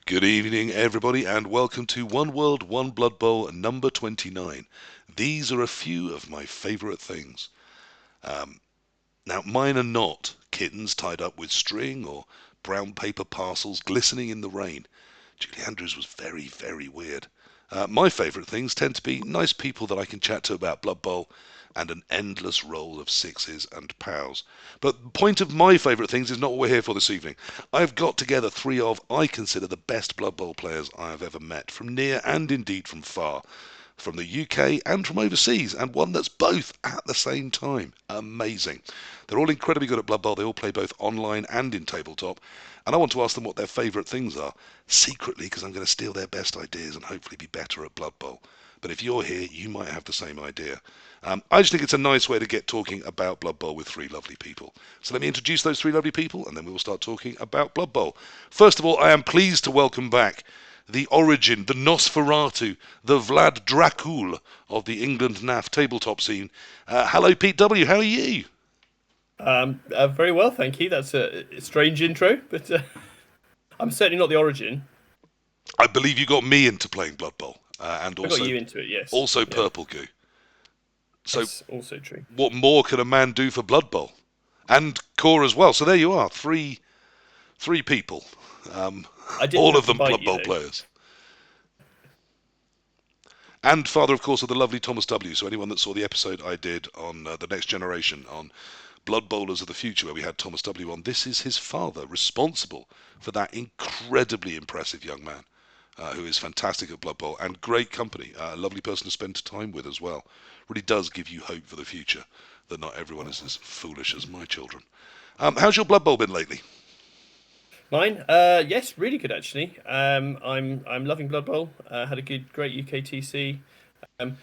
Good evening, everybody, and welcome to One World, One Blood Bowl number 29. These are a few of my favourite things. Now, mine are not kittens tied up with string or brown paper parcels glistening in the rain. Julie Andrews was very, very weird. My favourite things tend to be nice people that I can chat to about Blood Bowl and an endless roll of sixes and pows. But the point of my favourite things is not what we're here for this evening. I've got together three of, I consider, the best Blood Bowl players I have ever met, from near and indeed from far, from the UK and from overseas, and one that's both at the same time. Amazing. They're all incredibly good at Blood Bowl. They all play both online and in tabletop. And I want to ask them what their favourite things are, secretly, because I'm going to steal their best ideas and hopefully be better at Blood Bowl. But if you're here, you might have the same idea. I just think it's a nice way to get talking about Blood Bowl with three lovely people. So let me introduce those three lovely people, and then we will start talking about Blood Bowl. First of all, I am pleased to welcome back the origin, the Nosferatu, the Vlad Dracul of the England NAF tabletop scene. Hello, PeteW, how are you? Very well, thank you. That's a strange intro, but I'm certainly not the origin. I believe you got me into playing Blood Bowl, and I also got you into it, yes. also Yeah, Purple Goo. So, that's also true. what more can a man do for Blood Bowl? And Core as well. So there you are, three people, I didn't all have of to them bite Blood you, Bowl though. players. And father, of course, of the lovely Thomas W. So anyone that saw the episode I did on The Next Generation on Blood Bowlers of the Future, where we had Thomas W. on, this is his father, responsible for that incredibly impressive young man, who is fantastic at Blood Bowl and great company, a lovely person to spend time with as well. Really does give you hope for the future, that not everyone is as foolish as my children. How's your Blood Bowl been lately? Mine, yes, really good actually. I'm loving Blood Bowl. Had a great UKTC. Um,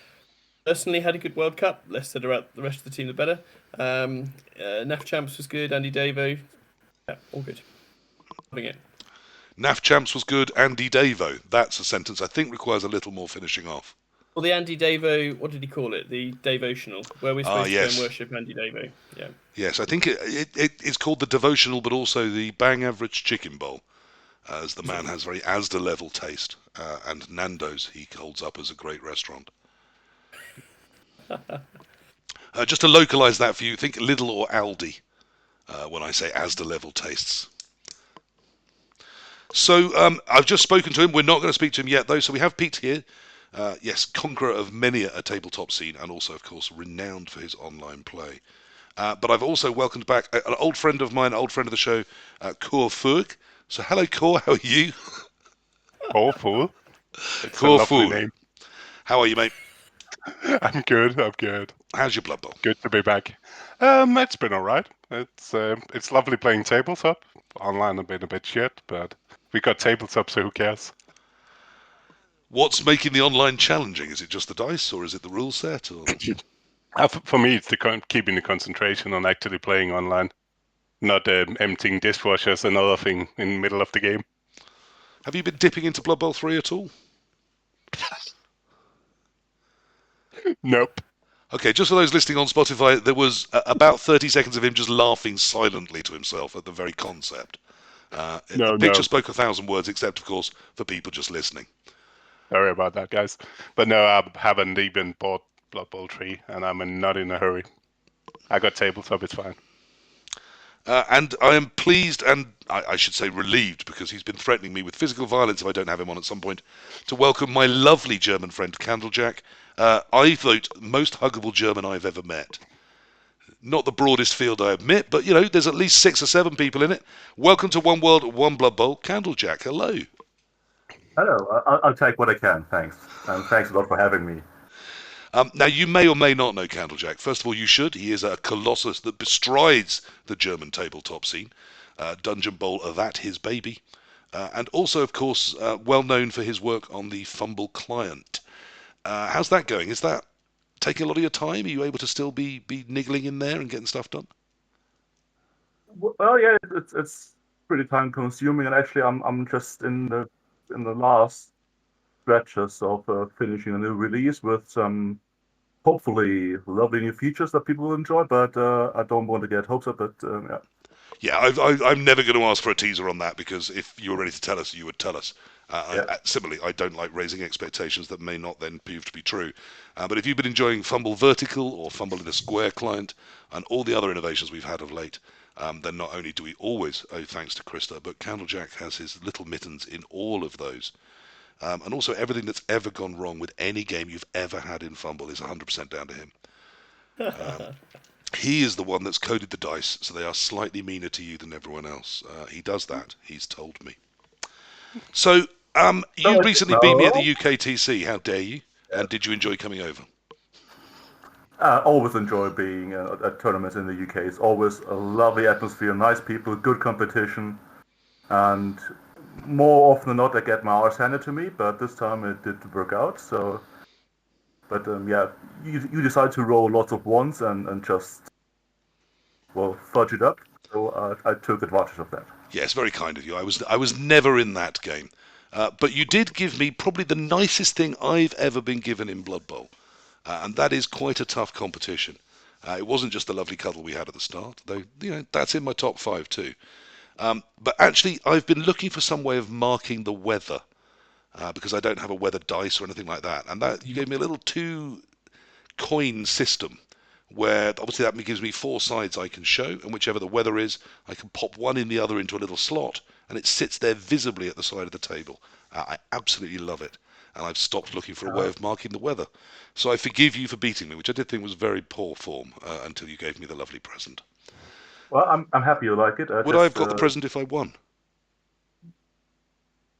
Personally had a good World Cup. Less said about the rest of the team, the better. NAF Champs was good. Andy Davo, yeah, all good. Loving it. NAF Champs was good, Andy Davo. That's a sentence I think requires a little more finishing off. Well, the Andy Davo, what did he call it? The Devotional, where we're supposed to go and Yes. worship Andy Davo. Yeah. Yes, I think it's called the devotional, but also the bang average chicken bowl, as the man has very Asda level taste, and Nando's he holds up as a great restaurant. Just to localise that for you, think Lidl or Aldi when I say Asda level tastes. So I've just spoken to him. We're not going to speak to him yet, though. So we have Pete here. Yes, conqueror of many a tabletop scene, and also, of course, renowned for his online play. But I've also welcomed back an old friend of mine, an old friend of the show, KFoged. So hello, Core. How are you? Awful. It's a lovely KFoged. name. How are you, mate? I'm good. I'm good. How's your Blood Bowl? Good to be back. It's been all right. It's lovely playing tabletop. Online I've been a bit shit, but we got tabletop, so who cares? What's making the online challenging? Is it just the dice, or is it the rule set? Or For me, it's keeping the concentration on actually playing online, not emptying dishwashers and other thing in the middle of the game. have you been dipping into Blood Bowl 3 at all? Nope. Okay, just for those listening on Spotify, there was about 30 seconds of him just laughing silently to himself at the very concept. The picture No. spoke 1,000 words, except, of course, for people just listening. Sorry about that, guys. But no, I haven't even bought Blood Bowl 3, and I'm not in a hurry. I got tabletop, it's fine. And I am pleased, and I should say relieved, because he's been threatening me with physical violence if I don't have him on at some point, to welcome my lovely German friend, Candlejack. I vote most huggable German I've ever met. Not the broadest field, I admit, but, there's at least 6 or 7 people in it. Welcome to One World, One Blood Bowl, Candlejack. Hello. Hello, I'll take what I can, thanks. And thanks a lot for having me. Now, you may or may not know Candlejack. First of all, you should. He is a colossus that bestrides the German tabletop scene. Dungeon Bowl, that his baby. And also, of course, well known for his work on the Fumble client. How's that going? Is that taking a lot of your time? Are you able to still be niggling in there and getting stuff done? Well, yeah, it's pretty time consuming, and actually, I'm just in the last stretches of finishing a new release with some hopefully lovely new features that people will enjoy. But I don't want to get hopes up. But yeah. Yeah, I'm never going to ask for a teaser on that, because if you were ready to tell us, you would tell us. Similarly, I don't like raising expectations that may not then prove to be true. But if you've been enjoying Fumble Vertical or Fumble in a Square client and all the other innovations we've had of late, then not only do we always owe thanks to Krista, but Candlejack has his little mittens in all of those. And also everything that's ever gone wrong with any game you've ever had in Fumble is 100% down to him. He is the one that's coded the dice, so they are slightly meaner to you than everyone else. He does that, he's told me. So, you recently beat me at the UKTC, how dare you? And did you enjoy coming over? I always enjoy being at tournaments in the UK. It's always a lovely atmosphere, nice people, good competition, and more often than not, I get my arse handed to me. But this time it did work out. So, but you decide to roll lots of ones and just fudge it up. So I took advantage of that. Yes, very kind of you. I was never in that game, but you did give me probably the nicest thing I've ever been given in Blood Bowl. And that is quite a tough competition. It wasn't just the lovely cuddle we had at the start, though, that's in my top 5 too. But actually, I've been looking for some way of marking the weather, because I don't have a weather dice or anything like that. And that you gave me a little 2-coin system, where obviously that gives me 4 sides I can show, and whichever the weather is, I can pop one in the other into a little slot, and it sits there visibly at the side of the table. I absolutely love it. And I've stopped looking for a way of marking the weather. So I forgive you for beating me, which I did think was very poor form until you gave me the lovely present. Well, I'm happy you like it. Would I have got the present if I won?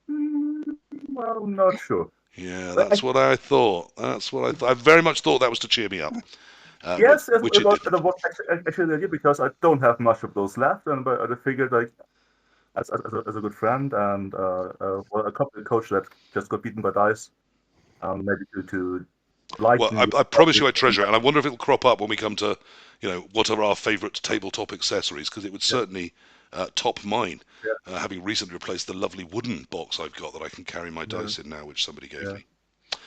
Well, I'm not sure. Yeah, that's what I thought. I very much thought that was to cheer me up. Yes, which it was didn't. actually the idea, because I don't have much of those left, and but I figured, like, as a good friend and a couple of coach that just got beaten by dice, maybe to like. Well, I promise you I treasure it, and I wonder if it'll crop up when we come to, what are our favourite tabletop accessories, because it would certainly top mine, having recently replaced the lovely wooden box I've got that I can carry my dice in now, which somebody gave me.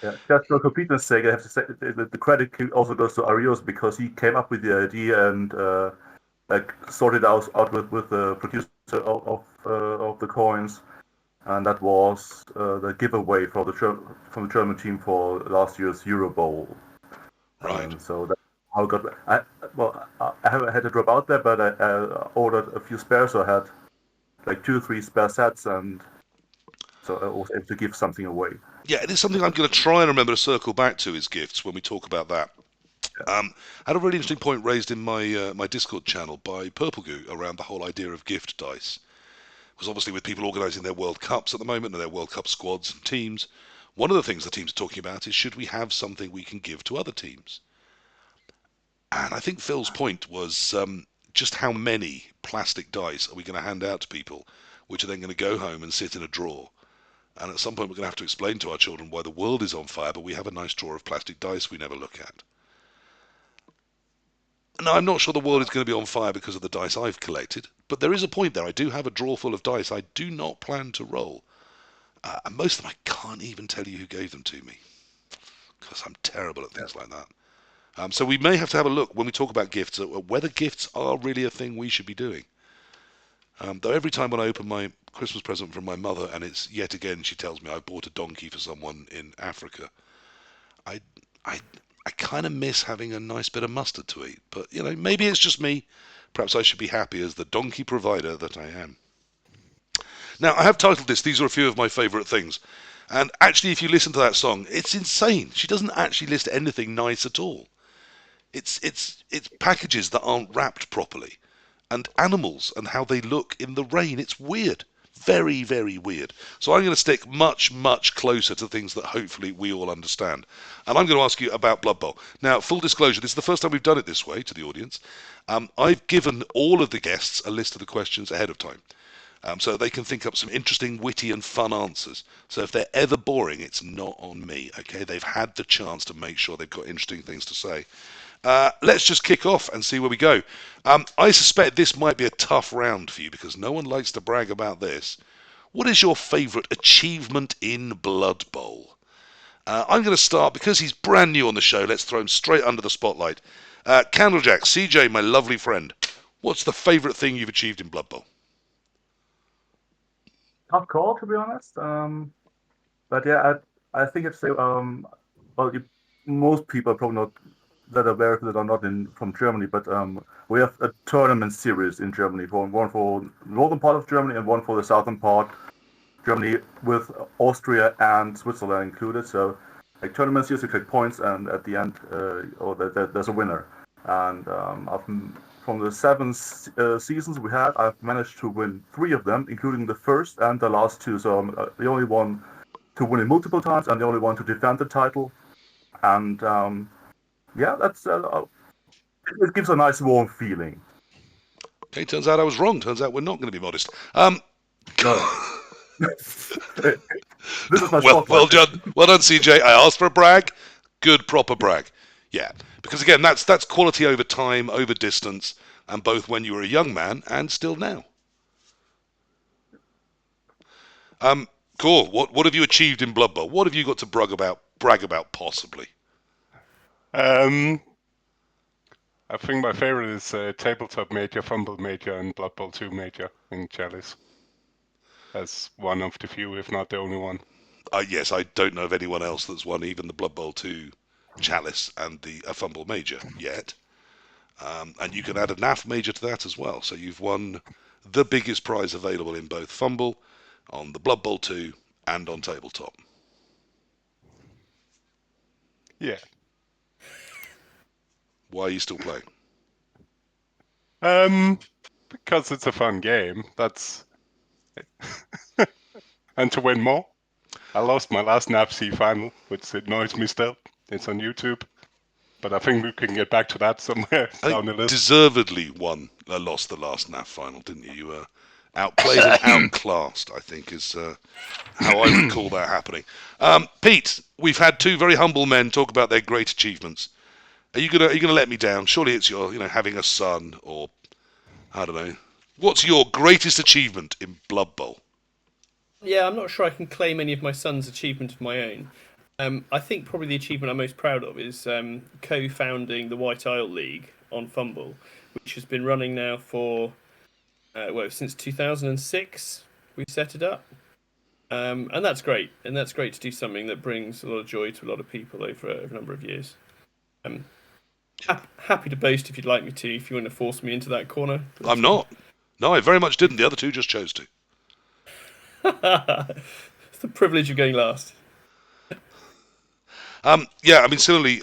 Yeah, just for completeness sake, I have to say the credit also goes to Arios, because he came up with the idea and sorted out with the producer of the coins, and that was the giveaway from the German team for last year's Euro Bowl. Right. So that's how I got. I haven't had to drop out there, but I ordered a few spares, so I had like 2 or 3 spare sets, and so I was able to give something away. Yeah, it is something I'm going to try and remember to circle back to, is gifts, when we talk about that. I had a really interesting point raised in my my Discord channel by PurpleGoo around the whole idea of gift dice. Because obviously with people organising their World Cups at the moment and their World Cup squads and teams, one of the things the teams are talking about is, should we have something we can give to other teams? And I think Phil's point was just how many plastic dice are we going to hand out to people, which are then going to go home and sit in a drawer? And at some point we're going to have to explain to our children why the world is on fire, but we have a nice drawer of plastic dice we never look at. Now, I'm not sure the world is going to be on fire because of the dice I've collected, but there is a point there. I do have a drawer full of dice I do not plan to roll. And most of them I can't even tell you who gave them to me, because I'm terrible at things like that. So we may have to have a look when we talk about gifts, whether gifts are really a thing we should be doing. Though every time when I open my Christmas present from my mother, and it's yet again she tells me I bought a donkey for someone in Africa, I kind of miss having a nice bit of mustard to eat. But, maybe it's just me. Perhaps I should be happy as the donkey provider that I am. Now, I have titled this, These Are a Few of My Favourite Things. And actually, if you listen to that song, it's insane. She doesn't actually list anything nice at all. It's packages that aren't wrapped properly. And animals and how they look in the rain. It's weird. Very, very weird. So I'm going to stick much, much closer to things that hopefully we all understand. And I'm going to ask you about Blood Bowl. Now, full disclosure, this is the first time we've done it this way to the audience. I've given all of the guests a list of the questions ahead of time. So they can think up some interesting, witty and fun answers. So if they're ever boring, it's not on me, okay? They've had the chance to make sure they've got interesting things to say. Let's just kick off and see where we go. I suspect this might be a tough round for you because no one likes to brag about this. What is your favourite achievement in Blood Bowl? I'm going to start, because he's brand new on the show, let's throw him straight under the spotlight. Candlejack, CJ, my lovely friend, what's the favourite thing you've achieved in Blood Bowl? Tough call, to be honest. But yeah, I think it's well, most people are probably not that aware that are not from Germany, but we have a tournament series in Germany, one for northern part of Germany and one for the southern part, Germany, with Austria and Switzerland included. So, like tournament series, you collect points, and at the end, there's a winner. And from the seven seasons we had, I've managed to win 3 of them, including the first and the last 2. So I'm the only one to win it multiple times and the only one to defend the title. And yeah, that's it gives a nice warm feeling. Okay, turns out I was wrong. Turns out we're not going to be modest. This is my well spotlight. done. Well done, CJ. I asked for a brag. Good, proper brag. Yeah, because again, that's quality over time, over distance, and both when you were a young man and still now. Cool. What have you achieved in Blood Bowl? What have you got to brag about possibly? I think my favorite is Tabletop Major, Fumble Major, and Blood Bowl 2 Major in Chalice. As one of the few, if not the only one. Yes, I don't know of anyone else that's won even the Blood Bowl 2 Chalice and the Fumble Major yet. And you can add a NAF Major to that as well. So you've won the biggest prize available in both Fumble, on the Blood Bowl 2, and on Tabletop. Yeah. Why are you still playing? Because it's a fun game. That's and to win more. I lost my last NAFC final, which annoys me still. It's on YouTube. But I think we can get back to that somewhere down the list. Deservedly lost the last NAF final, didn't you? You were outplayed and outclassed, I think, is how I recall that happening. Pete, we've had 2 very humble men talk about their great achievements. Are you gonna let me down? Surely it's your, having a son, or I don't know. What's your greatest achievement in Blood Bowl? Yeah, I'm not sure I can claim any of my son's achievement of my own. I think probably the achievement I'm most proud of is co-founding the White Isle League on Fumble, which has been running now for since 2006. We set it up, and that's great. And that's great to do something that brings a lot of joy to a lot of people over a number of years. Happy to boast if you'd like me to. If you want to force me into that corner, I'm not. No, I very much didn't. The other 2 just chose to. It's the privilege of going last. Yeah, I mean, similarly,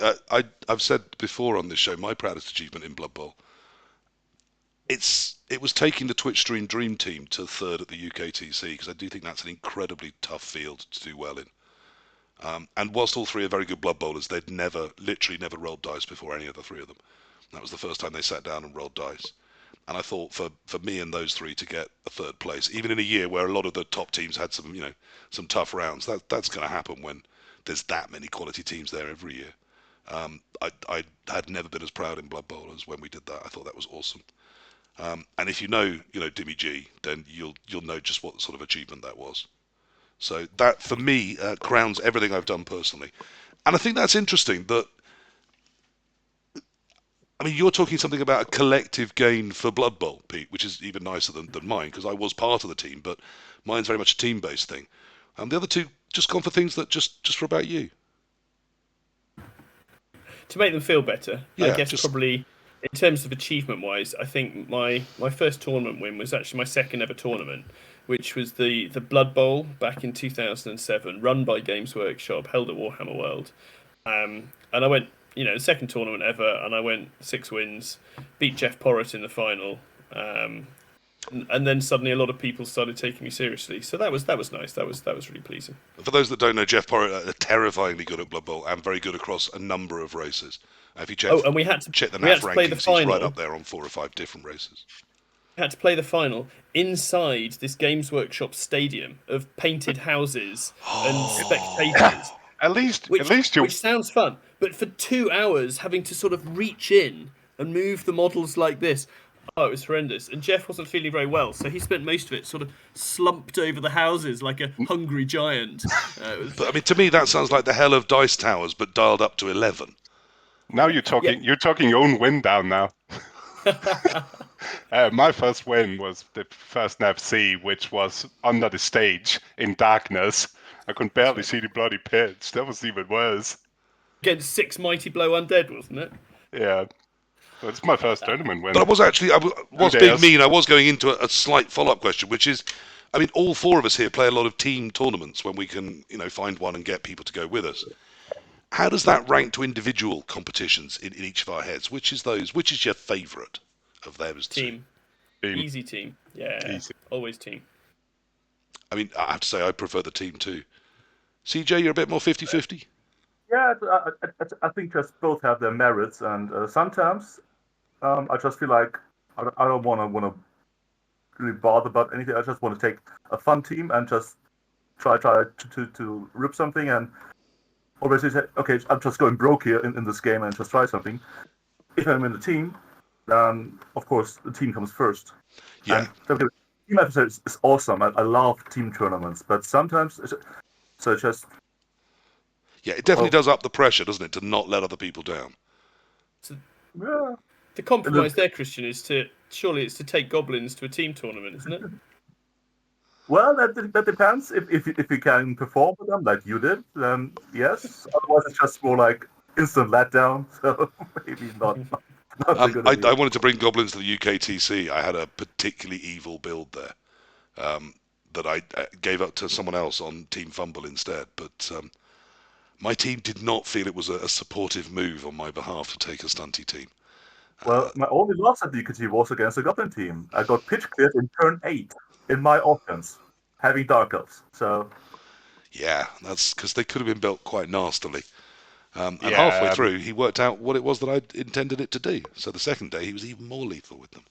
I've said before on this show, my proudest achievement in Blood Bowl, it was taking the Twitch stream dream team to 3rd at the UKTC, because I do think that's an incredibly tough field to do well in. And whilst all 3 are very good Blood Bowlers, they'd literally never rolled dice before, any of the 3 of them. That was the first time they sat down and rolled dice. And I thought for me and those 3 to get a 3rd place, even in a year where a lot of the top teams had some tough rounds, that's going to happen when there's that many quality teams there every year. I had never been as proud in Blood Bowl as when we did that. I thought that was awesome. And if you know Dimmy G, then you'll know just what sort of achievement that was. So that, for me, crowns everything I've done personally. And I think that's interesting that, I mean, you're talking something about a collective gain for Blood Bowl, Pete, which is even nicer than mine, because I was part of the team, but mine's very much a team-based thing. And the other 2 just gone for things that just for about you. To make them feel better, Yeah, I guess probably in terms of achievement-wise, I think my first tournament win was actually my second ever tournament, which was the Blood Bowl back in 2007, run by Games Workshop, held at Warhammer World. And I went, the second tournament ever, and I went 6 wins, beat Jeff Porrett in the final, and then suddenly a lot of people started taking me seriously. So that was nice. That was really pleasing. For those that don't know, Jeff Porrett are terrifyingly good at Blood Bowl and very good across a number of races. If you check, and we had to check the we had NAF to play the rankings, final. he's right up there on 4 or 5 different races. We had to play the final inside this Games Workshop stadium of painted houses and spectators. At least you. Which sounds fun, but for 2 hours having to sort of reach in and move the models like this. Oh, it was horrendous. And Jeff wasn't feeling very well, so he spent most of it sort of slumped over the houses like a hungry giant. But I mean, to me, that sounds like the hell of Dice Towers, but dialed up to 11. Now you're talking. You're talking your own win down now. My first win was the first NFC, which was under the stage in darkness, I could barely see the bloody pitch. That was even worse. Against 6 Mighty Blow Undead, wasn't it? Yeah. Well, it's my first tournament win. But I was actually, was being mean. I was going into a slight follow-up question, which is, I mean, all four of us here play a lot of team tournaments when we can, find one and get people to go with us. How does that rank to individual competitions in each of our heads? Which is your favourite of those two? Team. Easy team. Yeah. Easy. Always team. I mean, I have to say I prefer the team too. CJ, you're a bit more 50-50? Yeah, I think just both have their merits, and sometimes I just feel like I don't want to really bother about anything. I just want to take a fun team and just try to rip something, and always say, okay, I'm just going broke here in this game and just try something. If I'm in the team, then of course the team comes first. Yeah. And the team episode is awesome. I love team tournaments, but sometimes it's just. Yeah, it definitely does up the pressure, doesn't it, to not let other people down. So Yeah. the compromise there, Christian, is to take goblins to a team tournament, isn't it? Well, that depends. If you can perform with them like you did, then yes. Otherwise, it's just more like instant letdown. So maybe not a good idea. I wanted to bring goblins to the UKTC. I had a particularly evil build there that I gave up to someone else on Team Fumble instead. But my team did not feel it was a supportive move on my behalf to take a stunty team. Well, my only loss at the UKT was against the Goblin team. I got pitch cleared in turn 8 in my offense, having Dark Elves. So yeah, that's because they could have been built quite nastily. And halfway through, he worked out what it was that I intended it to do. So the second day, he was even more lethal with them.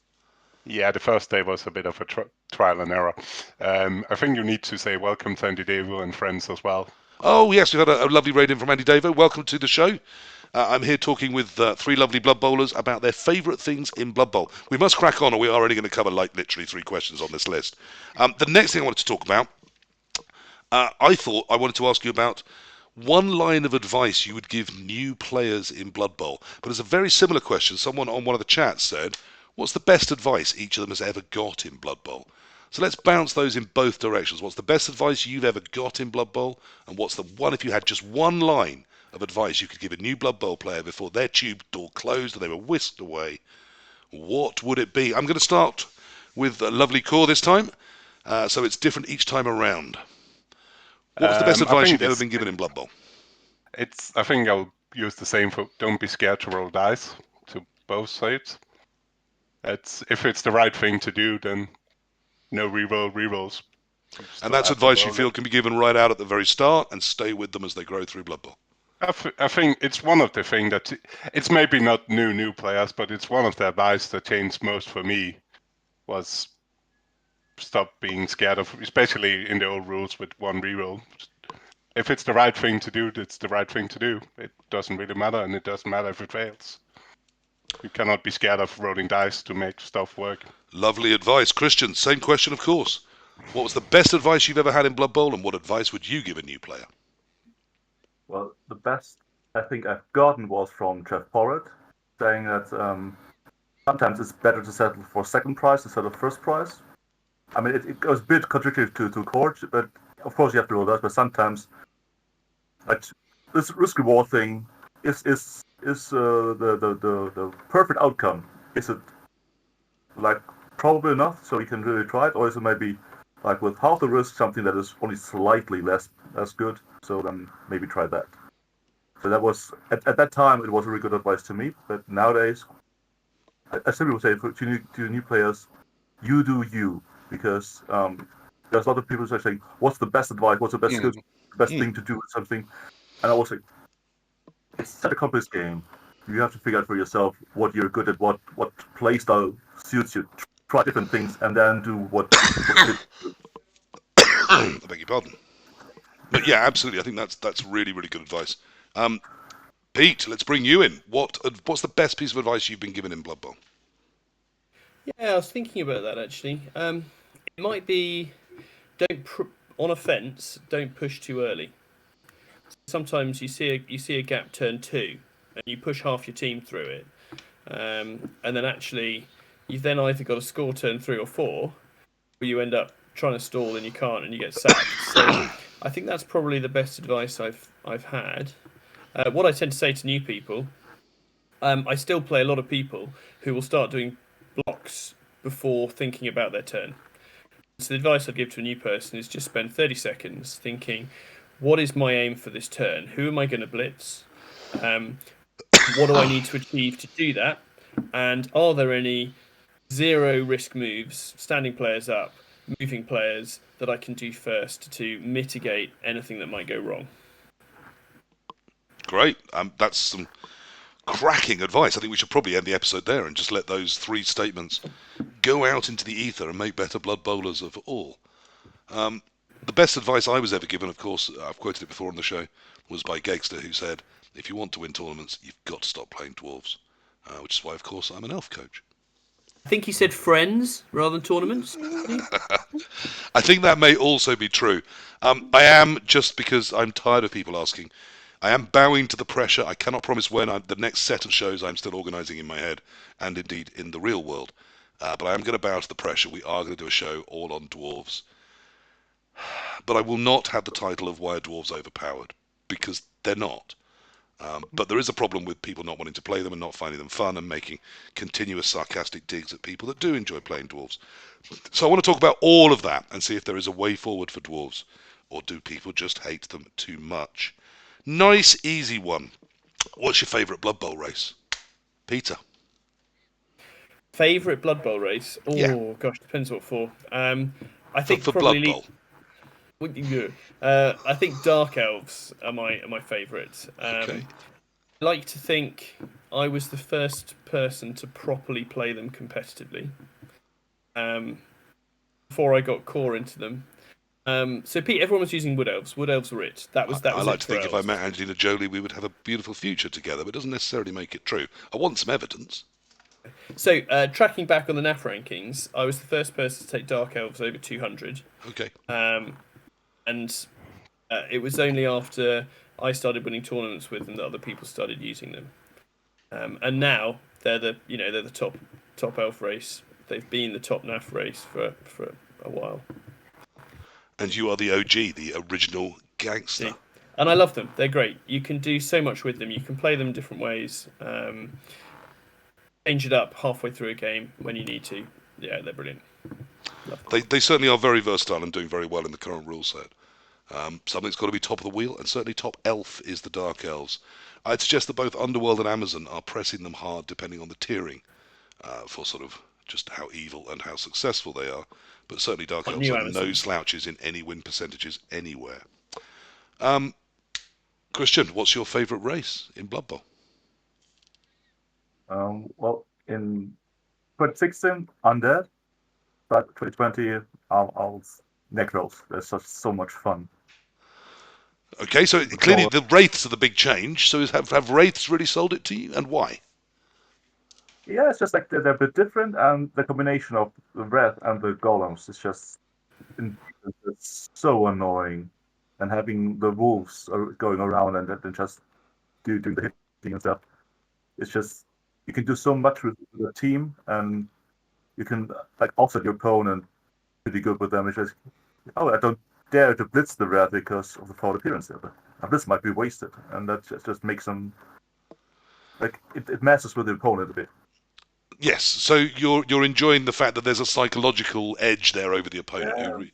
Yeah, the first day was a bit of a trial and error. I think you need to say welcome to Andy Devo and friends as well. Oh, yes, we've had a lovely raid in from Andy Devo. Welcome to the show. I'm here talking with 3 lovely Blood Bowlers about their favourite things in Blood Bowl. We must crack on, or we are only going to cover literally 3 questions on this list. The next thing I wanted to talk about, I thought I wanted to ask you about one line of advice you would give new players in Blood Bowl. But it's a very similar question. Someone on one of the chats said, what's the best advice each of them has ever got in Blood Bowl? So let's bounce those in both directions. What's the best advice you've ever got in Blood Bowl? And what's the one, if you had just one line of advice you could give a new Blood Bowl player before their tube door closed and they were whisked away, what would it be? I'm going to start with a lovely core this time, so it's different each time around. What was the best advice you've ever been given in Blood Bowl? I think I'll use the same for don't be scared to roll dice to both sides. If it's the right thing to do, then no rerolls. And that's advice you feel can be given right out at the very start and stay with them as they grow through Blood Bowl. I think it's one of the things that it's maybe not new players, but it's one of the advice that changed most for me was stop being scared of, especially in the old rules with one reroll. If it's the right thing to do, it's the right thing to do. It doesn't really matter, and it doesn't matter if it fails. You cannot be scared of rolling dice to make stuff work. Lovely advice. Christian, same question, of course. What was the best advice you've ever had in Blood Bowl, and what advice would you give a new player? Well, the best I think I've gotten was from Jeff Porrett, saying that sometimes it's better to settle for second prize instead of first prize. I mean, it goes a bit contradictory to court, but of course you have to roll that. But sometimes, like this risk-reward thing is the perfect outcome. Is it like probably enough so you can really try it, or is it maybe like with half the risk something that is only slightly less good? So then maybe try that. So that was at that time it was really good advice to me. But nowadays, I simply would say to new players, you do you, because there's a lot of people who are saying, "What's the best advice? What's the best skill, best thing to do?" Or something, and I was like, it's such a complex game. You have to figure out for yourself what you're good at, what playstyle suits you. Try different things, and then do what I beg your pardon. But yeah, absolutely. I think that's really, really good advice. Pete, let's bring you in. What's the best piece of advice you've been given in Blood Bowl? Yeah, I was thinking about that actually. It might be on a fence. Don't push too early. Sometimes you see a gap turn 2, and you push half your team through it, and then actually you've then either got a score turn 3 or 4, or you end up trying to stall and you can't and you get sacked. So I think that's probably the best advice I've had. What I tend to say to new people, I still play a lot of people who will start doing blocks before thinking about their turn. So the advice I'd give to a new person is just spend 30 seconds thinking, what is my aim for this turn? Who am I going to blitz? What do I need to achieve to do that? And are there any zero risk moves, standing players up, moving players that I can do first to mitigate anything that might go wrong? Great. That's some cracking advice. I think we should probably end the episode there and just let those 3 statements go out into the ether and make better Blood Bowlers of all. The best advice I was ever given, of course, I've quoted it before on the show, was by Gegster, who said, if you want to win tournaments, you've got to stop playing dwarves. Which is why, of course, I'm an elf coach. I think he said friends rather than tournaments. I think that may also be true. I am, just because I'm tired of people asking, I am bowing to the pressure. I cannot promise when. The next set of shows I'm still organising in my head, and indeed in the real world. But I am going to bow to the pressure. We are going to do a show all on dwarves. But I will not have the title of Why Are Dwarves Overpowered? Because they're not. But there is a problem with people not wanting to play them and not finding them fun and making continuous sarcastic digs at people that do enjoy playing dwarves. So I want to talk about all of that and see if there is a way forward for dwarves, or do people just hate them too much? Nice, easy one. What's your favourite Blood Bowl race? Peter. Favourite Blood Bowl race? Oh, Yeah. gosh, depends what for. I think For probably Blood Bowl. I think Dark Elves are my favourite. Okay. I like to think I was the first person to properly play them competitively. Before I got core into them. So Pete, everyone was using Wood Elves. Wood Elves were it. That was I like it to for think if I elves. met Angelina Jolie, we would have a beautiful future together, but it doesn't necessarily make it true. I want some evidence. So tracking back on the NAF rankings, I was the first person to take Dark Elves over 200. Okay. And it was only after I started winning tournaments with them that other people started using them. And now they're the top elf race. They've been the top NAF race for a while. And you are the OG, the original gangster. Yeah. And I love them. They're great. You can do so much with them. You can play them different ways. Change it up halfway through a game when you need to. Yeah, they're brilliant. They certainly are very versatile and doing very well in the current rule set. Something's got to be top of the wheel, and certainly top elf is the Dark Elves. I'd suggest that both Underworld and Amazon are pressing them hard depending on the tiering for sort of just how evil and how successful they are. But certainly Dark Elves are no slouches in any win percentages anywhere. Christian, what's your favourite race in Blood Bowl? Well, in 2016, Undead, but 2020, I'll Necros. That's just so much fun. Okay, so clearly the Wraiths are the big change. So have Wraiths really sold it to you, and why? Yeah, it's just like they're a bit different, and the combination of the Wraith and the Golems is just it's so annoying. And having the wolves going around and then just doing the hitting and stuff, it's just you can do so much with the team, and you can like offset your opponent pretty good with them. It's just I don't dare to blitz the Wraith because of the foul appearance there. But this might be wasted, and that just makes them like it messes with the opponent a bit. Yes, so you're enjoying the fact that there's a psychological edge there over the opponent. Yeah.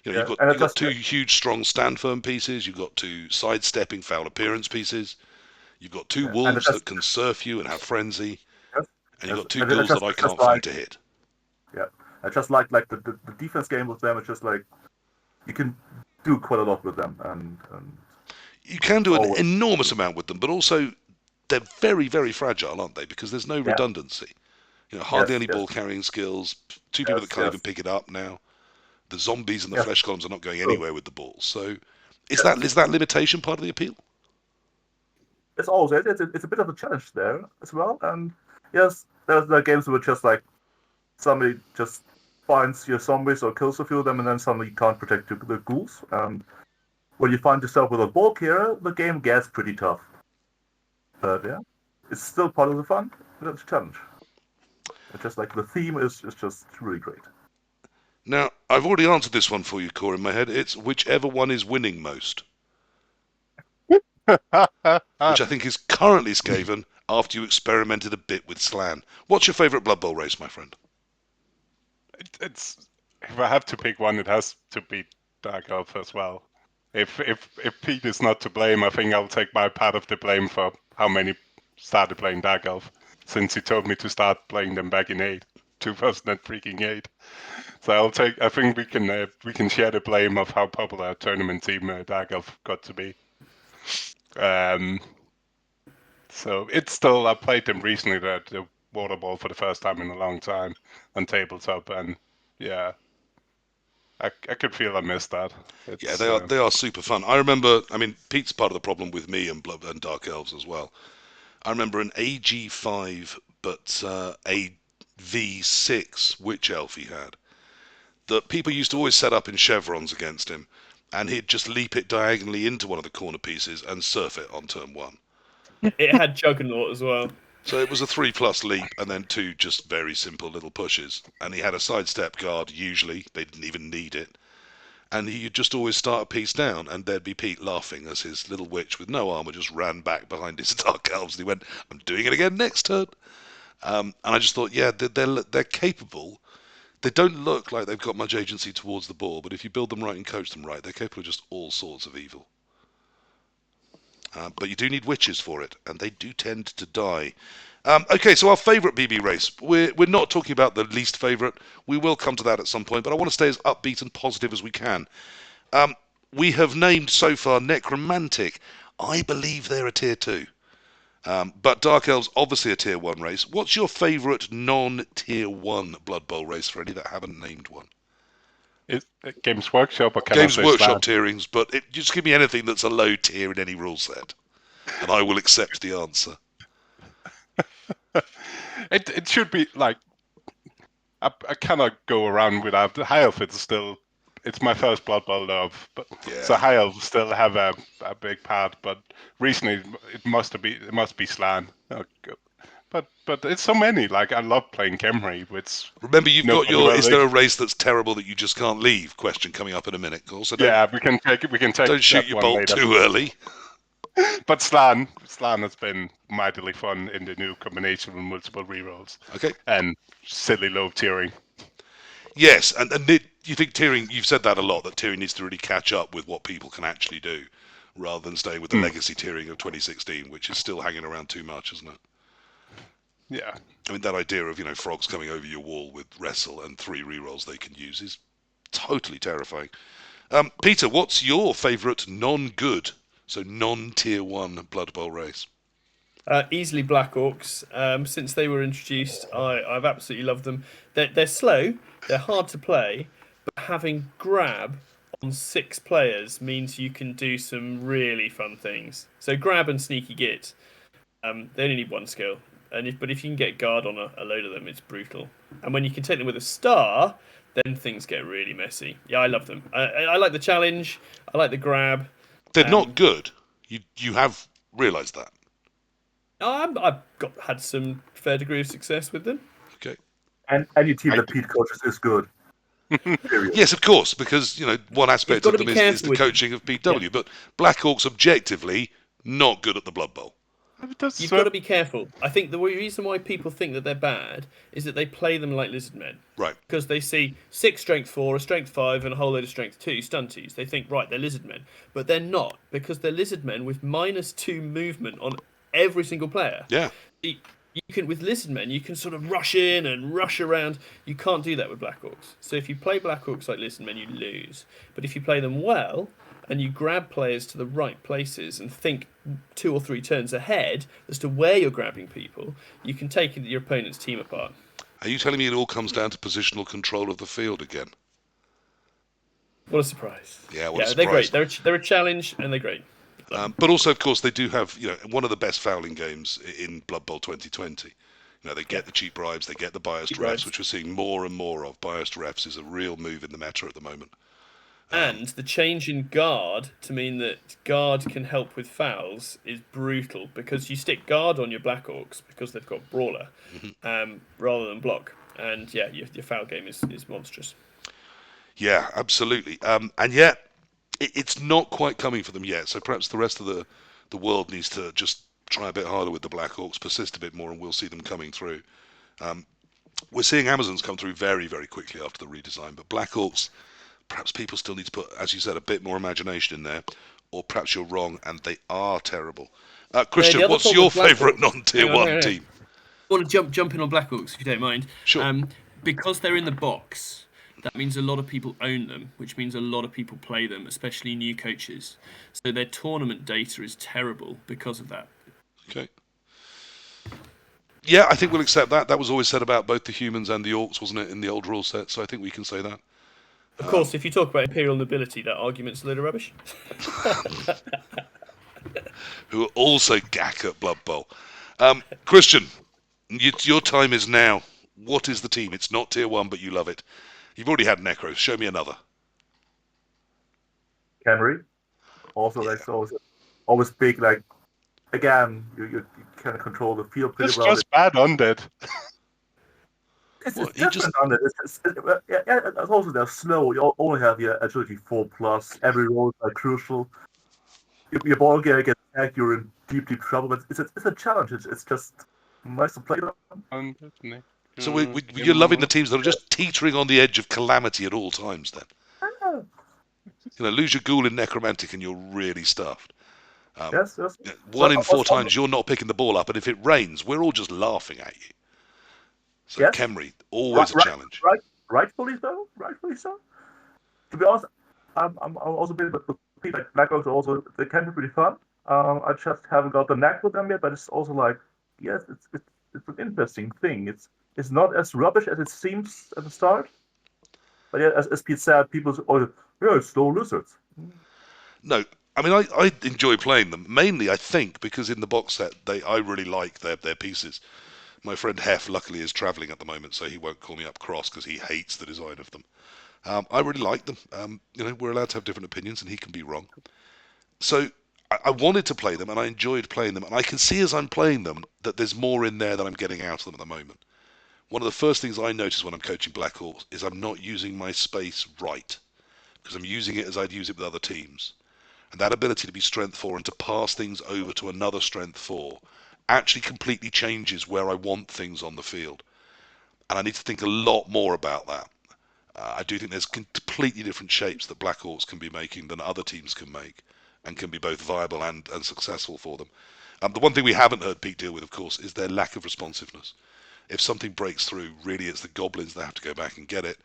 You've got 2 huge, strong stand firm pieces. You've got 2 sidestepping foul appearance pieces. You've got 2 wolves that can surf you and have frenzy, and you've got 2 ghouls that I can't find to hit. Yeah, I just like the defense game with them. It's just like you can do quite a lot with them, and you can do an enormous amount with them, but also they're very, very fragile, aren't they? Because there's no redundancy. Hardly any ball carrying skills. 2 people that can't even pick it up now. The zombies and the flesh columns are not going anywhere with the ball. So, is that limitation part of the appeal? It's also it's a bit of a challenge there as well. And yes, there's the games where just like somebody just finds your zombies or kills a few of them, and then suddenly you can't protect the ghouls. When you find yourself with a ball carrier, the game gets pretty tough. But yeah, it's still part of the fun. But it's a challenge. It's just like the theme is just really great. Now, I've already answered this one for you, Core, in my head. It's whichever one is winning most, which I think is currently Skaven after you experimented a bit with Slan. What's your favourite Blood Bowl race, my friend? It's if I have to pick one, it has to be Dark Elf as well. If Pete is not to blame, I think I'll take my part of the blame for how many started playing Dark Elf, since he told me to start playing them back in 2008. So I think we can share the blame of how popular a tournament team Dark Elf got to be. So it's still, I played them recently at the Water Ball for the first time in a long time on tabletop, and yeah, I could feel I missed that. Yeah, they are super fun. I remember, I mean, Pete's part of the problem with me and Dark Elves as well. I remember an AG5, but a V6 Witch Elf he had, that people used to always set up in chevrons against him, and he'd just leap it diagonally into one of the corner pieces and surf it on turn 1. It had Juggernaut as well. So it was a 3+ leap and then 2 just very simple little pushes. And he had a sidestep guard, usually. They didn't even need it. And he'd just always start a piece down, and there'd be Pete laughing as his little witch with no armour just ran back behind his Dark Elves. And he went, I'm doing it again next turn. And I just thought, yeah, they're capable. They don't look like they've got much agency towards the ball, but if you build them right and coach them right, they're capable of just all sorts of evil. But you do need witches for it, and they do tend to die. Okay, so our favourite BB race. We're not talking about the least favourite. We will come to that at some point, but I want to stay as upbeat and positive as we can. We have named so far Necromantic. I believe they're a tier 2. But Dark Elves, obviously a tier 1 race. What's your favourite non-tier 1 Blood Bowl race for any that haven't named one? Games Workshop or can Games I say Workshop Slan? tierings, but just give me anything that's a low tier in any rule set, and I will accept the answer. It should be like I cannot go around without the High Elf. It's my first Blood Bowl love, but Yeah. so High Elf still have a big part. But recently it must be Slan. Oh, but it's so many. Like I love playing Khemri, which Remember, you've got nobody your will "Is there a race that's terrible that you just can't leave?" question coming up in a minute. Also, yeah, we can take don't shoot that your one bolt later. too early. But Slan has been mightily fun in the new combination with multiple rerolls. Okay. And silly low tiering. Yes, and you think tiering? You've said that a lot. That tiering needs to really catch up with what people can actually do, rather than staying with the legacy tiering of 2016, which is still hanging around too much, isn't it? Yeah. I mean, that idea of frogs coming over your wall with wrestle and 3 rerolls they can use is totally terrifying. Peter, what's your favourite non-good, so non-tier 1 Blood Bowl race? Easily Black Orcs. Since they were introduced, I've absolutely loved them. They're slow, they're hard to play, but having grab on 6 players means you can do some really fun things. So grab and sneaky git, they only need 1 skill, but if you can get guard on a load of them, it's brutal. And when you can take them with a star, then things get really messy. Yeah, I love them. I like the challenge. I like the grab. They're not good. You have realised that. I've had some fair degree of success with them. Okay. And any team that Pete coaches is good. Period. Yes, of course, because one aspect You've of got to them be is the careful with coaching of PeteW, but Black Orcs objectively not good at the Blood Bowl. You've got to be careful. I think the reason why people think that they're bad is that they play them like lizard men. Right. Because they see 6 strength 4, a strength 5, and a whole load of strength 2 stunties. They think, right, they're lizard men. But they're not, because they're lizard men with -2 movement on every single player. Yeah. You can, with lizard men, you can sort of rush in and rush around. You can't do that with Black Orcs. So if you play Black Orcs like lizard men, you lose. But if you play them well, and you grab players to the right places and think 2 or 3 turns ahead as to where you're grabbing people, you can take your opponent's team apart. Are you telling me it all comes down to positional control of the field again? What a surprise. Yeah, what a They're surprise. great. They're a challenge, and they're great. But also, of course, they do have one of the best fouling games in Blood Bowl 2020. They get the cheap bribes, they get the biased refs, bribes. which we're seeing more and more of. Biased refs is a real move in the meta at the moment. And the change in guard to mean that guard can help with fouls is brutal, because you stick guard on your Black Orcs because they've got brawler rather than block. And yeah, your foul game is monstrous. Yeah, absolutely. And yet, it's not quite coming for them yet. So perhaps the rest of the world needs to just try a bit harder with the Black Orcs, persist a bit more, and we'll see them coming through. We're seeing Amazons come through very, very quickly after the redesign, but Black Orcs, perhaps people still need to put, as you said, a bit more imagination in there, or perhaps you're wrong and they are terrible. No, Christian, the other what's problem your with Black favourite Orcs. non-tier Hang on, one team? I want to jump in on Black Orcs if you don't mind. Sure. Because they're in the box, that means a lot of people own them, which means a lot of people play them, especially new coaches. So their tournament data is terrible because of that. Okay. Yeah, I think we'll accept that. That was always said about both the humans and the orcs, wasn't it, in the old rule set? So I think we can say that. Of course, if you talk about Imperial nobility, that argument's a load of rubbish. Who are also gack at Blood Bowl. Christian, your time is now. What is the team? It's not tier 1, but you love it. You've already had Necros. Show me another. Henry. Also, Yeah. that's always big. Like again, you can control the field pretty It's well. just bad undead. It's Well, he different just- on it. It's also they're slow. You only have your agility 4+. Every roll is crucial. If your ball gear gets attacked, you're in deep trouble. But it's a challenge. It's just nice to play them. Undead. So you're loving the teams that are just teetering on the edge of calamity at all times then. Lose your ghoul in Necromantic and you're really stuffed. Yes. 1 in 4 times you're not picking the ball up, and if it rains, we're all just laughing at you. So Yes. Khemri, always a challenge. Rightfully so. To be honest, I'm also a bit with the Black Orcs. Also, they can be pretty fun. I just haven't got the knack with them yet, but it's also like, yes, it's an interesting thing. It's not as rubbish as it seems at the start. But yeah, as Pete said, people say, oh, yeah, it's slow lizards. No, I mean I enjoy playing them mainly. I think because in the box set I really like their pieces. My friend Hef luckily is travelling at the moment, so he won't call me up cross because he hates the design of them. I really like them. We're allowed to have different opinions, and he can be wrong. So I wanted to play them, and I enjoyed playing them. And I can see as I'm playing them that there's more in there than I'm getting out of them at the moment. One of the first things I notice when I'm coaching Black Orcs is I'm not using my space right, because I'm using it as I'd use it with other teams. And that ability to be strength 4 and to pass things over to another strength 4 actually completely changes where I want things on the field. And I need to think a lot more about that. I do think there's completely different shapes that Black Orcs can be making than other teams can make, and can be both viable and successful for them. The one thing we haven't heard Pete deal with, of course, is their lack of responsiveness. If something breaks through, really it's the goblins that have to go back and get it,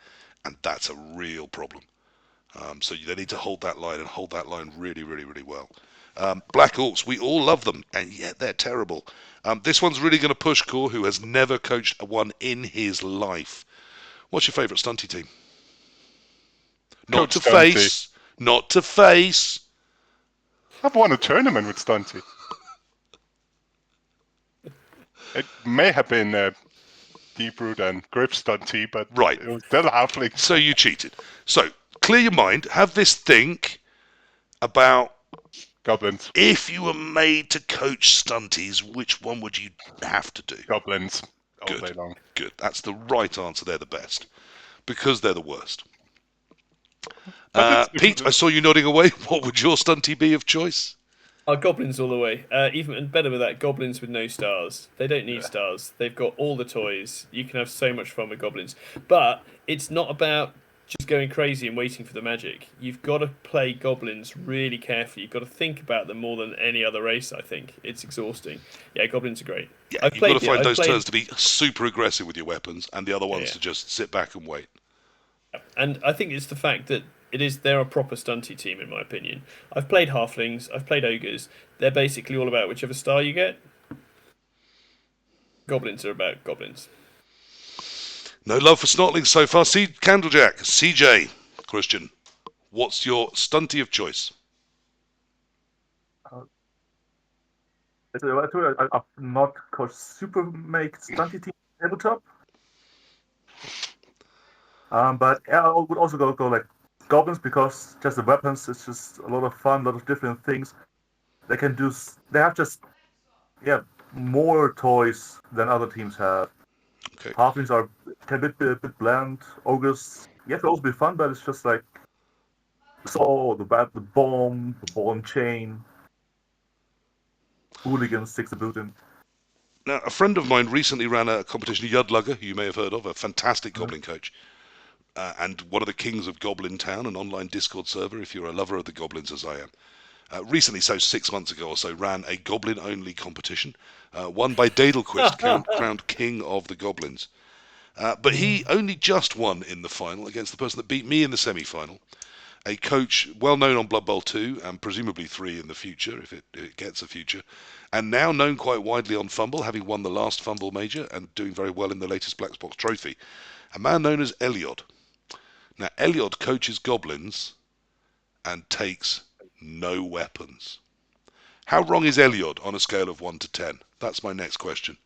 and that's a real problem. So they need to hold that line really, really, really well. Black Orcs, we all love them, and yet they're terrible. This one's really going to push Core, who has never coached one in his life. What's your favourite Stunty team? Not to face. I've won a tournament with Stunty. It may have been Deep-Root and Grip Stunty, but Right. it was still halfling. So you cheated. So clear your mind. Have this think about Goblins. if you were made to coach Stunties, which one would you have to do? Goblins. All Good. day long. Good. That's the right answer. They're the best. Because they're the worst. But it's- Pete, I saw you nodding away. What would your Stunty be of choice? Goblins all the way. Even better with that, goblins with no stars. They don't need stars. They've got all the toys. You can have so much fun with goblins. But it's not about just going crazy and waiting for the magic. You've got to play goblins really carefully. You've got to think about them more than any other race, I think. It's exhausting. Yeah, goblins are great. Yeah, you've got to find those turns to be super aggressive with your weapons, and the other ones to just sit back and wait. And I think it's the fact that they're a proper stunty team, in my opinion. I've played halflings, I've played ogres. They're basically all about whichever star you get. Goblins are about goblins. No love for snotlings so far. See, Candlejack, CJ, Christian, what's your Stunty of choice? I've not coached super make Stunty team tabletop. But I would also go like goblins, because just the weapons is just a lot of fun, a lot of different things. They can do. They have just more toys than other teams have. Okay. Halflings can be a bit bland. Ogres yeah, it'll also be fun, but it's just like the bomb, the ball and chain, hooligans, sticks the boot in. Now, a friend of mine recently ran a competition, Yudlugger, who you may have heard of, a fantastic goblin coach, and one of the kings of Goblin Town, an online Discord server, if you're a lover of the goblins as I am. Recently, so 6 months ago or so, ran a goblin-only competition, won by Daedalquist, crowned king of the goblins. But he only just won in the final against the person that beat me in the semi-final. A coach well known on Blood Bowl 2 and presumably 3 in the future, if it gets a future, and now known quite widely on Fumble, having won the last Fumble Major and doing very well in the latest Black Box Trophy. A man known as Eliod. Now, Eliod coaches goblins and takes no weapons. How wrong is Eliod on a scale of 1 to 10? That's my next question.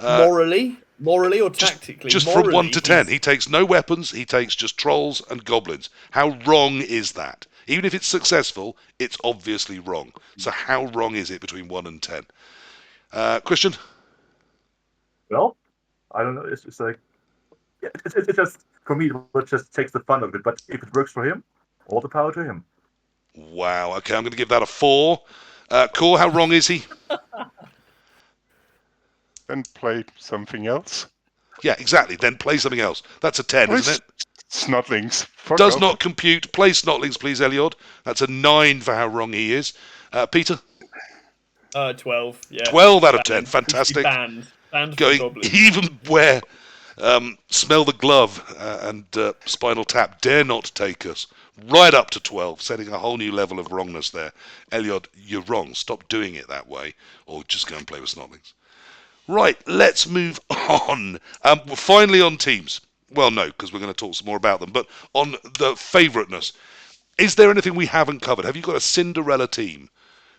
Morally or tactically? Just morally, from 1 to 10. He takes no weapons, he takes just trolls and goblins. How wrong is that? Even if it's successful, it's obviously wrong. So how wrong is it between 1 and 10? Christian? Well, I don't know. It's just like, yeah, it's just, for me, it just takes the fun of it. But if it works for him, all the power to him. Wow, okay, I'm going to give that a 4. Core, how wrong is he? Then play something else. Yeah, exactly. Then play something else. That's a 10, isn't it? Snotlings. Fuck Does off. not compute. Play Snotlings, please, Eliod. That's a 9 for how wrong he is. Peter? 12. Yeah. 12 out of 10. Banned. Fantastic. Banned from Going goblins. even where Smell the Glove and Spinal Tap dare not take us. Right up to 12, setting a whole new level of wrongness there. Eliod, you're wrong. Stop doing it that way, or just go and play with Snotlings. Right, let's move on. We're finally on teams. Well, no, because we're going to talk some more about them. But on the favouriteness, is there anything we haven't covered? Have you got a Cinderella team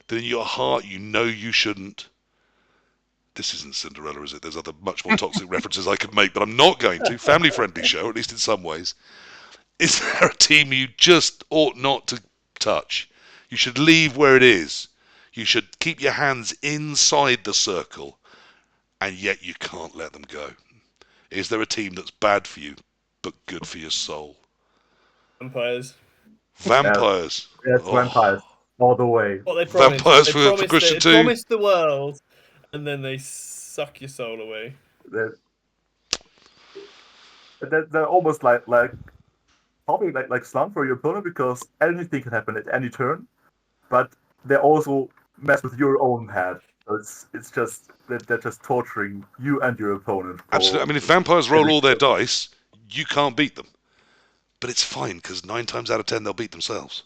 that in your heart you know you shouldn't? This isn't Cinderella, is it? There's other much more toxic references I could make, but I'm not going to. Family-friendly show, at least in some ways. Is there a team you just ought not to touch? You should leave where it is. You should keep your hands inside the circle, and yet you can't let them go. Is there a team that's bad for you, but good for your soul? Vampires. Vampires. Yes, vampires. All the way. What they promised. Vampires They for promised Christian they too. promised the world, and then they suck your soul away. They're almost like probably like slump for your opponent, because anything can happen at any turn, but they also mess with your own head. So it's just they're just torturing you and your opponent. Absolutely. I mean, if vampires roll all their dice, you can't beat them. But it's fine, because 9 times out of 10 they'll beat themselves.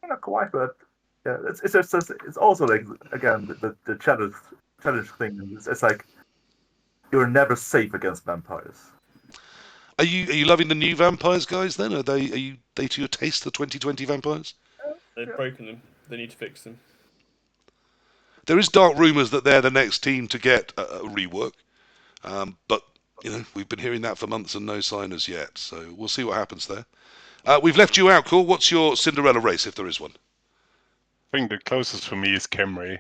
Not quite, but yeah, it's also like, again, the challenge thing. It's like you're never safe against vampires. Are you loving the new vampires, guys? Then are they to your taste, the 2020 vampires? They've broken them. They need to fix them. There is dark rumours that they're the next team to get a rework, but we've been hearing that for months and no sign as yet. So we'll see what happens there. We've left you out, Cool. What's your Cinderella race, if there is one? I think the closest for me is Khemri.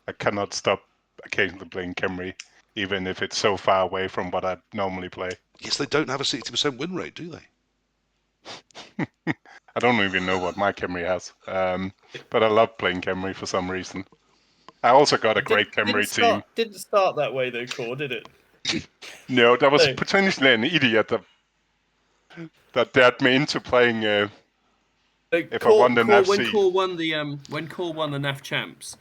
I cannot stop occasionally playing Khemri, even if it's so far away from what I normally play. Yes, they don't have a 60% win rate, do they? I don't even know what my Khemri has, but I love playing Khemri for some reason. I also got a great Khemri team. Didn't start that way though, Core, did it? No, that was No. potentially an idiot that dared me into playing. If I won the NAF when seed. Core won the NAF champs,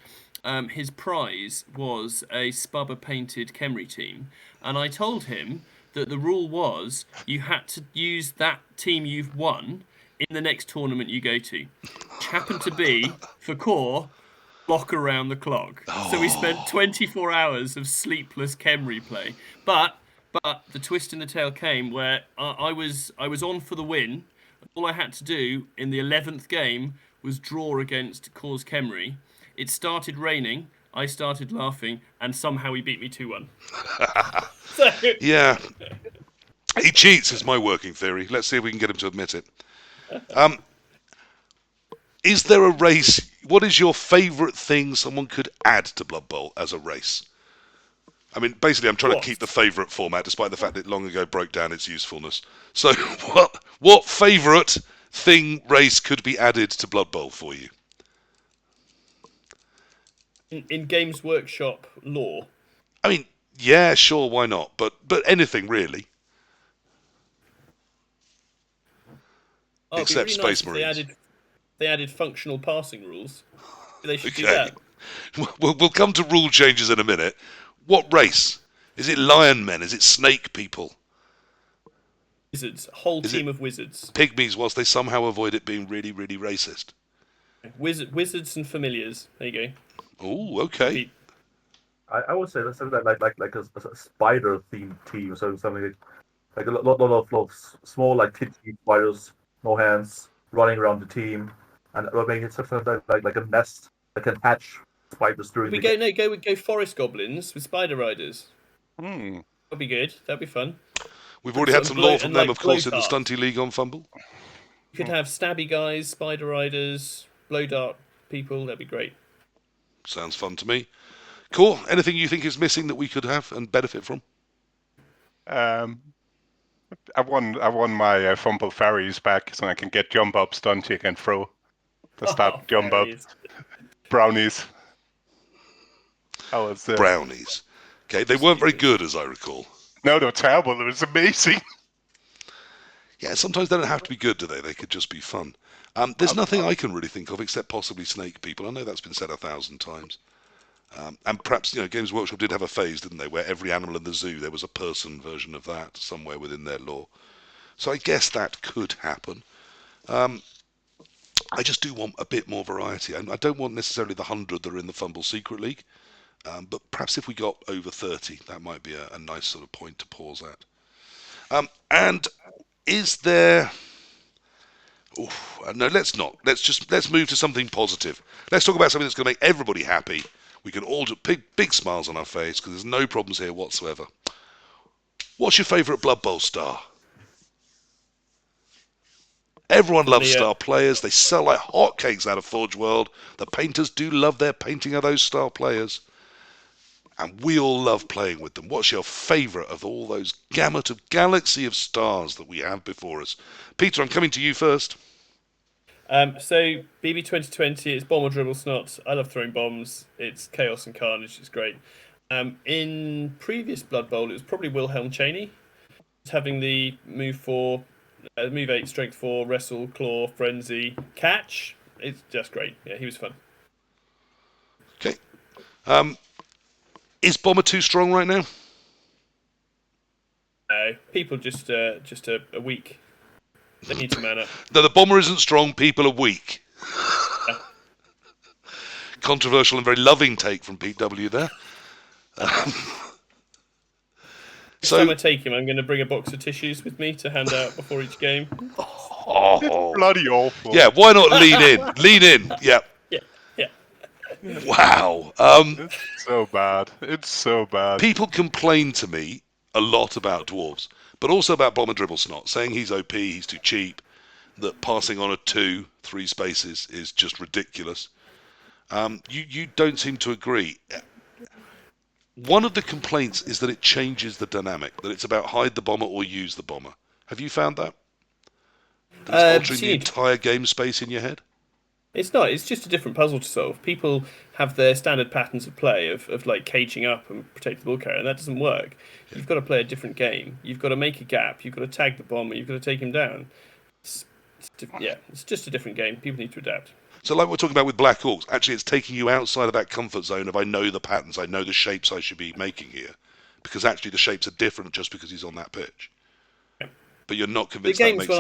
his prize was a Spubber painted Khemri team, and I told him that the rule was you had to use that team you've won in the next tournament you go to. Which happened to be, for Core, block around the clock. So we spent 24 hours of sleepless Khemri play. But the twist in the tail came where I was on for the win. All I had to do in the 11th game was draw against Core's Khemri. It started raining, I started laughing, and somehow he beat me 2-1. Yeah. He cheats is my working theory. Let's see if we can get him to admit it. Is there a race? What is your favourite thing someone could add to Blood Bowl as a race? I mean, basically, I'm trying to keep the favourite format, despite the fact that it long ago broke down its usefulness. So, what favourite race could be added to Blood Bowl for you? In Games Workshop lore. I mean, yeah, sure, why not? But anything really, except it'd be really Space nice Marines. if they added functional passing rules. They should do Okay, that. we'll come to rule changes in a minute. What race? Is it lion men? Is it snake people? Wizards, whole Is team it of wizards. Pygmies, whilst they somehow avoid it being really, really racist? Wizards and familiars. There you go. Oh, okay. Pete. I would say let's say that like a spider themed team, so something like a lot of small like titty spiders, no hands, running around the team, and we're making it something like a nest that can hatch spiders during the game. Go forest goblins with spider riders. Hmm. That'd be good. That'd be fun. We've already had some lore from them, of course, in the Blowdart. Stunty League on Fumble. You could have stabby guys, spider riders, blow dart people. That'd be great. Sounds fun to me. Cool. Anything you think is missing that we could have and benefit from? I won my Fumble Fairies back, so I can get jump up, Stunty, and throw. The start jump fairies. up. Brownies. Brownies. Okay, they weren't very good, as I recall. No, they were terrible. It was amazing. Yeah, sometimes they don't have to be good, do they? They could just be fun. There's nothing I can really think of except possibly snake people. I know that's been said 1,000 times. And perhaps, Games Workshop did have a phase, didn't they, where every animal in the zoo, there was a person version of that somewhere within their lore. So I guess that could happen. I just do want a bit more variety. I don't want necessarily the 100 that are in the Fumble Secret League, but perhaps if we got over 30, that might be a nice sort of point to pause at. And is there... no, let's not. Let's move to something positive. Let's talk about something that's going to make everybody happy. We can all do big smiles on our face because there's no problems here whatsoever. What's your favourite Blood Bowl star? Everyone loves star players. They sell like hotcakes out of Forge World. The painters do love their painting of those star players. And we all love playing with them. What's your favourite of all those gamut of galaxy of stars that we have before us? Peter, I'm coming to you first. So BB 2020 is Bomb or Dribble Snots. I love throwing bombs. It's chaos and carnage. It's great. In previous Blood Bowl, it was probably Wilhelm Chaney. It's having the move 8, strength 4, wrestle, claw, frenzy, catch. It's just great. Yeah, he was fun. Okay. Is Bomber too strong right now? No, people just a weak. They need to man up. No, the Bomber isn't strong. People are weak. Yeah. Controversial and very loving take from PeteW there. Next time I take him, I'm going to bring a box of tissues with me to hand out before each game. Oh, bloody awful. Yeah, why not lean in? Lean in. Yeah. Yeah. Wow. It's so bad. It's so bad. People complain to me a lot about dwarves, but also about Bomber Dribble Snot, saying he's OP, he's too cheap, that passing on a 2-3 spaces is just ridiculous. You don't seem to agree. One of the complaints is that it changes the dynamic, that it's about hide the bomber or use the bomber. Have you found that? That it's altering the entire game space in your head? It's not. It's just a different puzzle to solve. People have their standard patterns of play of like caging up and protect the ball carrier, and that doesn't work. Yeah. You've got to play a different game. You've got to make a gap. You've got to tag the bomber. You've got to take him down. It's just a different game. People need to adapt. So like we're talking about with Black Orcs, actually it's taking you outside of that comfort zone of I know the patterns, I know the shapes I should be making here. Because actually the shapes are different just because he's on that pitch. Yeah. But you're not convinced that makes him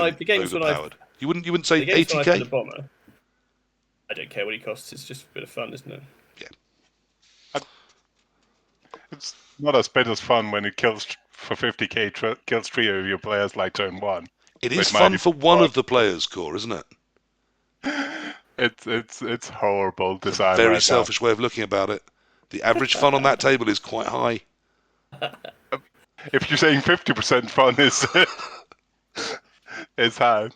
overpowered. You wouldn't say 80k? The bomber, I don't care what he costs, it's just a bit of fun, isn't it? Yeah. It's not as bad as fun when it kills for 50k, kills 3 of your players like turn 1. It is fun for one of the players' core, isn't it? It's horrible design. Very selfish way of looking about it. The average fun on that table is quite high. If you're saying 50% fun is high.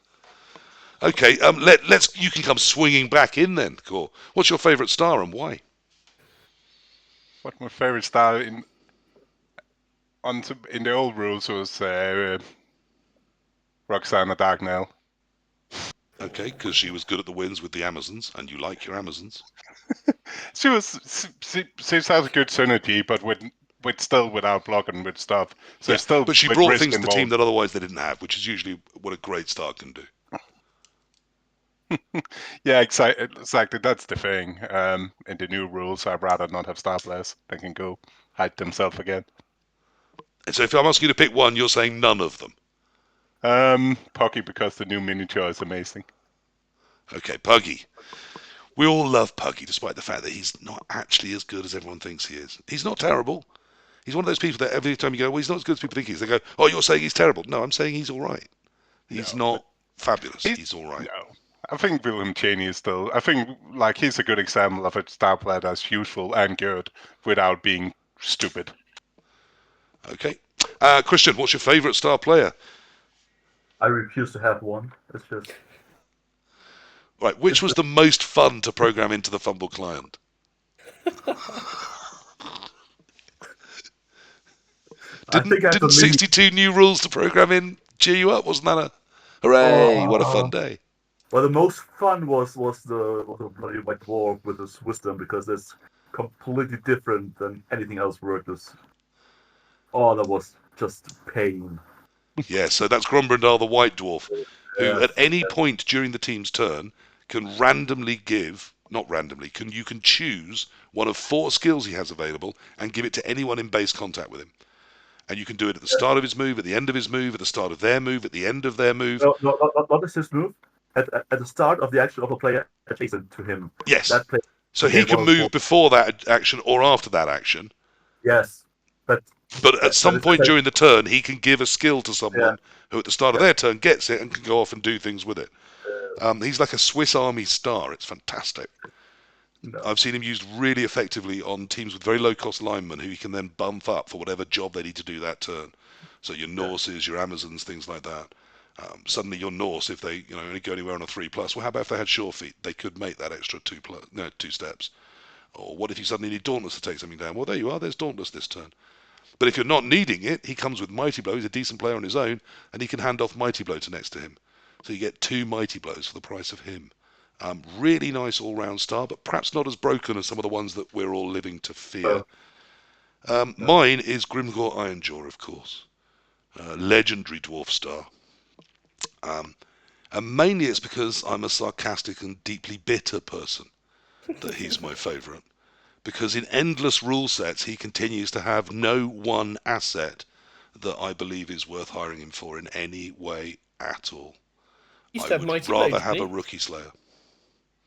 Okay, you can come swinging back in then, Core. What's your favourite star and why? What's my favourite star in? in the old rules was Roxana Darknell. Okay, because she was good at the wins with the Amazons, and you like your Amazons. She has a good synergy, but still without blocking with stuff. So Yeah, still but she with brought risk things to the team involved. that otherwise they didn't have, which is usually what a great star can do. Yeah, exactly. That's the thing. In the new rules, I'd rather not have star players. They can go hide themselves again. And so if I'm asking you to pick one, you're saying none of them. Pocky, because the new miniature is amazing. Okay, Puggy. We all love Puggy, despite the fact that he's not actually as good as everyone thinks he is. He's not terrible. He's one of those people that every time you go, well, he's not as good as people think he is, they go, oh, you're saying he's terrible. No, I'm saying he's all right. He's No, not fabulous. he's He's all right. no. I think William Cheney is still. I think he's a good example of a star player that's useful and good without being stupid. Okay. Christian, what's your favourite star player? I refuse to have one. It's just Right, which was the most fun to program into the Fumble client? Didn't 62 new rules to program in cheer you up? Wasn't that a hooray? What a fun day! Well, the most fun was the bloody white dwarf with his wisdom, because it's completely different than anything else worked. That was just pain. Yeah, so that's Grombrindal the White Dwarf, who at any point during the team's turn can randomly give, not randomly, you can choose one of 4 skills he has available and give it to anyone in base contact with him. And you can do it at the start of his move, at the end of his move, at the start of their move, at the end of their move. No, not is his move. At the start of the action of a player adjacent to him. Yes. That player, so he can move before that action or after that action. Yes. But at some point during the turn, he can give a skill to someone who at the start of their turn gets it and can go off and do things with it. He's like a Swiss Army star. It's fantastic. No. I've seen him used really effectively on teams with very low-cost linemen who he can then bump up for whatever job they need to do that turn. So your Norses, your Amazons, things like that. Suddenly your Norse, if they only go anywhere on a 3+, well, how about if they had sure feet? They could make that extra 2 steps. Or what if you suddenly need Dauntless to take something down? Well, there you are. There's Dauntless this turn. But if you're not needing it, he comes with Mighty Blow. He's a decent player on his own, and he can hand off Mighty Blow to next to him. So you get 2 Mighty Blows for the price of him. Really nice all-round star, but perhaps not as broken as some of the ones that we're all living to fear. Mine is Grimgor Ironjaw, of course. Legendary dwarf star. And mainly it's because I'm a sarcastic and deeply bitter person that he's my favourite. Because in endless rule sets, he continues to have no one asset that I believe is worth hiring him for in any way at all. I would rather have a Rookie Slayer.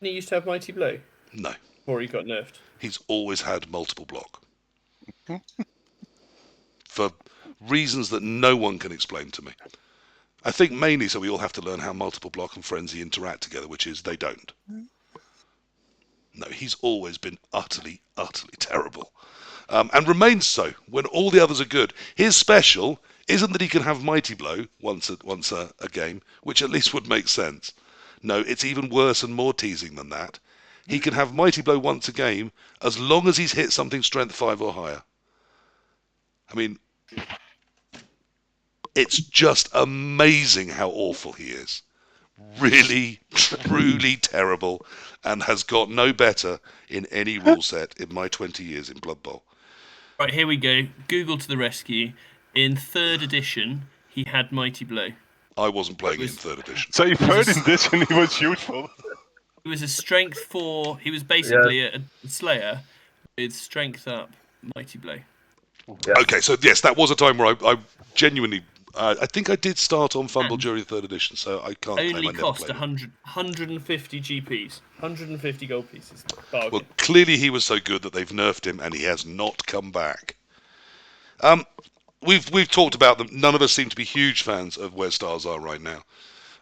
He used to have Mighty Blow? No. Before he got nerfed? He's always had multiple block. For reasons that no one can explain to me. I think mainly so we all have to learn how multiple block and frenzy interact together, which is they don't. No, he's always been utterly, utterly terrible. And remains so when all the others are good. His special isn't that he can have Mighty Blow once a game, which at least would make sense. No, it's even worse and more teasing than that. He can have Mighty Blow once a game as long as he's hit something strength 5 or higher. I mean, it's just amazing how awful he is. Really, truly terrible, and has got no better in any rule set in my 20 years in Blood Bowl. Right, here we go. Google to the rescue. In 3rd edition, he had Mighty Blow. I wasn't playing in 3rd edition. So in 3rd edition, he was useful. He was a strength 4. He was basically a Slayer with strength up Mighty Blow. Yeah. Okay, so yes, that was a time where I genuinely... I think I did start on Fumble during the 3rd edition, so I can't claim I never cost played 150 GPs, 150 gold pieces. Bargain. Well, clearly he was so good that they've nerfed him, and he has not come back. We've talked about them. None of us seem to be huge fans of where stars are right now.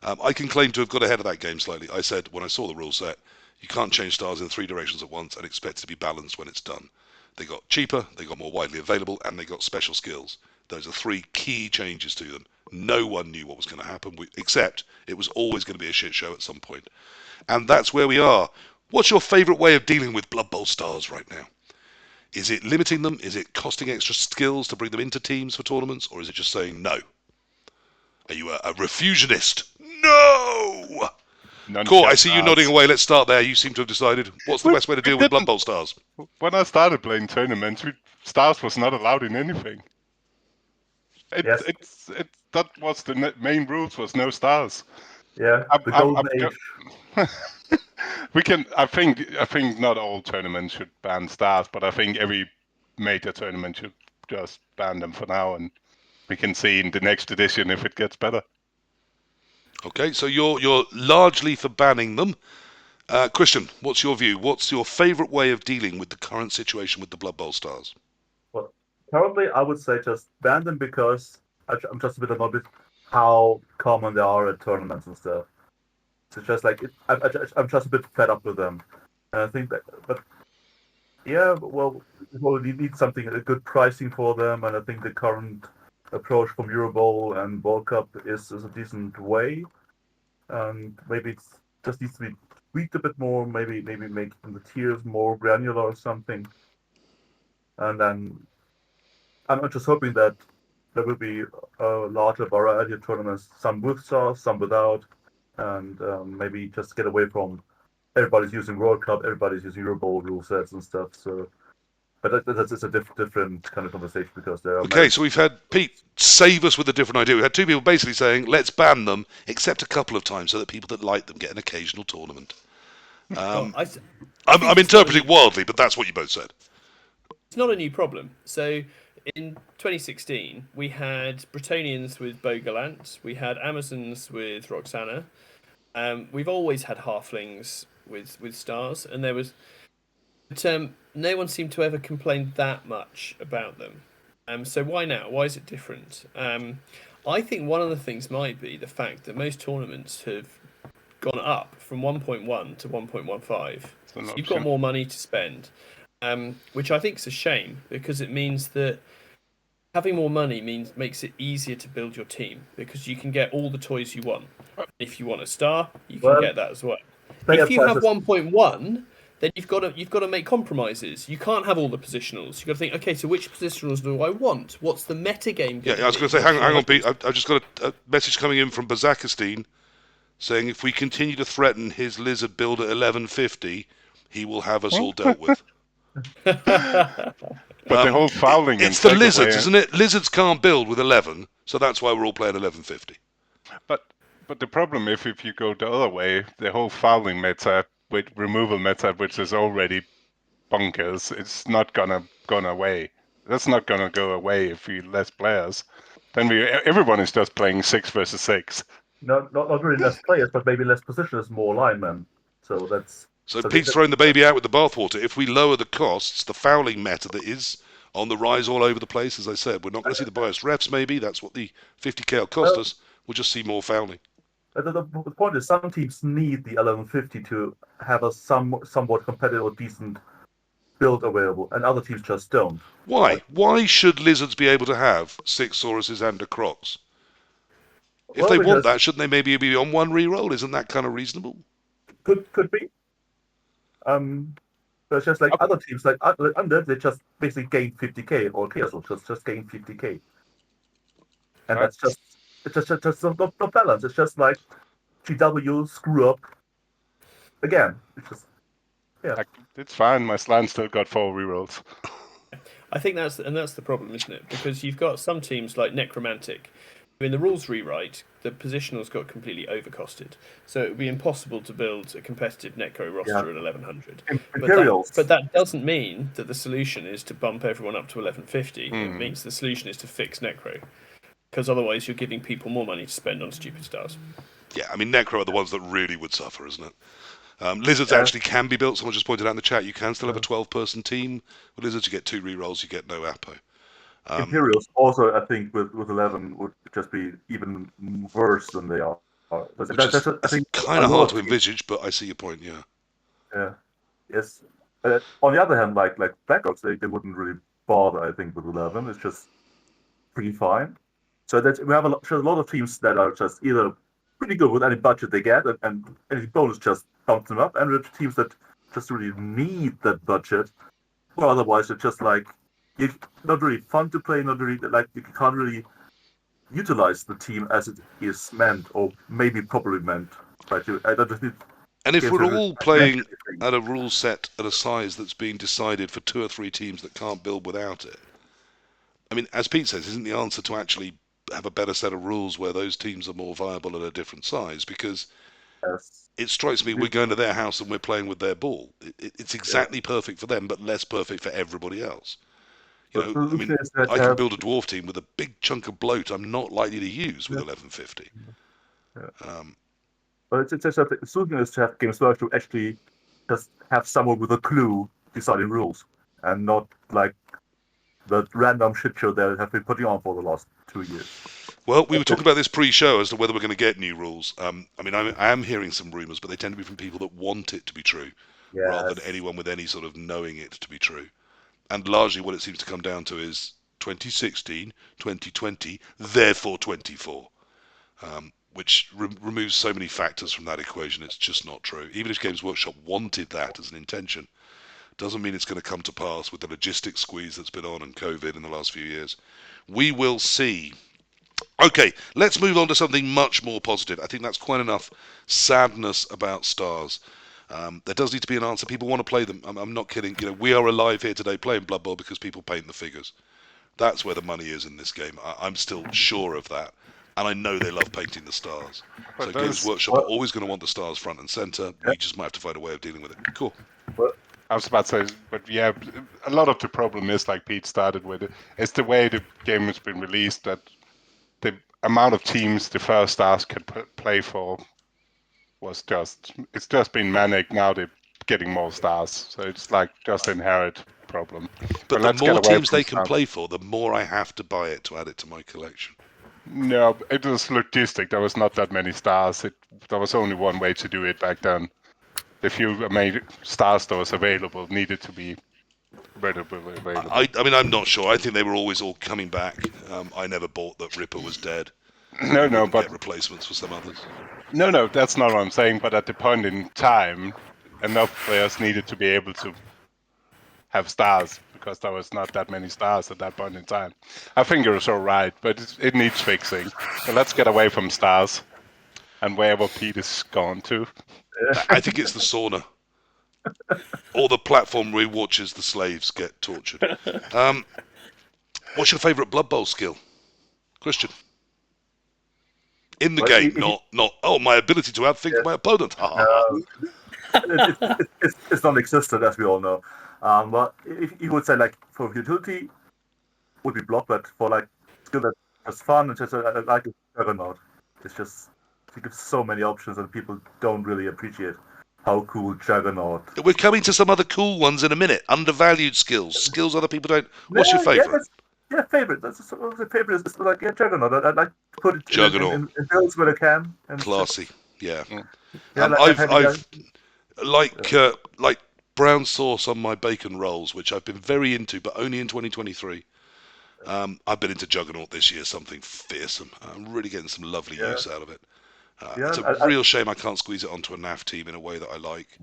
I can claim to have got ahead of that game slightly. I said when I saw the rule set, you can't change stars in 3 directions at once and expect it to be balanced when it's done. They got cheaper, they got more widely available, and they got special skills. Those are 3 key changes to them. No one knew what was going to happen, except it was always going to be a shit show at some point. And that's where we are. What's your favourite way of dealing with Blood Bowl stars right now? Is it limiting them? Is it costing extra skills to bring them into teams for tournaments? Or is it just saying no? Are you a refusionist? No! Cool, I see you nodding away. Let's start there. You seem to have decided. What's the best way to deal with Blood Bowl stars? When I started playing tournaments, stars was not allowed in anything. That was the main rules, was no stars. Yeah, the golden age. We can. I think not all tournaments should ban stars, but I think every major tournament should just ban them for now, and we can see in the next edition if it gets better. Okay, so you're largely for banning them. Christian, what's your view? What's your favourite way of dealing with the current situation with the Blood Bowl stars? Well, currently I would say just ban them because I'm just a bit annoyed with how common they are at tournaments and stuff. So just like I'm just a bit fed up with them, and I think that. But yeah, well, you need something a good pricing for them, and I think the current approach from Eurobowl and World Cup is a decent way, and maybe it just needs to be tweaked a bit more. Maybe make the tiers more granular or something, and then I'm just hoping that there will be a larger variety of tournaments, some with stars, some without, and maybe just get away from everybody's using World Cup, everybody's using Eurobowl rule sets and stuff. So, but that's a different kind of conversation because there are. Okay, so we've had Pete save us with a different idea. We had two people basically saying let's ban them, except a couple of times, so that people that like them get an occasional tournament. I'm interpreting wildly, but that's what you both said. It's not a new problem. So in 2016, we had Bretonians with Bogalant, we had Amazons with Roxana. We've always had halflings with stars, and there was, but no one seemed to ever complain that much about them. So why now? Why is it different? I think one of the things might be the fact that most tournaments have gone up from 1.1 to 1.15. So you've got more money to spend, which I think is a shame because it means that having more money makes it easier to build your team because you can get all the toys you want. If you want a star, you can get that as well. If you have 1.1, then you've got to make compromises. You can't have all the positionals. You've got to think, okay, so which positionals do I want? What's the meta game? Yeah, I was going to say, hang on, Pete. I've just got a message coming in from Bazakistine saying if we continue to threaten his lizard build at 1150, he will have us all dealt with. But the whole fouling... It's the lizards, isn't it? Lizards can't build with 11, so that's why we're all playing 1150. But the problem, if you go the other way, the whole fouling meta, with removal meta, which is already bonkers, it's not gonna go away. That's not gonna go away if we less players. Then everyone is just playing 6 versus 6. Not really less players, but maybe less positioners, more linemen. So that's... So Pete's throwing the baby out with the bathwater. If we lower the costs, the fouling meta that is on the rise all over the place, as I said, we're not going to see the biased refs, maybe. That's what the 50k will cost us. We'll just see more fouling. The point is, some teams need the 1150 to have a somewhat competitive or decent build available, and other teams just don't. Why? Why should lizards be able to have 6 Sauruses and a Crocs? If they want that, shouldn't they maybe be on 1 reroll? Isn't that kind of reasonable? Could be. But it's just like other teams, like Under, they just basically gain 50k, or Chaos will just gain 50k, and that's just not balance. It's just like GW screw up again. It's just it's fine. My slan still got 4 rerolls. I think that's the problem, isn't it? Because you've got some teams like Necromantic. In the rules rewrite, the positionals got completely overcosted, so it would be impossible to build a competitive Necro roster at 1100. But that doesn't mean that the solution is to bump everyone up to 1150. It means the solution is to fix Necro, because otherwise you're giving people more money to spend on stupid stars. Yeah, I mean, Necro are the ones that really would suffer, isn't it? Lizards actually can be built. Someone just pointed out in the chat, you can still have a 12-person team. With Lizards, you get 2 rerolls, you get no Apo. Imperials also, I think, with 11 would just be even worse than they are. I think kind of hard to envisage, but I see your point. Yeah. Yeah. Yes. On the other hand, like Black Ops, they wouldn't really bother. I think with 11, it's just pretty fine. So that we have a lot of teams that are just either pretty good with any budget they get, and any bonus just bumps them up, and the teams that just really need that budget Or otherwise, it's just like not really fun to play. Not really like you can't really utilize the team as it is meant, or maybe properly meant. But I don't think And if games we're are all playing at a rule set at a size that's being decided for 2 or 3 teams that can't build without it, I mean, as Pete says, isn't the answer to actually have a better set of rules where those teams are more viable at a different size? Because Yes. it strikes me we're going to their house and we're playing with their ball. It's Yeah. exactly perfect for them, but less perfect for everybody else. You But know, the I solution mean, is that I you can have build a dwarf team with a big chunk of bloat I'm not likely to use with yeah, 1150. yeah. Um, But it's just that the solution is to have games where to actually just have someone with a clue deciding rules, and not like the random shit show they have been putting on for the last 2 years. well, we were That's talking it. about this pre-show as to whether we're going to get new rules. I mean, I am hearing some rumours, but they tend to be from people that want it to be true, rather than Yes. anyone with any sort of knowing it to be true. And largely what it seems to come down to is 2016, 2020, therefore 24, which removes so many factors from that equation. It's just not true. Even if Games Workshop wanted that as an intention, doesn't mean it's going to come to pass with the logistics squeeze that's been on and COVID in the last few years. We will see. Okay, let's move on to something much more positive. I think that's quite enough sadness about stars. There does need to be an answer. People want to play them. I'm not kidding. You know, we are alive here today playing Blood Bowl because people paint the figures. That's where the money is in this game. I'm still sure of that. And I know they love painting the stars. So But Games those, Workshop are Well, always going to want the stars front and centre. yeah, We just might have to find a way of dealing with it. Cool. well, I was about to say, but yeah, a lot of the problem is like Pete started with it. It's the way the game has been released that the amount of teams the first stars could play for was it's just been manic. Now they're getting more stars, so it's like just inherent problem. But But the let's get more away teams from they can stars. play for, the more I have to buy it to add it to my collection. No, it was logistic. There was not that many stars. There was only one way to do it back then. The few made stars that was available needed to be readily available. I mean, I'm not sure. I think they were always all coming back. I never bought that Ripper was dead. No, You no, wouldn't but get replacements for some others. no, that's not what I'm saying. But at the point in time, enough players needed to be able to have stars because there was not that many stars at that point in time. I think you're so right, but it needs fixing. So let's get away from stars and wherever Pete is gone to. I think it's the sauna. Or the platform where he watches the slaves get tortured. What's your favourite Blood Bowl skill? Christian. In the well, game, not my ability to outthink yeah, my opponent. Ha ha ha. no, it's non-existent, as we all know. But if you would say like for utility would be block, but for like skill that's just fun and just I like it Juggernaut. It's just it gives so many options and people don't really appreciate how cool Juggernaut. We're coming to some other cool ones in a minute. Undervalued skills other people don't. What's your favourite? Yeah, favorite. That's the favorite. It's like yeah, Juggernaut. I like to put it Juggernaut. in builds when I can, and it's Classy. just Yeah. yeah, like having I've yeah. like brown sauce on my bacon rolls, which I've been very into, but only in 2023. I've been into Juggernaut this year, something fearsome. I'm really getting some lovely Yeah, use out of it. yeah. It's a real shame I can't squeeze it onto a NAF team in a way that I like.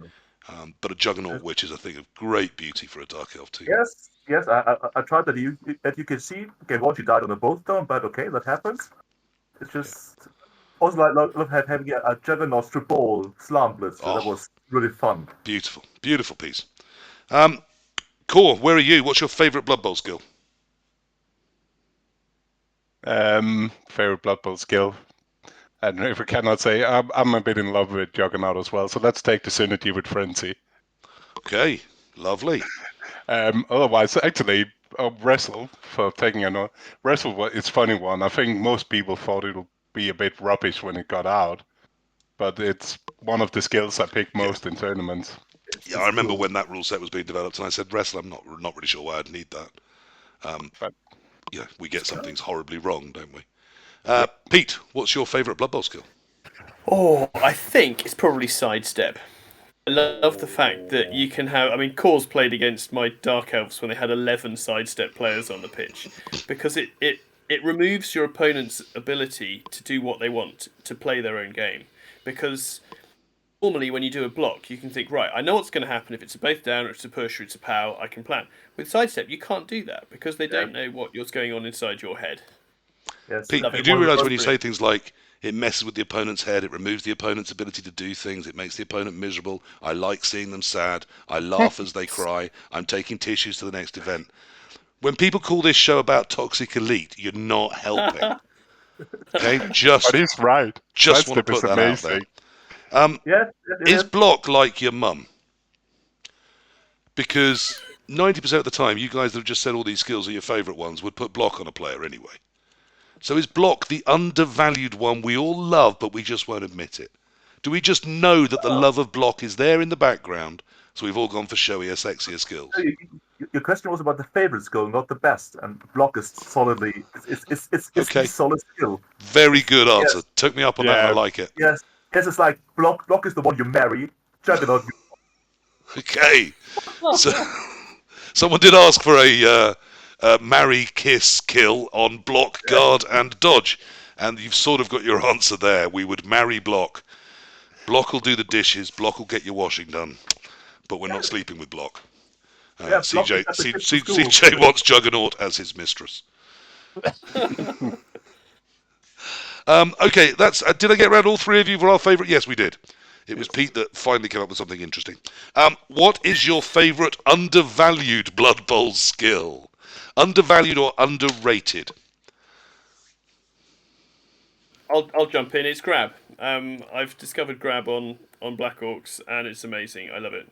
But a Juggernaut Witch is a thing of great beauty for a Dark Elf team. Yes. I tried that you can see. Okay, well, she died on a both down, but okay, that happens. It's Yeah. just also love having a Juggernaut strip ball slam blitzer. That Oh, was really fun. beautiful piece. Um, Core, where are you? What's your favourite Blood Bowl skill? Favorite Blood Bowl skill. And if we cannot say, I'm a bit in love with Juggernaut as well. So let's take the Synergy with Frenzy. Okay, lovely. Otherwise, actually, Wrestle for taking a Wrestle. It's funny one. I think most people thought it'll be a bit rubbish when it got out, but it's one of the skills I pick Yeah, most in tournaments. yeah. I remember Cool. when that rule set was being developed, and I said, "Wrestle." I'm not really sure why I'd need that. Um, But yeah, we get some things horribly wrong, don't we? yep, Pete, what's your favourite Blood Bowl skill? Oh, I think it's probably sidestep. I love the fact that you can have. I mean, Cause played against my Dark Elves when they had 11 sidestep players on the pitch, because it removes your opponent's ability to do what they want, to play their own game. Because normally when you do a block, you can think, right, I know what's going to happen if it's a both down or it's a push or it's a pow. I can plan. With sidestep, you can't do that because they don't know what's going on inside your head. Yes, Pete, Love you it. do one of the realise first when you things- say things like it messes with the opponent's head, it removes the opponent's ability to do things, it makes the opponent miserable, I like seeing them sad, I laugh as they cry, I'm taking tissues to the next event. When people call this show about Toxic Elite, you're not helping. Okay? But Just he's right. want to Sidestep put is that out there. amazing. Yes, it Is is. block like your mum? Because 90% of the time, you guys that have just said all these skills are your favourite ones would put block on a player anyway. So is block the undervalued one we all love, but we just won't admit it? Do we just know that the love of block is there in the background, so we've all gone for showier, sexier skills? Your question was about the favorite skill, not the best. And block is solidly, it's Okay. the solid skill. Very good answer. Yes. Took me up on that, and I Yeah. like it. Yes, it's like block. Block is the one you marry. Juggernaut. Okay. So, someone did ask for a marry, kiss, kill on block, guard, and dodge. And you've sort of got your answer there. We would marry block. Block will do the dishes. Block will get your washing done. But we're not sleeping with block. Yeah, Block CJ, is at the kids' C- school. CJ wants Juggernaut as his mistress. Okay, that's. Did I get around all three of you for our favourite? Yes, we did. It was Pete that finally came up with something interesting. What is your favourite undervalued Blood Bowl skill? Undervalued or underrated? I'll jump in. It's grab. I've discovered grab on Black Orcs, and it's amazing. I love it.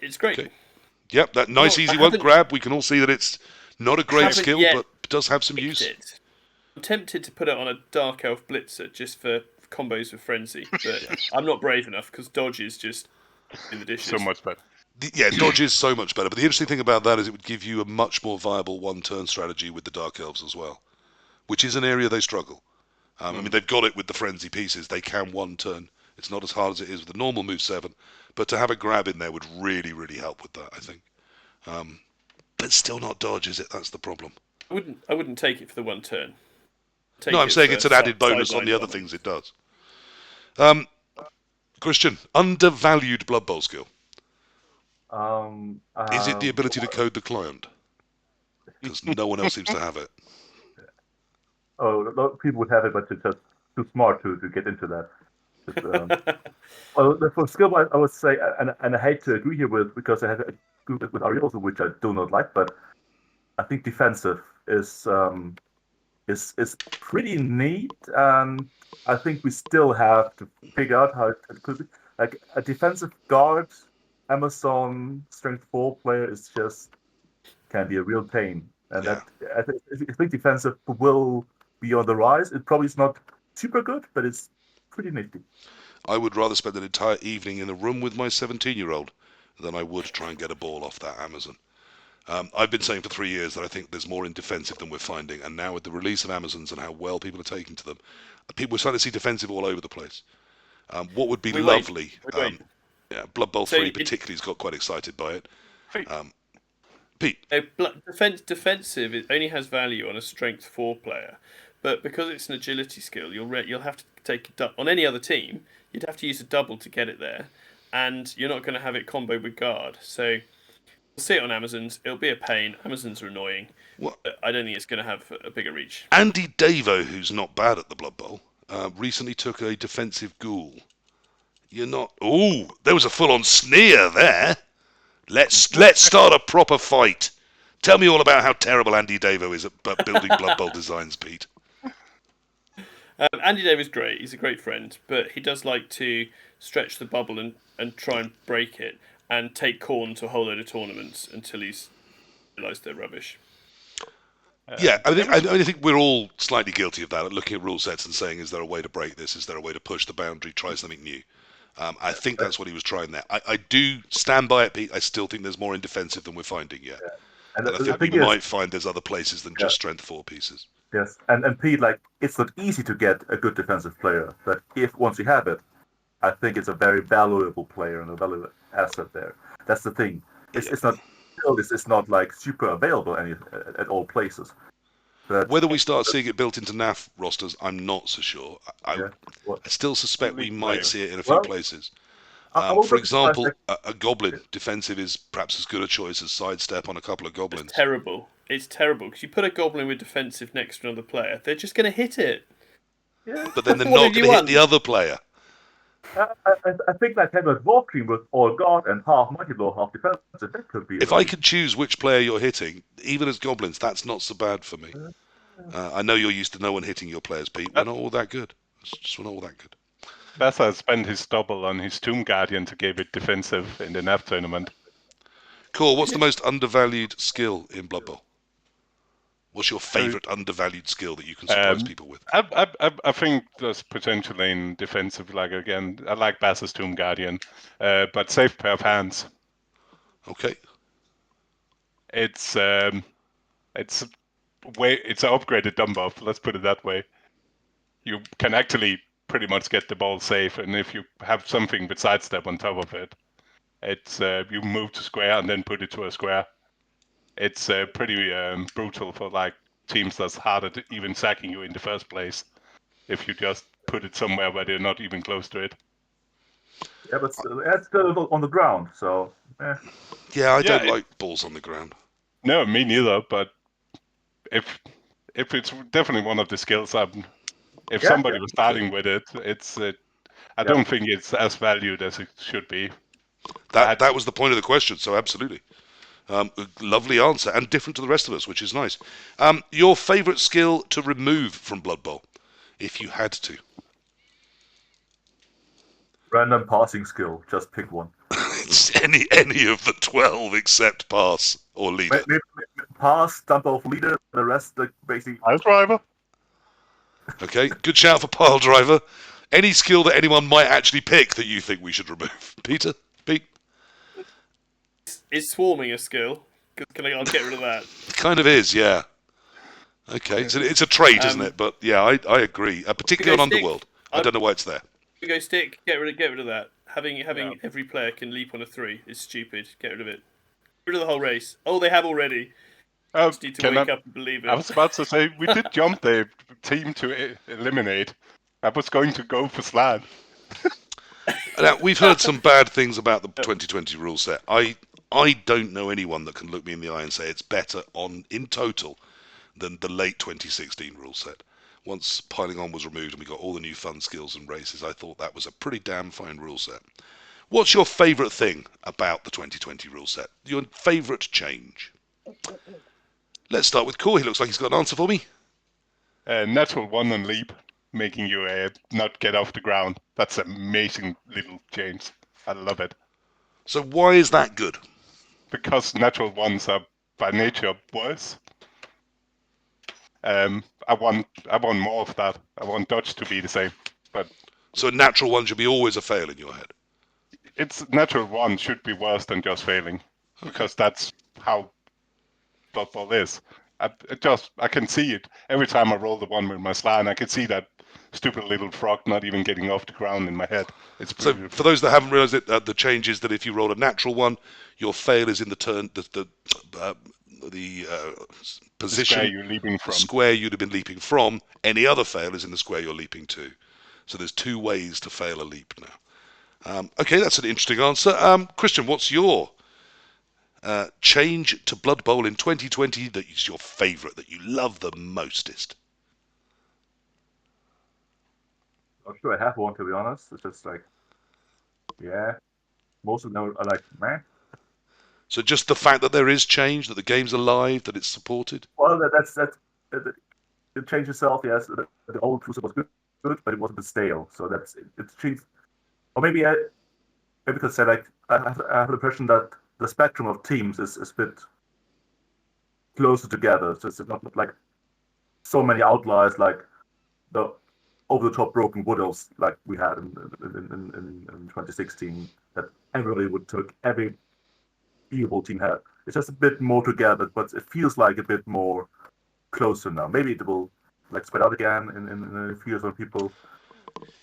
It's great. Okay. Yep, that nice Well, I easy one, haven't- grab. We can all see that it's not a great haven't skill, yet but does have some picked use. it. I'm tempted to put it on a Dark Elf Blitzer just for combos with Frenzy, but I'm not brave enough because dodge is just in the dishes. So much better. Yeah, dodge is so much better. But the interesting thing about that is it would give you a much more viable one-turn strategy with the Dark Elves as well, which is an area they struggle. I mean, they've got it with the Frenzy pieces. They can one-turn. It's not as hard as it is with the normal move 7, but to have a grab in there would really, really help with that, I think. But still not dodge, is it? That's the problem. I wouldn't take it for the one turn. No, I'm saying it's an added bonus on the other things it does. Christian, undervalued Blood Bowl skill. Is it the ability to code the client? Because no one else seems to have it. Oh, a lot of people would have it, but it's just too smart to get into that. Well, for skill, I would say, and I hate to agree here with because I have a group with Ariel, which I do not like, but I think defensive is pretty neat, and I think we still have to figure out how it could be. Like a defensive guard, Amazon Strength 4 player is just can be a real pain, and Yeah. I think defensive will be on the rise. It probably is not super good, but it's pretty nifty. I would rather spend an entire evening in a room with my 17-year-old than I would try and get a ball off that Amazon. I've been saying for 3 years that I think there's more in defensive than we're finding, and now with the release of Amazons and how well people are taking to them, we're starting to see defensive all over the place. What would be lovely, yeah, Blood Bowl 3 particularly has got quite excited by it. Pete? Defensive, it only has value on a Strength 4 player, but because it's an agility skill, you'll have to take on any other team. You'd have to use a double to get it there, and you're not going to have it combo with guard. So you'll see it on Amazons. It'll be a pain. Amazons are annoying. What? But I don't think it's going to have a bigger reach. Andy Davo, who's not bad at the Blood Bowl, recently took a defensive ghoul. You're not. Oh, there was a full-on sneer there. Let's start a proper fight. Tell me all about how terrible Andy Davo is at building Blood Bowl designs, Pete. Andy Davis great. He's a great friend, but he does like to stretch the bubble and try and break it and take Khorne to a whole load of tournaments until he's realised they're rubbish. Yeah, I think we're all slightly guilty of that, looking at rule sets and saying, is there a way to break this? Is there a way to push the boundary, try something new? I think that's what he was trying there. I do stand by it, Pete. I still think there's more in defensive than we're finding yet. And I think we might find there's other places than just strength 4 pieces. Yes, and Pete, like, it's not easy to get a good defensive player, but if once you have it, I think it's a very valuable player and a valuable asset there. That's the thing. It's not like super available at all places. But Whether we start seeing it built into NAF rosters, I'm not so sure. yeah, I still suspect we Elite might player. see it in a few well, places. I would For not be surprised. example, a goblin defensive is perhaps as good a choice as sidestep on a couple of It's goblins. terrible. It's terrible because you put a goblin with defensive next to another player, they're just going to hit it. Yeah, But then they're What not did you going to hit want? the other player. I think like having a dwarf team with all guard and half mighty blow, half defensive, that could be. If I could choose which player you're hitting, even as goblins, that's not so bad for me. I know you're used to no one hitting your players, Pete. We're not all that good. We're not all that good. Bessa spent his double on his Tomb Guardian to give it defensive in the NAF tournament. Cool. What's the most undervalued skill in Blood Bowl? What's your favourite undervalued skill that you can surprise people with? I think there's potential in defensive. Like again, I like Bassa's Tomb Guardian, but safe pair of hands. Okay. It's an upgraded dumb buff. Let's put it that way. You can actually pretty much get the ball safe, and if you have something with sidestep on top of it, it's you move to square and then put it to a square. It's pretty brutal for like teams that's harder to even sacking you in the first place if you just put it somewhere where they're not even close to it. Yeah, but it's still on the ground, so. Yeah, I don't like balls on the ground. No, me neither. But if it's definitely one of the skills, if somebody was starting with it, it's I don't think it's as valued as it should be. That was the point of the question, so absolutely. Lovely answer, and different to the rest of us, which is nice. Your favourite skill to remove from Blood Bowl, if you had to? Random passing skill, just pick one. It's any of the 12 except pass or leader. Maybe pass, dump off leader, the rest basically. As driver. Okay, good shout for pile driver. Any skill that anyone might actually pick that you think we should remove? Pete? Is swarming a skill? I'll get rid of that. Kind of is, yeah. Okay, so it's a trait, isn't it? But yeah, I agree. Particularly on Underworld. I don't know why it's there. Go stick. Get rid of that. Having every player can leap on a 3 is stupid. Get rid of it. Get rid of the whole race. Oh, they have already. Just need to wake up and believe it. I was about to say we did jump the team to eliminate. I was going to go for Slan. Now, we've heard some bad things about the 2020 rule set. I don't know anyone that can look me in the eye and say it's better in total than the late 2016 rule set. Once Piling On was removed and we got all the new fun skills and races, I thought that was a pretty damn fine rule set. What's your favourite thing about the 2020 rule set? Your favourite change? Let's start with Core. He looks like he's got an answer for me. Natural 1 and leap, making you not get off the ground. That's an amazing little change. I love it. So why is that good? Because natural 1s are by nature worse. I want more of that. I want dodge to be the same. But so a natural 1 should be always a fail in your head. It's natural 1 should be worse than just failing, because that's how Blood Bowl is. I can see it every time I roll the 1 with my Slan. I can see that stupid little frog not even getting off the ground in my head. It's so for those that haven't realised it, the change is that if you roll a natural 1, your fail is in the turn the position, square you're leaping from. The square you'd have been leaping from. Any other fail is in the square you're leaping to. So there's 2 ways to fail a leap now. Okay, that's an interesting answer. Christian, what's your change to Blood Bowl in 2020 that is your favourite, that you love the mostest? I'm sure I have one, to be honest. It's just like, yeah, most of them are like, man. So just the fact that there is change, that the game's alive, that it's supported? Well, that's the change itself, yes. The old Crucible was good, but it wasn't a stale. So it's changed. Or maybe because I have the impression that the spectrum of teams is a bit closer together. So it's not like so many outliers like the over-the-top broken wood elves like we had in 2016 that everybody would took every evil team had. It's just a bit more together, but it feels like a bit more closer now. Maybe it will like spread out again in a few years when people.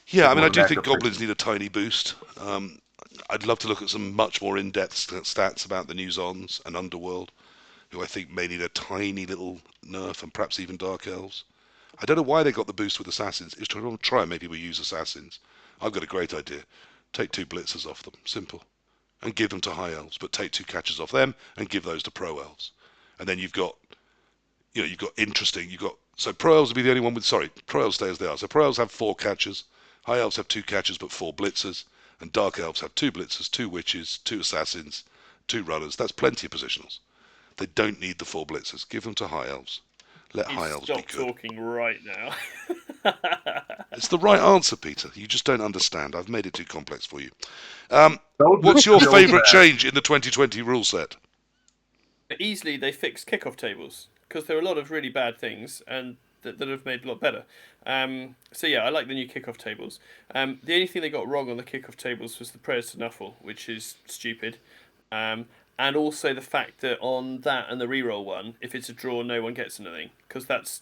Yeah, I mean, I do think goblins need a tiny boost. I'd love to look at some much more in-depth stats about the new Zons and Underworld. who I think may need a tiny little nerf, and perhaps even Dark Elves. I don't know why they got the boost with Assassins. It's to try and make people use Assassins. I've got a great idea. Take 2 blitzers off them. Simple. And give them to High Elves, but take 2 catches off them and give those to Pro Elves. And then you've got interesting. So Pro Elves will be the only one with. Sorry, Pro Elves stay as they are. So Pro Elves have 4 catchers. High Elves have 2 catchers but 4 blitzers. And Dark Elves have 2 blitzers, 2 witches, 2 assassins, 2 runners. That's plenty of positionals. They don't need the 4 blitzers. Give them to High Elves. Let High Elves be good. Stop talking right now. It's the right answer, Peter. You just don't understand. I've made it too complex for you. What's your favourite change in the 2020 rule set? Easily, they fixed kickoff tables because there are a lot of really bad things and that have made a lot better. So yeah, I like the new kickoff tables. The only thing they got wrong on the kickoff tables was the prayers to Nuffle, which is stupid. And also the fact that on that and the reroll one, if it's a draw, no one gets anything, because that's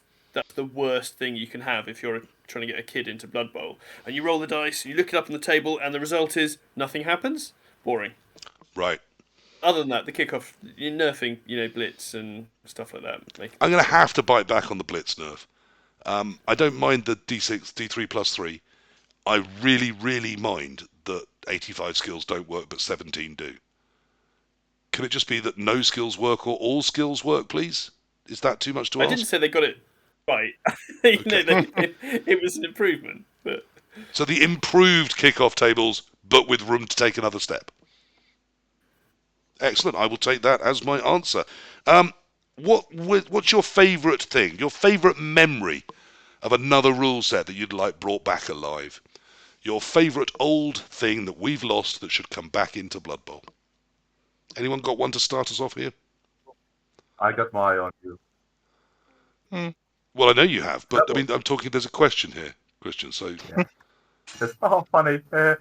the worst thing you can have if you're trying to get a kid into Blood Bowl. And you roll the dice, you look it up on the table, and the result is nothing happens. Boring. Right. Other than that, the kickoff, you're nerfing, blitz and stuff like that. I'm going to have to bite back on the blitz nerf. I don't mind the D6, D3 plus 3. I really, really mind that 85 skills don't work, but 17 do. Can it just be that no skills work or all skills work, please? Is that too much to ask? I didn't say they got it right. It was an improvement. But So the improved kickoff tables, but with room to take another step. Excellent. I will take that as my answer. What's your favourite thing? Your favourite memory of another rule set that you'd like brought back alive? Your favourite old thing that we've lost that should come back into Blood Bowl? Anyone got one to start us off here? I got my eye on you. Well, I know you have, but I mean, I'm talking. There's a question here, Christian. So, yeah. It's funny. Yeah.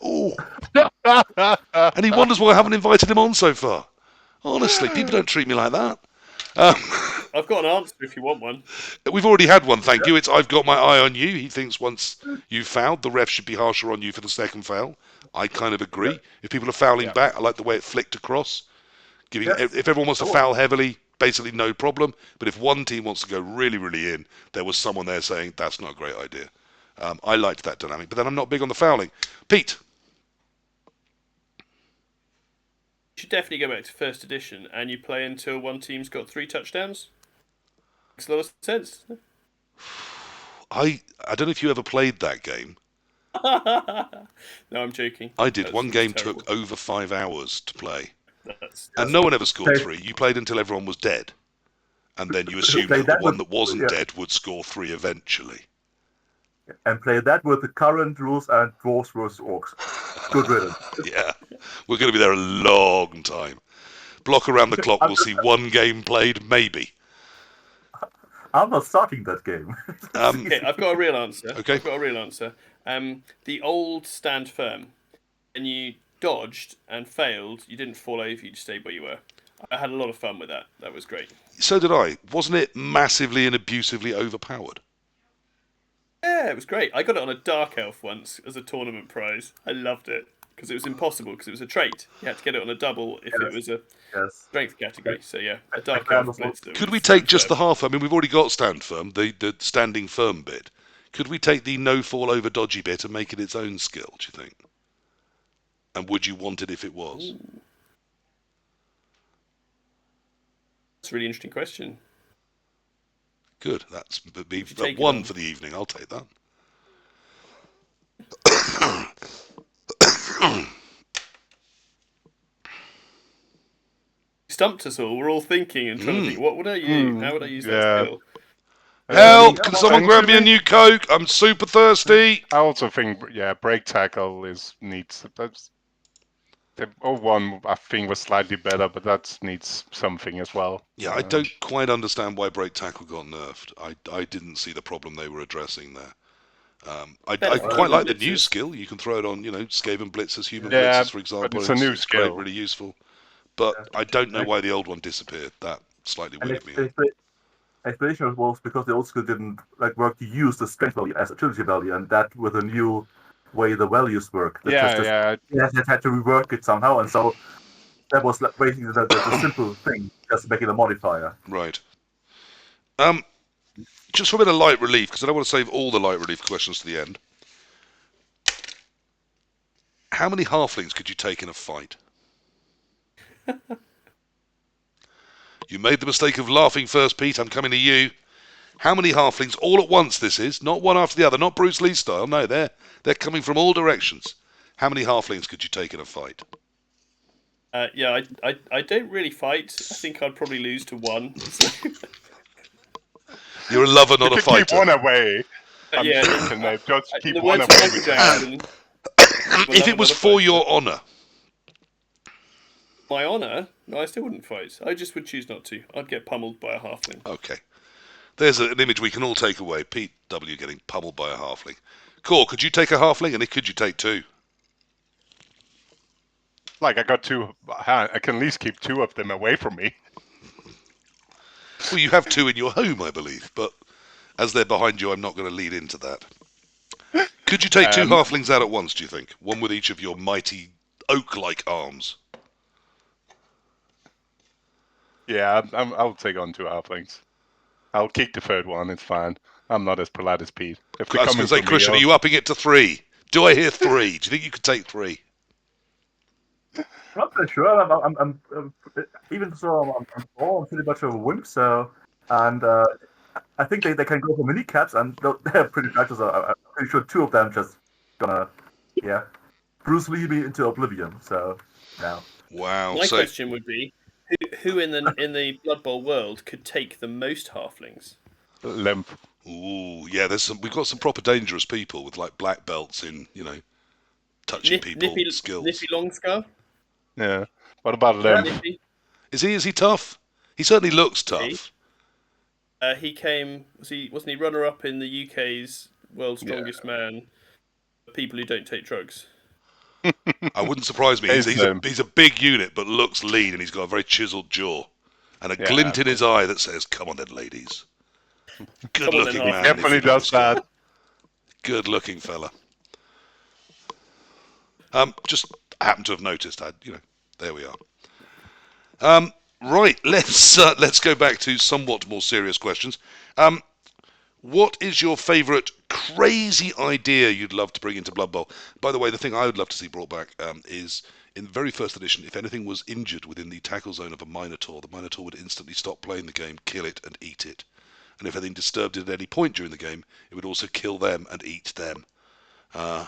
Oh, and he wonders why I haven't invited him on so far. Honestly, people don't treat me like that. I've got an answer if you want one. We've already had one, thank you. It's I've got my eye on you. He thinks once you've fouled, the ref should be harsher on you for the second foul. I kind of agree. Yeah. If people are fouling back, I like the way it flicked across. If everyone wants to foul heavily, basically no problem. But if one team wants to go really, really in, there was someone there saying that's not a great idea. I liked that dynamic, but then I'm not big on the fouling. Pete? You should definitely go back to first edition and you play until one team's got 3 touchdowns. Makes a lot of sense. I don't know if you ever played that game. No, I'm joking. I did. One game terrible. took over 5 hours to play. That's And no one ever scored 3. You played until everyone was dead. And then you assumed that the one that wasn't dead would score 3 eventually. And play that with the current rules and dwarves versus orcs. Good riddance. Yeah. We're going to be there a long time. Block around the clock, we'll see 1 game played, maybe. I'm not starting that game. Okay, I've got a real answer. Okay. I've got a real answer. The old stand firm, and you dodged and failed, you didn't fall over, you just stayed where you were. I had a lot of fun with that. That was great. So did I. Wasn't it massively and abusively overpowered? Yeah, it was great. I got it on a Dark Elf once as a tournament prize. I loved it because it was impossible because it was a trait. You had to get it on a double if it was a strength category. So yeah, a Dark Elf blitz. Could we take just the half? I mean, we've already got stand firm, the standing firm bit. Could we take the no fall over dodgy bit and make it its own skill, do you think? And would you want it if it was? Ooh. That's a really interesting question. Good. That's take one it on? for the evening. I'll take that. Stumped us all. We're all thinking and trying to think, what would I use? How would I use that skill? Help! Can someone grab me a new Coke? I'm super thirsty. I also think, break tackle needs. The old one I think was slightly better, but that needs something as well. Yeah, I don't quite understand why break tackle got nerfed. I didn't see the problem they were addressing there. I quite like the new skill. You can throw it on, Skaven blitzers, human blitzers, for example. But it's a new skill. Great, really useful. But I don't know why the old one disappeared. That slightly weirded me out. Explanation was because the old skill didn't work to use the strength value as agility value, and that with a new way the values work. It had to rework it somehow, and so that was like basically the simple thing, just making a modifier. Right. Just for a bit of light relief, because I don't want to save all the light relief questions to the end. How many halflings could you take in a fight? You made the mistake of laughing first, Pete. I'm coming to you. How many halflings all at once this is? Not one after the other, not Bruce Lee style. No, they're coming from all directions. How many halflings could you take in a fight? Yeah, I don't really fight. I think I'd probably lose to one. So. You're a lover, not a If you keep fighter. one away, I'm yeah, sure you can just keep the one words away of with Michael your hand. Jackson. If it was for your honour. My honour? No, I still wouldn't fight. I just would choose not to. I'd get pummeled by a halfling. Okay. There's an image we can all take away. PeteW getting pummeled by a halfling. Core, could you take a halfling? And could you take two? Like, I got two. I can at least keep two of them away from me. Well, you have two in your home, I believe. But as they're behind you, I'm not going to lead into that. Could you take two halflings out at once, do you think? One with each of your mighty oak-like arms. Yeah, I'll take on two halflings. I'll kick the third one. It's fine. I'm not as polite as Pete. If they're I was coming going to say, for me, Christian, are you upping it to 3? Do I hear 3? Do you think you could take 3? I'm not very sure. I'm even so, I'm all pretty much a wimp. So, and I think they can go for mini caps, and they're pretty fast. So I'm pretty sure two of them just gonna, Bruce Lee me into oblivion. So, now. Wow. My question would be, who in the Blood Bowl world could take the most halflings? Limp. Ooh, yeah. We've got some proper dangerous people with like black belts in, touching people skills. Nippy Longscar? Yeah. What about Limp? Nippy? Is he tough? He certainly looks tough. Wasn't he runner up in the UK's World's Strongest Man? People who don't take drugs. I wouldn't surprise me. He's a big unit, but looks lean, and he's got a very chiseled jaw and a glint in his eye that says, "Come on, then, ladies." Good-looking man. Definitely does that. Good-looking fella. Just happened to have noticed. There we are. Right, let's go back to somewhat more serious questions. What is your favourite crazy idea you'd love to bring into Blood Bowl? By the way, the thing I would love to see brought back is, in the very first edition, if anything was injured within the tackle zone of a Minotaur, the Minotaur would instantly stop playing the game, kill it, and eat it. And if anything disturbed it at any point during the game, it would also kill them and eat them. I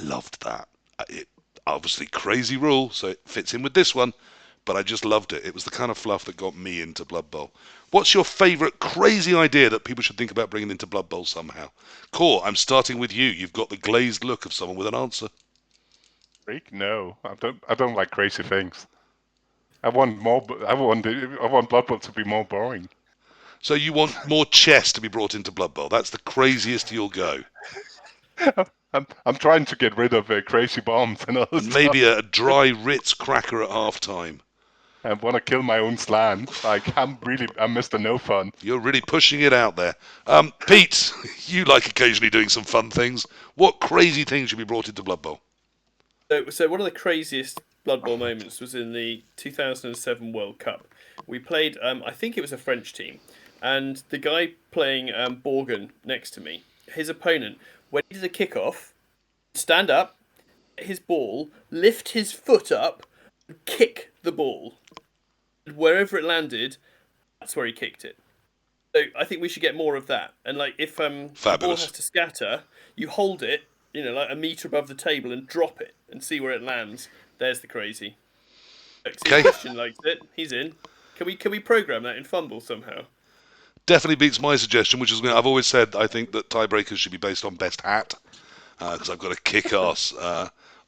loved that. It obviously crazy rule, so it fits in with this one, but I just loved it. It was the kind of fluff that got me into Blood Bowl. What's your favourite crazy idea that people should think about bringing into Blood Bowl somehow? Core, I'm starting with you. You've got the glazed look of someone with an answer. Freak? No, I don't like crazy things. I want Blood Bowl to be more boring. So you want more chess to be brought into Blood Bowl? That's the craziest you'll go. I'm trying to get rid of crazy bombs and all And maybe a dry Ritz cracker at half time. I want to kill my own slan. Like, I'm Mr. No Fun. You're really pushing it out there. Pete, you like occasionally doing some fun things. What crazy things should be brought into Blood Bowl? So one of the craziest Blood Bowl moments was in the 2007 World Cup. We played, I think it was a French team, and the guy playing Borgen next to me, his opponent, when he did a kickoff, stand up, his ball, lift his foot up, and kick the ball. And wherever it landed, that's where he kicked it. So I think we should get more of that. And like if the ball has to scatter, you hold it, like a metre above the table and drop it and see where it lands. There's the crazy. Okay. Christian likes it. He's in. Can we program that in Fumble somehow? Definitely beats my suggestion, which is I've always said I think that tiebreakers should be based on best hat, because I've got a kick-ass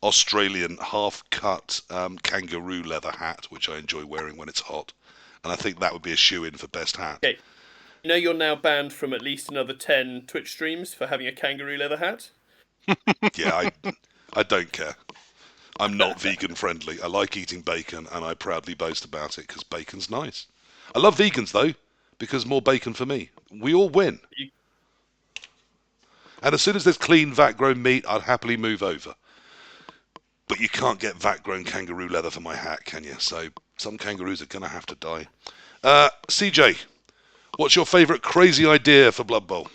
Australian half-cut kangaroo leather hat, which I enjoy wearing when it's hot, and I think that would be a shoe-in for best hat. Okay. You're now banned from at least another 10 Twitch streams for having a kangaroo leather hat? Yeah, I don't care. I'm not vegan friendly. I like eating bacon, and I proudly boast about it because bacon's nice. I love vegans though, because more bacon for me. We all win. And as soon as there's clean, vat-grown meat, I'd happily move over. But you can't get vat-grown kangaroo leather for my hat, can you? So some kangaroos are going to have to die. CJ, what's your favourite crazy idea for Blood Bowl?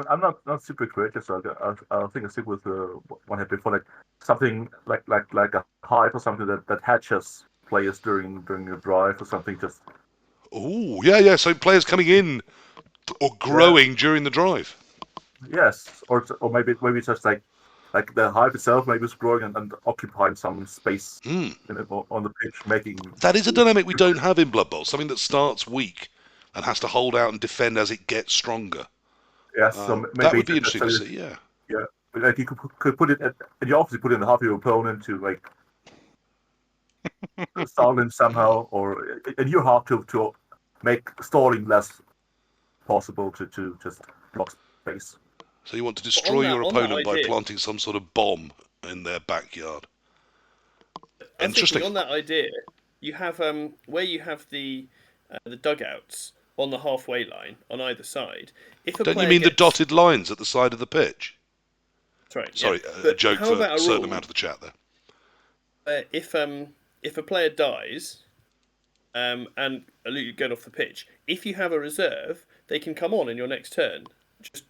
I'm not super creative, so I think I stick with one I had before, like something like a hive or something that hatches players during a drive or something. Just Oh, yeah. So players coming in or growing during the drive. yes, or maybe just like the hive itself maybe is growing and occupying some space on the pitch, making That is a dynamic we don't have in Blood Bowl. Something that starts weak and has to hold out and defend as it gets stronger. yes. So That maybe would be interesting to see. Yeah. yeah, like you could put it at, and you obviously put it in the half of your opponent to like stall him somehow, or in your half to make stalling less possible to just block space. So you want to destroy your on that opponent by idea, planting some sort of bomb in their backyard. I'm Interesting. thinking on that idea, you have where you have the dugouts on the halfway line on either side. If a Don't you player mean the gets, dotted lines at the side of the pitch? that's right, yeah. Sorry, a But joke how for about a a certain rule amount of the chat there. If a player dies, and you get off the pitch, if you have a reserve, they can come on in your next turn, just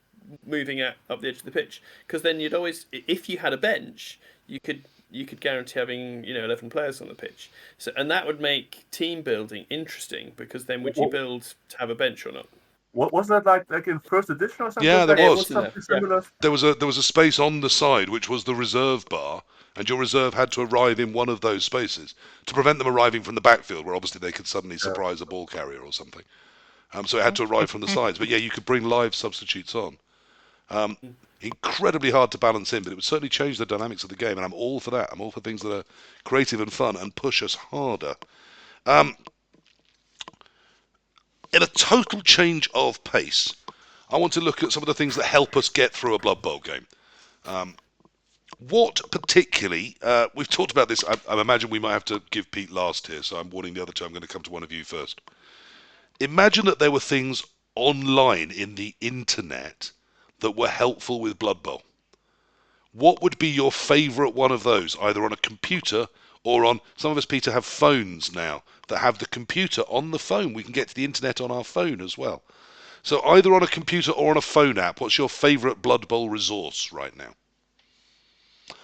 moving up the edge of the pitch. Because then you'd always, if you had a bench, you could guarantee having 11 players on the pitch. So and that would make team building interesting because then would you build to have a bench or not? What was that like in first edition or something? Yeah, there Yeah, it was. was in there. Something Yeah. similar. There was a space on the side which was the reserve bar, and your reserve had to arrive in one of those spaces to prevent them arriving from the backfield, where obviously they could suddenly surprise a ball carrier or something. So it had to arrive from the sides. But yeah, you could bring live substitutes on. Incredibly hard to balance in, but it would certainly change the dynamics of the game, and I'm all for that. I'm all for things that are creative and fun and push us harder. In a total change of pace, I want to look at some of the things that help us get through a Blood Bowl game. What particularly, we've talked about this, I imagine we might have to give Pete last here, so I'm warning the other two, I'm going to come to one of you first. Imagine that there were things online in the internet that were helpful with Blood Bowl. What would be your favourite one of those, either on a computer or on, some of us, Peter, have phones now that have the computer on the phone. We can get to the internet on our phone as well. So either on a computer or on a phone app, what's your favourite Blood Bowl resource right now?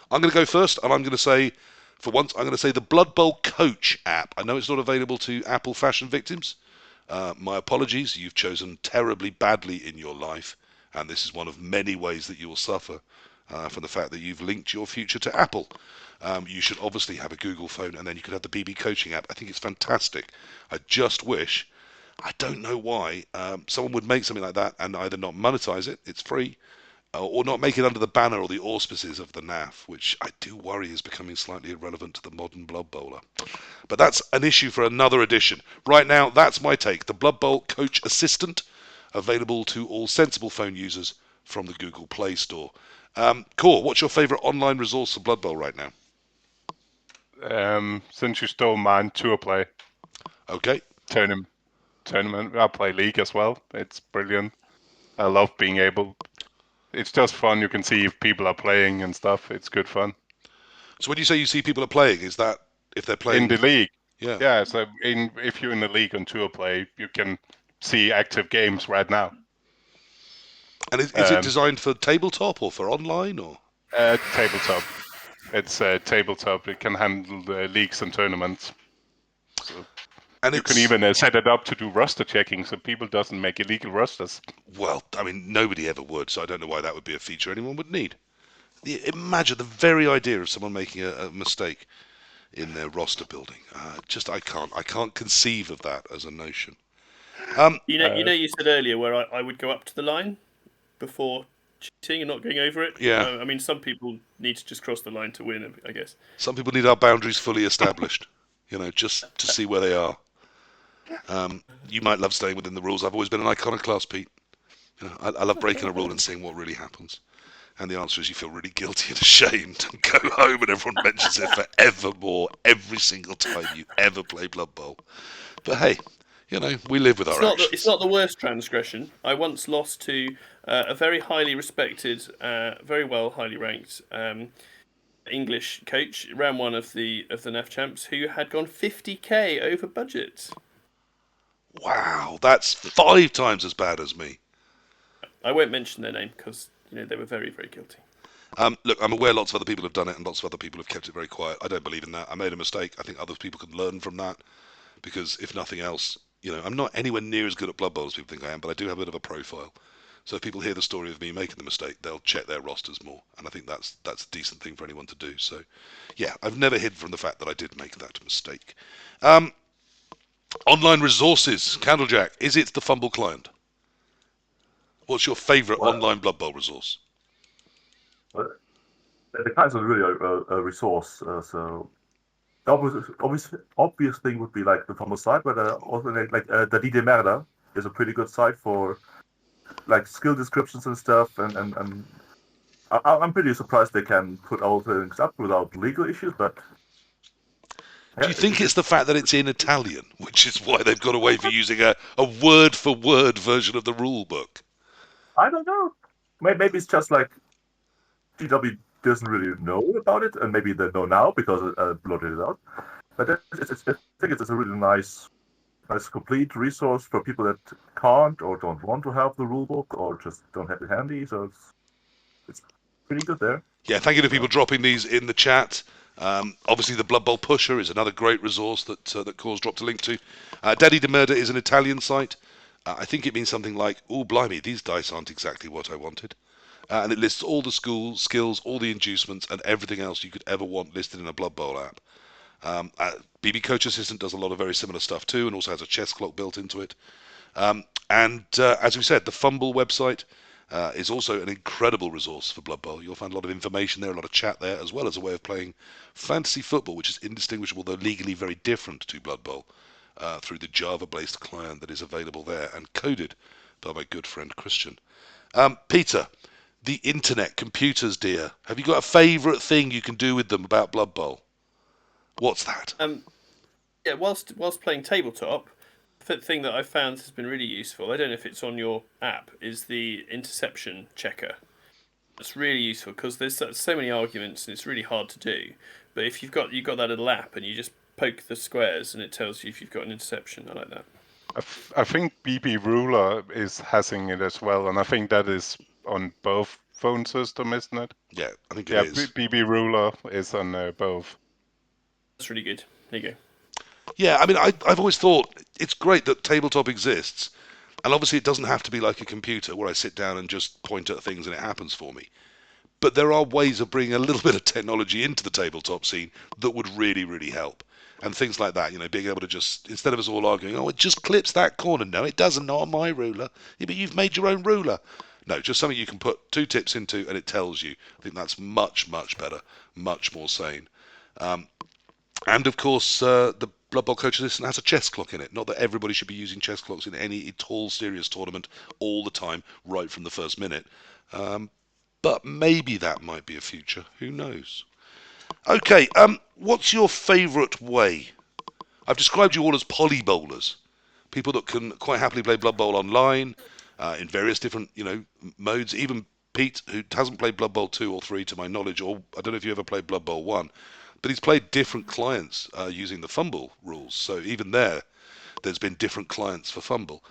I'm going to go first, and I'm going to say, for once, I'm going to say the Blood Bowl Coach app. I know it's not available to Apple fashion victims. My apologies, you've chosen terribly badly in your life, and this is one of many ways that you will suffer from the fact that you've linked your future to Apple. You should obviously have a Google phone, and then you could have the BB Coaching app. I think it's fantastic. I just wish, I don't know why, someone would make something like that and either not monetize it, it's free, or not make it under the banner or the auspices of the NAF, which I do worry is becoming slightly irrelevant to the modern Blood Bowler. But that's an issue for another edition. Right now, that's my take. The Blood Bowl Coach Assistant, available to all sensible phone users from the Google Play Store. Core, what's your favourite online resource for Blood Bowl right now? Since you stole mine, Tour Play. Okay. Tournament. I play League as well. It's brilliant. I love being able. It's just fun. You can see if people are playing and stuff. It's good fun. So when you say you see people are playing, is that if they're playing in the league? Yeah. Yeah. So if you're in the league on Tour Play, you can see active games right now. And is it designed for tabletop or for online or? Tabletop. It's tabletop. It can handle the leagues and tournaments. So and you can even set it up to do roster checking, so people doesn't make illegal rosters. Well, I mean, nobody ever would, so I don't know why that would be a feature anyone would need. Imagine the very idea of someone making a mistake in their roster building. I can't conceive of that as a notion. You said earlier where I would go up to the line before cheating and not going over it. Yeah. I mean, some people need to just cross the line to win, I guess. Some people need our boundaries fully established, just to see where they are. You might love staying within the rules. I've always been an iconoclast, Pete. I love breaking a rule and seeing what really happens. And the answer is you feel really guilty and ashamed and go home and everyone mentions it forevermore, every single time you ever play Blood Bowl. But hey, we live with our actions. It's not the worst transgression. I once lost to a very highly respected, very well highly ranked English coach, round one of the NAF champs, who had gone 50k over budget. Wow, that's 5 times as bad as me. I won't mention their name because they were very, very guilty. Look, I'm aware lots of other people have done it and lots of other people have kept it very quiet. I don't believe in that. I made a mistake. I think other people can learn from that because if nothing else, I'm not anywhere near as good at Blood Bowl as people think I am, but I do have a bit of a profile. So if people hear the story of me making the mistake, they'll check their rosters more, and I think that's a decent thing for anyone to do. So, yeah, I've never hid from the fact that I did make that mistake. Online resources, Candlejack, is it the Fumble client? What's your favourite online Blood Bowl resource? The client's are really a resource. So the obvious thing would be like the Fumble site, but also like the DJ Merda is a pretty good site for like skill descriptions and stuff, and I'm pretty surprised they can put all things up without legal issues. But do you think it's the fact that it's in Italian, which is why they've got away for using a word-for-word version of the rule book? I don't know. Maybe it's just like PeteW doesn't really know about it, and maybe they know now because I blotted it out. But I think it's a really nice complete resource for people that can't or don't want to have the rulebook or just don't have it handy. So it's pretty good there. Yeah, thank you to people dropping these in the chat. Obviously, the Blood Bowl Pusher is another great resource that Cause dropped a link to. Daddy de Murder is an Italian site. I think it means something like, "Oh, blimey, these dice aren't exactly what I wanted." And it lists all the skills, all the inducements, and everything else you could ever want listed in a Blood Bowl app. BB Coach Assistant does a lot of very similar stuff too, and also has a chess clock built into it. As we said, the Fumble website is also an incredible resource for Blood Bowl. You'll find a lot of information there, a lot of chat there, as well as a way of playing fantasy football, which is indistinguishable, though legally very different to Blood Bowl, through the Java-based client that is available there and coded by my good friend Christian. Peter, the internet, computers, dear. Have you got a favourite thing you can do with them about Blood Bowl? What's that? Yeah, whilst playing tabletop, the thing that I found has been really useful, I don't know if it's on your app, is the interception checker. It's really useful because there's so many arguments and it's really hard to do. But if you've got that little app and you just poke the squares and it tells you if you've got an interception, I like that. I think BB Ruler is having it as well, and I think that is on both phone system, isn't it? Yeah, I think it is. BB Ruler is on both. That's really good. There you go. Yeah, I mean, I've always thought it's great that tabletop exists, and obviously it doesn't have to be like a computer where I sit down and just point at things and it happens for me. But there are ways of bringing a little bit of technology into the tabletop scene that would really, really help. And things like that, being able to just, instead of us all arguing, oh, it just clips that corner. No, it doesn't, not on my ruler. Yeah, but you've made your own ruler. No, just something you can put 2 tips into and it tells you. I think that's much, much better, much more sane. And of course, the Blood Bowl Coach Assistant has a chess clock in it. Not that everybody should be using chess clocks in any at all serious tournament all the time, right from the first minute. But maybe that might be a future. Who knows? Okay, what's your favourite way? I've described you all as poly bowlers, people that can quite happily play Blood Bowl online in various different, modes. Even Pete, who hasn't played Blood Bowl 2 or 3 to my knowledge, or I don't know if you ever played Blood Bowl 1, but he's played different clients using the Fumble rules. So even there's been different clients for Fumble.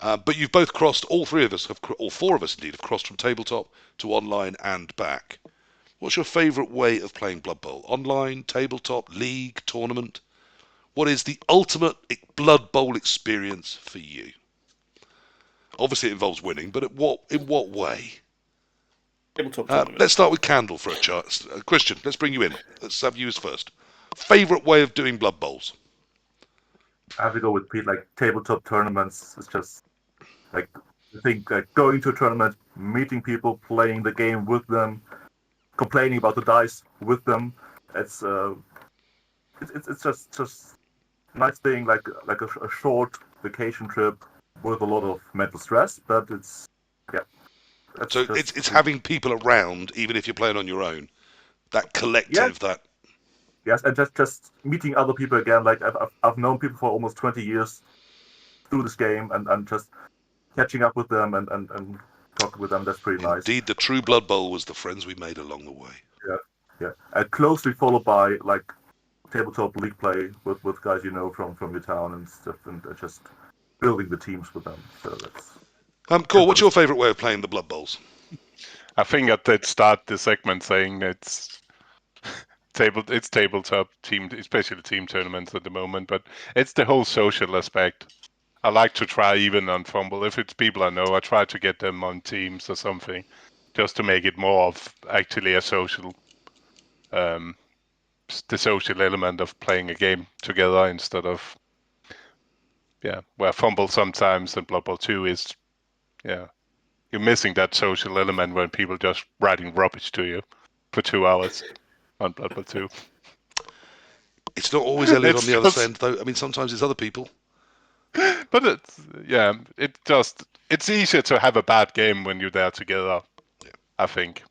But you've both crossed, all 3 of us, or 4 of us indeed, have crossed from tabletop to online and back. What's your favourite way of playing Blood Bowl? Online, tabletop, league, tournament? What is the ultimate Blood Bowl experience for you? Obviously it involves winning, but in what way? Tabletop tournament. Let's start with Candle for a chance. Christian, let's bring you in. Let's have you as first. Favourite way of doing Blood Bowls? I have to go with Pete. Like tabletop tournaments, it's just like I think like going to a tournament, meeting people, playing the game with them, complaining about the dice with them. It's just a nice thing, like a short vacation trip with a lot of mental stress, but it's So it's having people around, even if you're playing on your own. That collective, that. Yes, and just meeting other people again. Like I've known people for almost 20 years through this game and just catching up with them and talking with them. That's pretty nice. Indeed, the true Blood Bowl was the friends we made along the way. Yeah, and closely followed by like tabletop league play with guys you know from your town and stuff, and just building the teams with them. So that's Cool. What's your favourite way of playing the Blood Bowls? I think I did start the segment saying it's tabletop team, especially team tournaments at the moment, but it's the whole social aspect. I like to try even on Fumble. If it's people I know, I try to get them on teams or something, just to make it more of actually a social, the social element of playing a game together instead of, where Fumble sometimes and Blood Bowl 2 is, you're missing that social element when people just writing rubbish to you for 2 hours on Blood Bowl 2. It's not always Elliot on It's the other just- end, though. I mean, sometimes it's other people. But it's easier to have a bad game when you're there together, I think.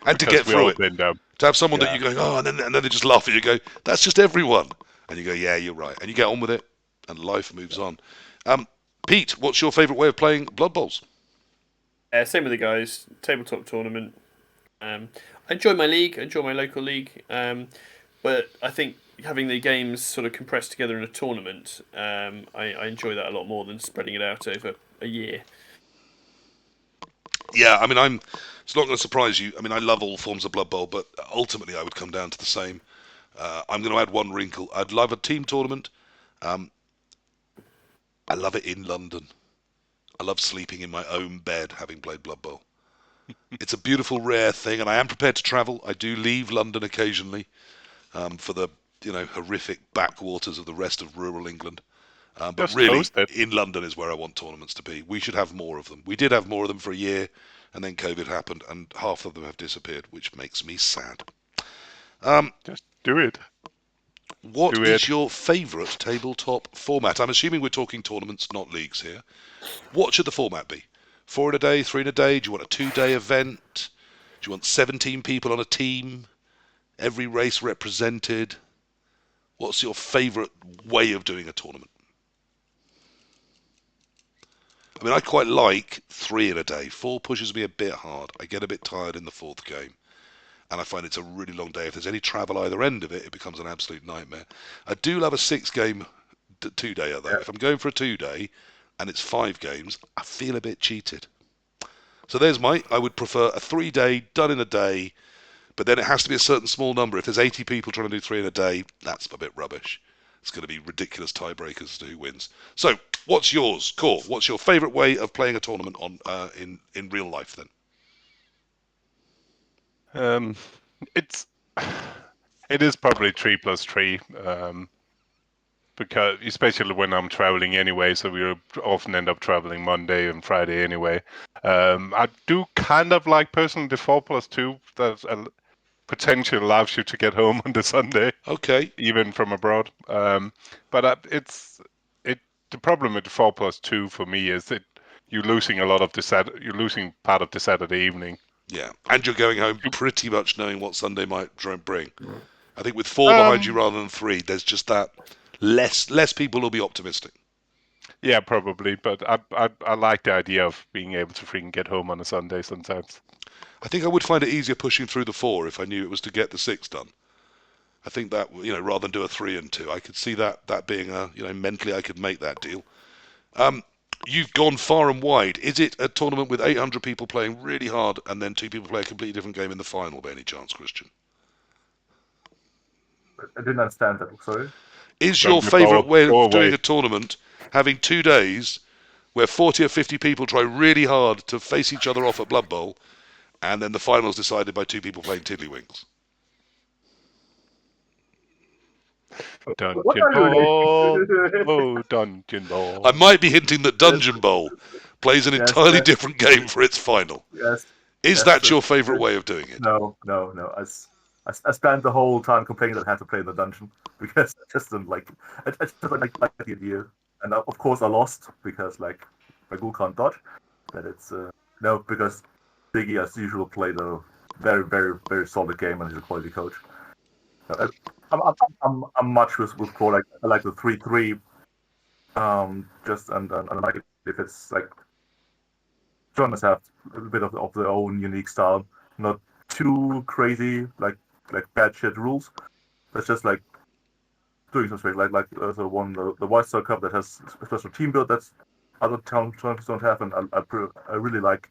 And to Because get we through all it. been there. To have someone that Yeah. you're going, oh, and then they just laugh at you, go, that's just everyone. And you go, yeah, you're right. And you get on with it, and life moves on. Pete, what's your favourite way of playing Blood Bowls? Same with the guys. Tabletop tournament. I enjoy my league. I enjoy my local league. But I think having the games sort of compressed together in a tournament, I enjoy that a lot more than spreading it out over a year. Yeah, I mean, it's not going to surprise you. I mean, I love all forms of Blood Bowl, but ultimately I would come down to the same. I'm going to add one wrinkle. I'd love a team tournament. I love it in London. I love sleeping in my own bed, having played Blood Bowl. It's a beautiful, rare thing, and I am prepared to travel. I do leave London occasionally for the horrific backwaters of the rest of rural England. But Just really, host it. in London is where I want tournaments to be. We should have more of them. We did have more of them for a year, and then COVID happened, and half of them have disappeared, which makes me sad. Just do it. What Do is it. your favourite tabletop format? I'm assuming we're talking tournaments, not leagues here. What should the format be? 4 in a day, 3 in a day? Do you want a 2-day event? Do you want 17 people on a team? Every race represented? What's your favourite way of doing a tournament? I mean, I quite like 3 in a day. 4 pushes me a bit hard. I get a bit tired in the 4th game. And I find it's a really long day. If there's any travel either end of it, it becomes an absolute nightmare. I do love a 6-game 2-dayer, though. Yeah. If I'm going for a 2-day and it's 5 games, I feel a bit cheated. So there's I would prefer a 3-day done in a day, but then it has to be a certain small number. If there's 80 people trying to do 3 in a day, that's a bit rubbish. It's going to be ridiculous tiebreakers as to who wins. So, what's yours, Core? What's your favourite way of playing a tournament on in real life then? It is probably 3+3, because especially when I'm traveling anyway, so we often end up traveling Monday and Friday anyway. I do kind of like personally the 4+2. That potentially allows you to get home on the Sunday, Okay. even from abroad. But the problem with the 4+2 for me is that you're losing a lot of you're losing part of the Saturday evening. Yeah, and you're going home pretty much knowing what Sunday might bring. I think with 4 behind you rather than 3, there's just that less people will be optimistic. Yeah, probably, but I like the idea of being able to freaking get home on a Sunday sometimes. I think I would find it easier pushing through the 4 if I knew it was to get the 6 done. I think that, rather than do a 3 and 2, I could see that being mentally I could make that deal. You've gone far and wide. Is it a tournament with 800 people playing really hard and then 2 people play a completely different game in the final by any chance, Christian? I didn't understand that. Sorry. Is Don't your you favourite go way of away. doing a tournament having 2 days where 40 or 50 people try really hard to face each other off at Blood Bowl and then the final's decided by 2 people playing Tiddlywinks? Dungeon What are Ball. you Oh, Dungeon Ball. I might be hinting that Dungeon Bowl plays an Yes, entirely yes. different game for its final. Yes. Is Yes, that sir. your favourite way of doing it? No. I spent the whole time complaining that I had to play in the dungeon because I just didn't like. I just didn't like the idea, and of course I lost because like my ghoul can't dodge. But it's no, because Biggie as usual played a very very very solid game and he's a quality coach. I'm much with Core. Like I like the 3-3 Just and I like it if it's like tournaments have a bit of their own unique style, not too crazy like bad shit rules. It's just like doing something the White Star Cup that has a special team build that's other tournaments don't have, and I really like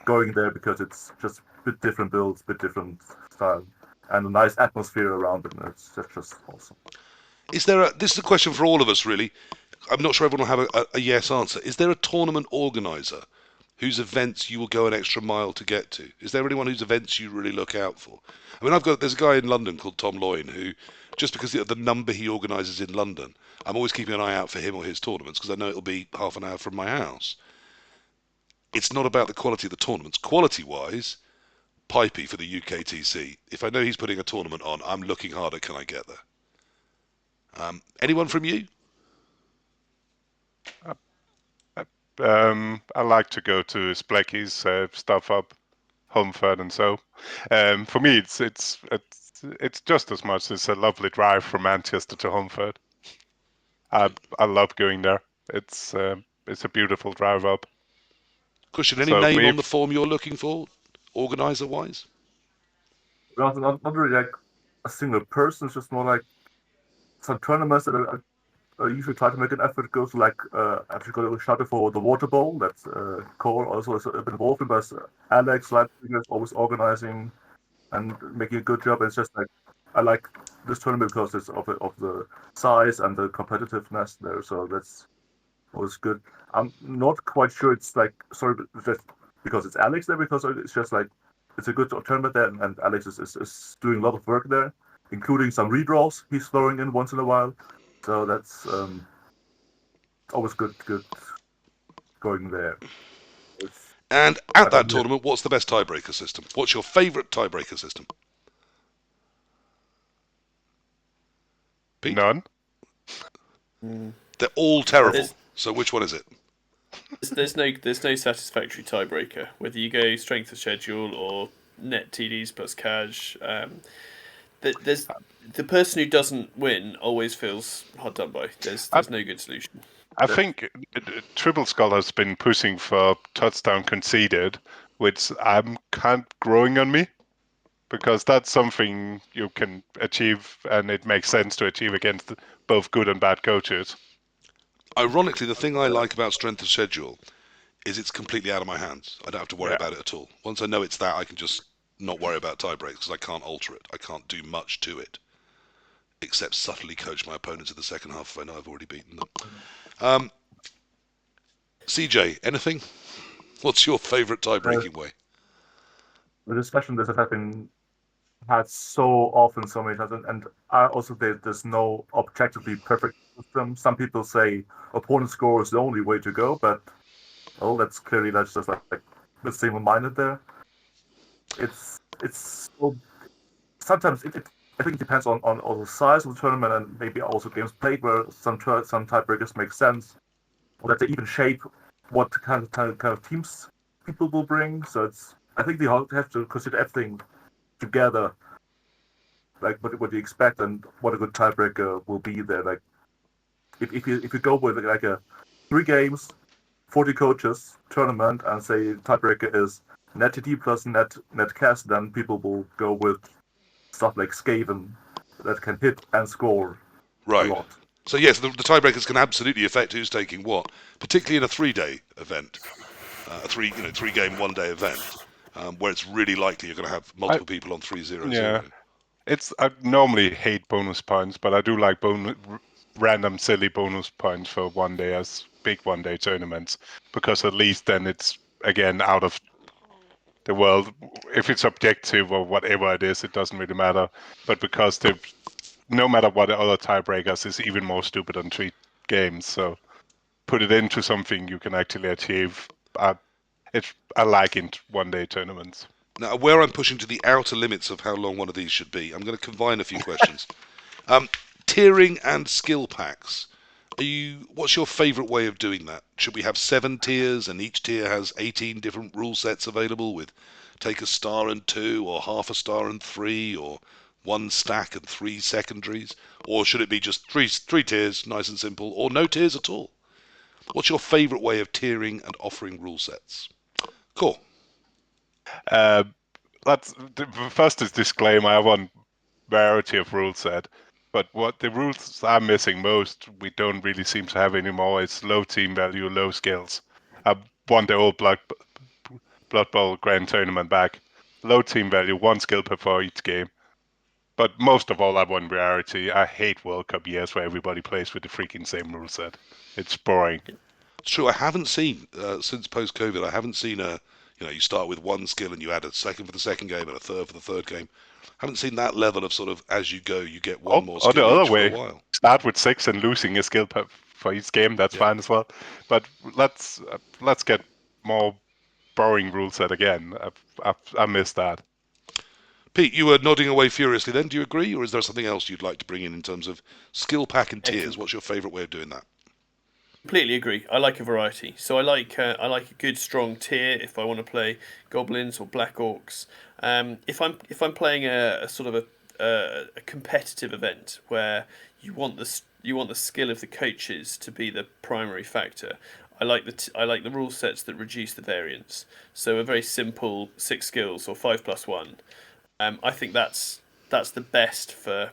going there because it's just a bit different builds, bit different style, and a nice atmosphere around it. And it's just awesome. This is a question for all of us, really. I'm not sure everyone will have a yes answer. Is there a tournament organizer whose events you will go an extra mile to get to? Is there anyone whose events you really look out for? I mean, there's a guy in London called Tom Loyne who, just because of the number he organises in London, I'm always keeping an eye out for him or his tournaments because I know it'll be half an hour from my house. It's not about the quality of the tournaments. Quality-wise, Pipey for the UKTC. If I know he's putting a tournament on, I'm looking harder. Can I get there? Anyone from you? I like to go to Splacky's, stuff up, Homeford, and so. For me, it's just as much. It's a lovely drive from Manchester to Homeford. I love going there. It's a beautiful drive up. Christian, any So name on the we've form you're looking for, organizer-wise? Not really like a single person. It's just more like some tournaments that I usually try to make an effort. Goes to like actually got a shout out for the Water Bowl. That's Cole also is a bit involved in, but Alex Leipzig is always organizing and making a good job. It's just like I like this tournament because it's of the size and the competitiveness there. So that's always good. I'm not quite sure. It's like sorry, but just because it's Alex there, because it's just like it's a good tournament there, and Alex is doing a lot of work there, including some redraws he's throwing in once in a while. So that's always good going there. It's, And at that yeah. tournament, what's the best tiebreaker system? What's your favourite tiebreaker system? Pete? none. They're all terrible. There's So which one is it? there's no satisfactory tiebreaker whether you go strength of schedule or net TDs plus cash. There's the person who doesn't win always feels hard done by. I, There's no good solution. I think Triple Skull has been pushing for touchdown conceded, which I'm kind of growing on me because that's something you can achieve, and it makes sense to achieve against both good and bad coaches. Ironically, the thing I like about strength of schedule is it's completely out of my hands. I don't have to worry Yeah. about it at all. Once I know it's that, I can just not worry about tiebreaks because I can't alter it. I can't do much to it except subtly coach my opponents in the second half if I know I've already beaten them. CJ, anything? What's your favourite tie-breaking way? The discussion that has been had so often, so many times, and I also there's no objectively perfect system. Some people say opponent score is the only way to go, but well, that's just like the single-minded there. It's so, sometimes I think it depends on the size of the tournament and maybe also games played, where some tiebreakers make sense, or that they even shape what kind of teams people will bring. So it's I think they have to consider everything together, like what you expect and what a good tiebreaker will be there. Like if you go with like a 3 games, 40 coaches tournament and say tiebreaker is net TT plus net cast, then people will go with stuff like Skaven that can hit and score a Right. lot. So yes, the tiebreakers can absolutely affect who's taking what, particularly in a 3-day event, a 3-game 1-day event, where it's really likely you're going to have multiple people on 3-0-0. Yeah, I normally hate bonus points, but I do like random silly bonus points for 1 day as big 1 day tournaments because at least then it's again out of the world. If it's objective or whatever it is, it doesn't really matter. But because no matter what the other tiebreakers is even more stupid than 3 games, so put it into something you can actually achieve. I like in 1 day tournaments. Now, where I'm pushing to the outer limits of how long one of these should be, I'm going to combine a few questions. Tiering and skill packs. What's your favourite way of doing that? Should we have 7 tiers and each tier has 18 different rule sets available with take a star and 2 or half a star and 3 or 1 stack and 3 secondaries? Or should it be just three tiers, nice and simple, or no tiers at all? What's your favourite way of tiering and offering rule sets? Cool. First is disclaimer. I have one variety of rule set, but what the rules I'm missing most, we don't really seem to have anymore, is low team value, low skills. I want the old Blood Bowl Grand Tournament back. Low team value, 1 skill per each game. But most of all, I want variety. I hate World Cup years where everybody plays with the freaking same rule set. It's boring. It's true. I haven't seen since post-COVID. I haven't seen you start with 1 skill and you add a second for the second game and a third for the third game. Haven't seen that level of sort of as you go, you get one more Or the skill other each way, for a while. start with 6 and losing a skill for each game. That's fine as well. But let's get more boring rule set again. I miss that. Pete, you were nodding away furiously then. Do you agree, or is there something else you'd like to bring in terms of skill pack and tiers? What's your favourite way of doing that? Completely agree. I like a variety. So I like a good strong tier if I want to play goblins or black orcs. If I'm playing a sort of a competitive event where you want the skill of the coaches to be the primary factor, I like the rule sets that reduce the variance. So a very simple 6 skills or 5+1. I think that's the best for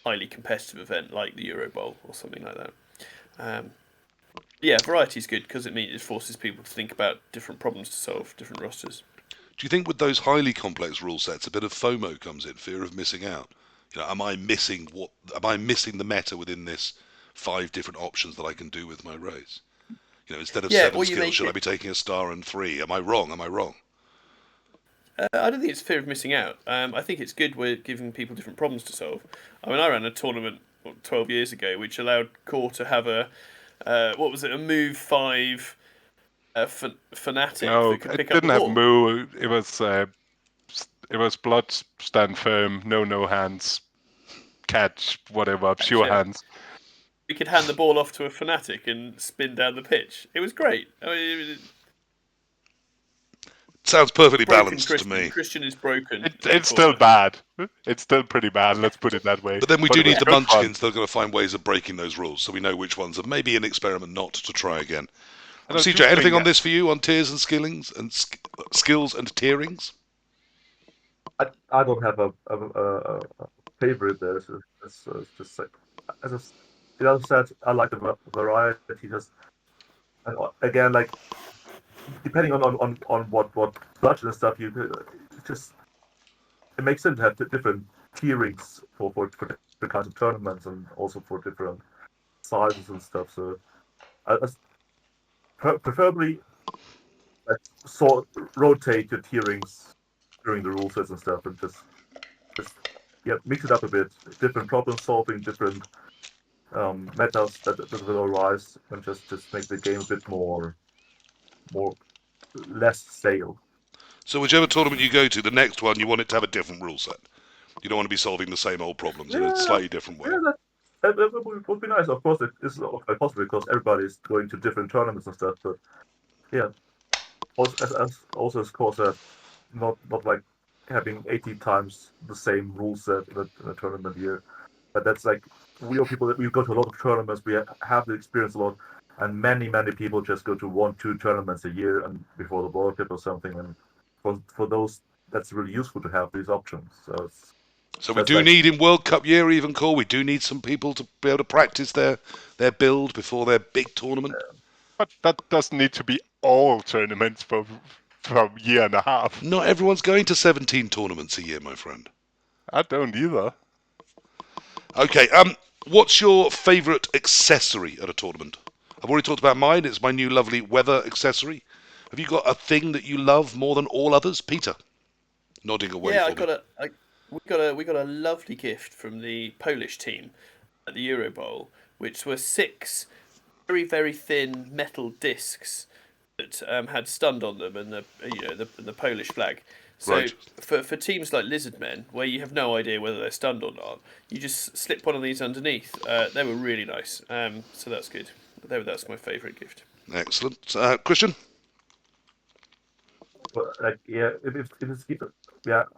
highly competitive event like the Euro Bowl or something like that. Yeah, variety is good because it forces people to think about different problems to solve, different rosters. Do you think with those highly complex rule sets, a bit of FOMO comes in, fear of missing out? Am I missing the meta within this 5 different options that I can do with my race? Instead of 7 skills, should I be taking a star and 3? Am I wrong? I don't think it's fear of missing out. I think it's good we're giving people different problems to solve. I mean, I ran a tournament 12 years ago which allowed Core to have a move 5 fanatic No, that could pick it up the didn't have ball. moo. It was blood, stand firm, no hands, catch, whatever, pure hands. We could hand the ball off to a fanatic and spin down the pitch. It was great. I mean, Sounds perfectly balanced to me. Christian is broken. It's still bad. It's still pretty bad, let's put it that way. But then we do need the munchkins fun. that are going to find ways of breaking those rules, so we know which ones are maybe an experiment not to try again. CJ, anything on this for you, on tiers and skillings and skills and tierings? I don't have a favorite there. It's just like, as the other said, I like the variety. Just again, like depending on what budget and stuff, it makes sense to have different tierings for different kinds of tournaments and also for different sizes and stuff. So, preferably, rotate your tierings during the rule sets and stuff, and just mix it up a bit. Different problem solving, different metas that will arise, and just make the game a bit more less stale. So whichever tournament you go to, the next one you want it to have a different rule set. You don't want to be solving the same old problems in a slightly different way. Yeah, that would be nice. Of course, it is possible because everybody is going to different tournaments and stuff. But yeah, also of course, not like having 80 times the same rule set in a tournament year. But that's like we go to a lot of tournaments. We have the experience a lot, and many people just go to 1-2 tournaments a year and before the World Cup or something. And for those, that's really useful to have these options. So we do need in World Cup year even, Cole, we do need some people to be able to practice their build before their big tournament. But that doesn't need to be all tournaments for a year and a half. Not everyone's going to 17 tournaments a year, my friend. I don't either. Okay, what's your favourite accessory at a tournament? I've already talked about mine. It's my new lovely weather accessory. Have you got a thing that you love more than all others, Peter? Nodding away. Yeah, we got a lovely gift from the Polish team at the Euro Bowl, which were 6 very, very thin metal discs that had stunned on them and the Polish flag. So right. for teams like Lizardmen, where you have no idea whether they're stunned or not, you just slip one of these underneath. They were really nice. So that's good. That's my favourite gift. Excellent. Christian? But I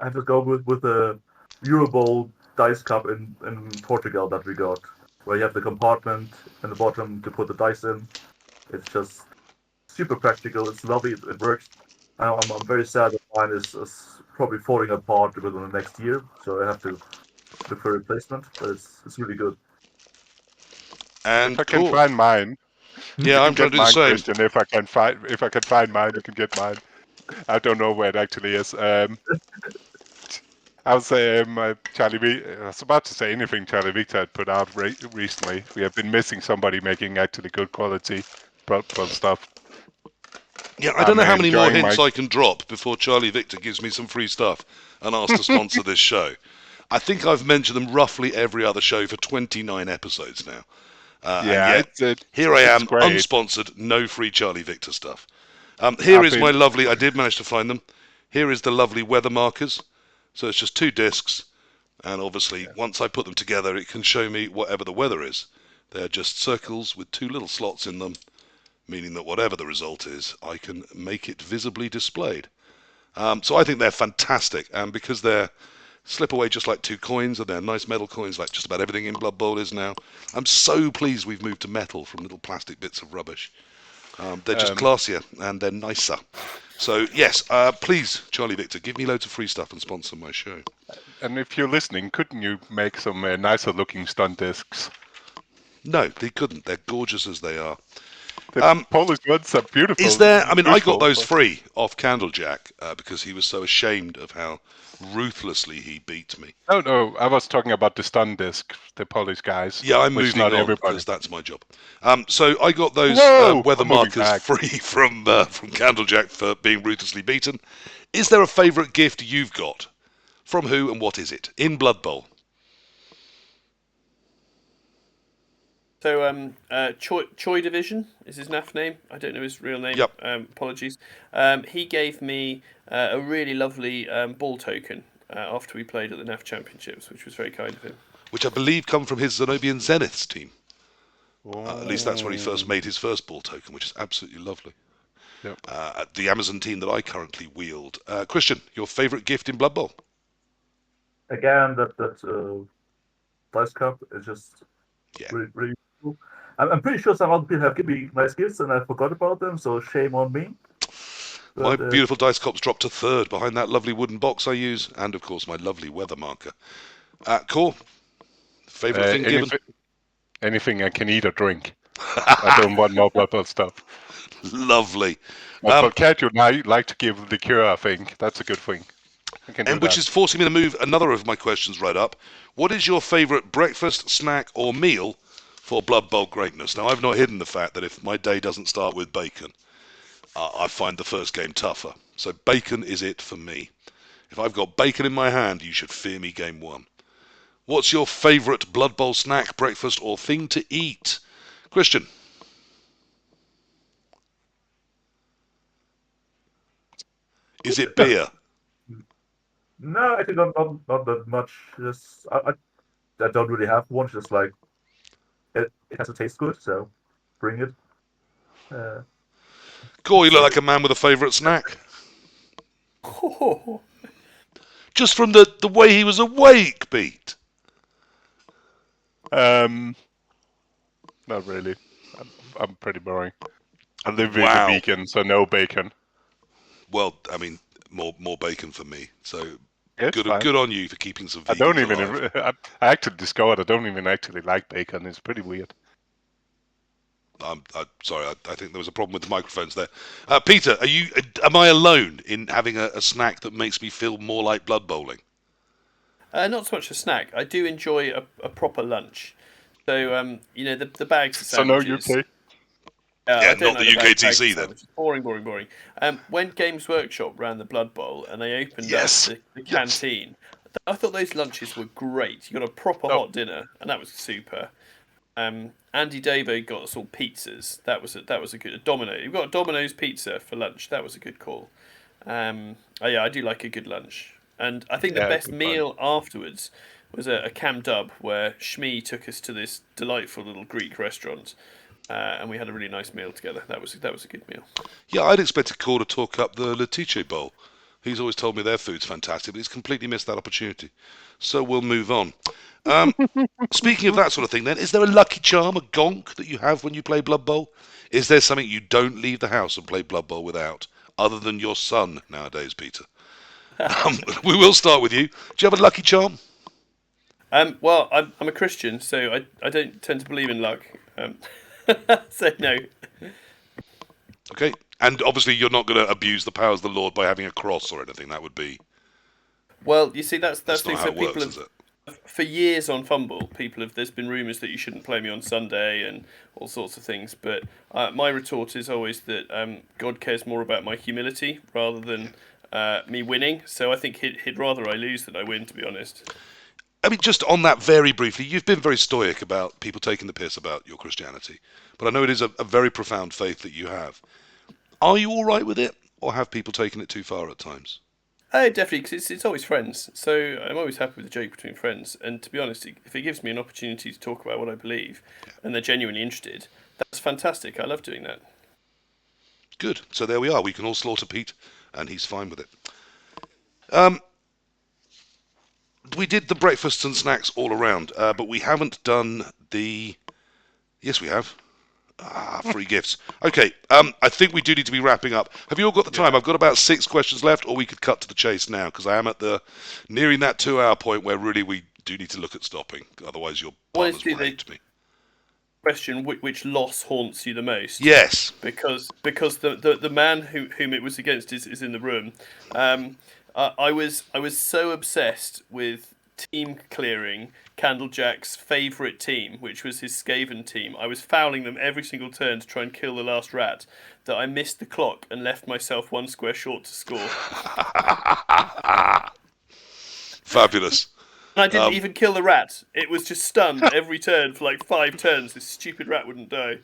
have to go with the Euro Bowl dice cup in Portugal that we got, where you have the compartment in the bottom to put the dice in, It's just super practical. It's lovely. It works. I'm very sad that mine is probably falling apart within the next year, so I have to look for a replacement. But it's really good. If And I can cool. find mine, Yeah, you I'm can trying get to do the mine, same. Christian. If I can find mine, you can get mine. I don't know where it actually is. I was I was about to say anything Charlie Victor had put out recently. We have been missing somebody making actually good quality stuff. Yeah, I don't I'm know how many more enjoying hints my. I can drop before Charlie Victor gives me some free stuff and asks to sponsor this show. I think I've mentioned them roughly every other show for 29 episodes now. And Yeah, yet, here I it's am, great. unsponsored, no free Charlie Victor stuff. Here I've is my been lovely, I did manage to find them. Here is the lovely weather markers. So it's just 2 discs, and obviously, once I put them together, it can show me whatever the weather is. They're just circles with 2 little slots in them, meaning that whatever the result is, I can make it visibly displayed. So I think they're fantastic, and because they're slip away just like 2 coins, and they're nice metal coins like just about everything in Blood Bowl is now, I'm so pleased we've moved to metal from little plastic bits of rubbish. They're just um, classier and they're nicer. So yes, please, Charlie Victor, give me loads of free stuff and sponsor my show. and if you're listening, couldn't you make some nicer looking stunt discs? No, they couldn't. They're gorgeous as they are. The Polish ones are Is beautiful, there? I mean, I got useful. those free off Candlejack because he was so ashamed of how ruthlessly he beat me. No, I was talking about the stun disc, the Polish guys, Yeah, I'm which moving not on everybody. because that's my job. So I got those No, weather I'm moving markers back. free from Candlejack for being ruthlessly beaten. Is there a favourite gift you've got? From who and what is it? In Blood Bowl. So, Choi Division is his NAF name. I don't know his real name. Yep. Apologies. He gave me a really lovely ball token after we played at the NAF Championships, which was very kind of him. Which I believe come from his Zenobian Zeniths team. At least that's where he first Oh. made his first ball token, which is absolutely lovely. Yep. At the Amazon team that I currently wield. Christian, your favourite gift in Blood Bowl? Again, that dice cup is just Yeah. really cool. I'm pretty sure some other people have given me nice gifts and I forgot about them, so shame on me. My But beautiful dice cop's dropped to 3rd behind that lovely wooden box I use, and of course my lovely weather marker. Cool. Favourite thing given? Anything I can eat or drink. I don't want more Blood Bowl stuff. Lovely. But Cat, you like to give liqueur, I think. That's a good thing. I can do And which that. is forcing me to move another of my questions right up. What is your favourite breakfast, snack, or meal for Blood Bowl greatness? Now, I've not hidden the fact that if my day doesn't start with bacon, I find the first game tougher. So bacon is it for me. If I've got bacon in my hand, you should fear me game 1. What's your favourite Blood Bowl snack, breakfast, or thing to eat? Christian? Is it beer? no, actually not that much. Just I don't really have one. Just like it has to taste good, so bring it. Uh, Cool, you look so like a man with a favourite snack. Oh, Just from the way he was awake, Pete. Not really. I'm pretty boring. I live with a Wow. vegan, so no bacon. Well, I mean, more bacon for me. So It's fine. good on you for keeping some I don't vegans even. alive. I actually discovered I don't even actually like bacon. It's pretty weird. I'm sorry, I think there was a problem with the microphones there. Peter, am I alone in having a snack that makes me feel more like Blood Bowling? not so much a snack. I do enjoy a proper lunch. So, the bags of So no sandwiches. UK. I Yeah, don't not the like bags of UKTC then. sandwiches. Boring. When Games Workshop ran the Blood Bowl and they opened Yes. up the canteen, I thought those lunches were great. You got a proper Oh. hot dinner, and that was super. Andy Davo got us all pizzas. That was a good Domino. You got a Domino's pizza for lunch. That was a good call. I do like a good lunch, and I think the Yeah, best good meal afterwards was a Cam Dub where Shmi took us to this delightful little Greek restaurant, and we had a really nice meal together. That was a good meal. Yeah, I'd expected Cor to talk up the Letice Bowl, He's always told me their food's fantastic, but he's completely missed that opportunity. So we'll move on. Speaking of that sort of thing, then, is there a lucky charm, a gonk that you have when you play Blood Bowl? Is there something you don't leave the house and play Blood Bowl without, other than your son nowadays, Peter? We will start with you. Do you have a lucky charm? Well, I'm a Christian, so I don't tend to believe in luck. So no. Okay. And obviously you're not going to abuse the powers of the Lord by having a cross or anything. That would be... Well, you see, that's That's the not thing. how So it people works, have, is it? for years on Fumble, there's been rumours that you shouldn't play me on Sunday and all sorts of things. But my retort is always that God cares more about my humility rather than me winning. So I think he'd rather I lose than I win, to be honest. I mean, just on that very briefly, you've been very stoic about people taking the piss about your Christianity. But I know it is a very profound faith that you have. Are you all right with it? Or have people taken it too far at times? Oh, definitely, because it's always friends. So I'm always happy with the joke between friends. And to be honest, if it gives me an opportunity to talk about what I believe and they're genuinely interested, that's fantastic. I love doing that. Good. So there we are. We can all slaughter Pete, and he's fine with it. We did the breakfasts and snacks all around, but we haven't done the... Yes, we have. Free gifts. Okay, I think we do need to be wrapping up. Have you all got the time? I've got about 6 questions left, or we could cut to the chase now, because I am at the nearing that 2-hour point where really we do need to look at stopping. Otherwise, your partners will hate me. Question: which loss haunts you the most? Yes. Because the man whom it was against is in the room. I was so obsessed with team clearing Candlejack's favourite team, which was his Skaven team. I was fouling them every single turn to try and kill the last rat, that I missed the clock and left myself 1 square short to score. Fabulous. And I didn't even kill the rat. It was just stunned every turn for like 5 turns. This stupid rat wouldn't die.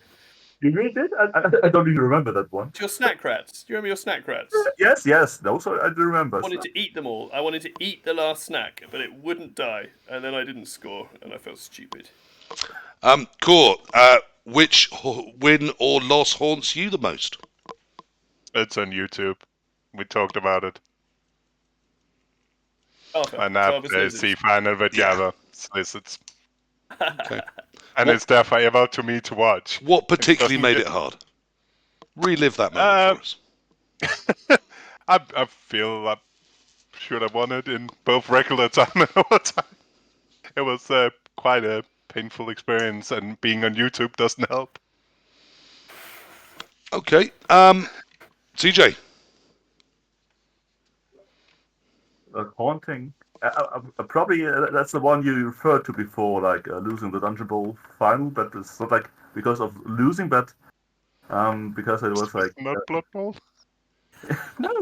You really did? I don't even remember that one. Your snack rats. Do you remember your snack rats? Yes. Those I do remember. I wanted to eat them all. I wanted to eat the last snack, but it wouldn't die. And then I didn't score, and I felt stupid. Core, which win or loss haunts you the most? It's on YouTube. We talked about it. And after the final with the other solicits. Okay. And it's therefore about to me to watch. What particularly made it hard? Relive that moment for us. I feel I should have won it in both regular time and overtime. It was quite a painful experience, and being on YouTube doesn't help. Okay. CJ. Haunting. Probably that's the one you referred to before, like losing the Dungeon Bowl final, but it's not like because of losing, but because it was like not Blood Bowl. No,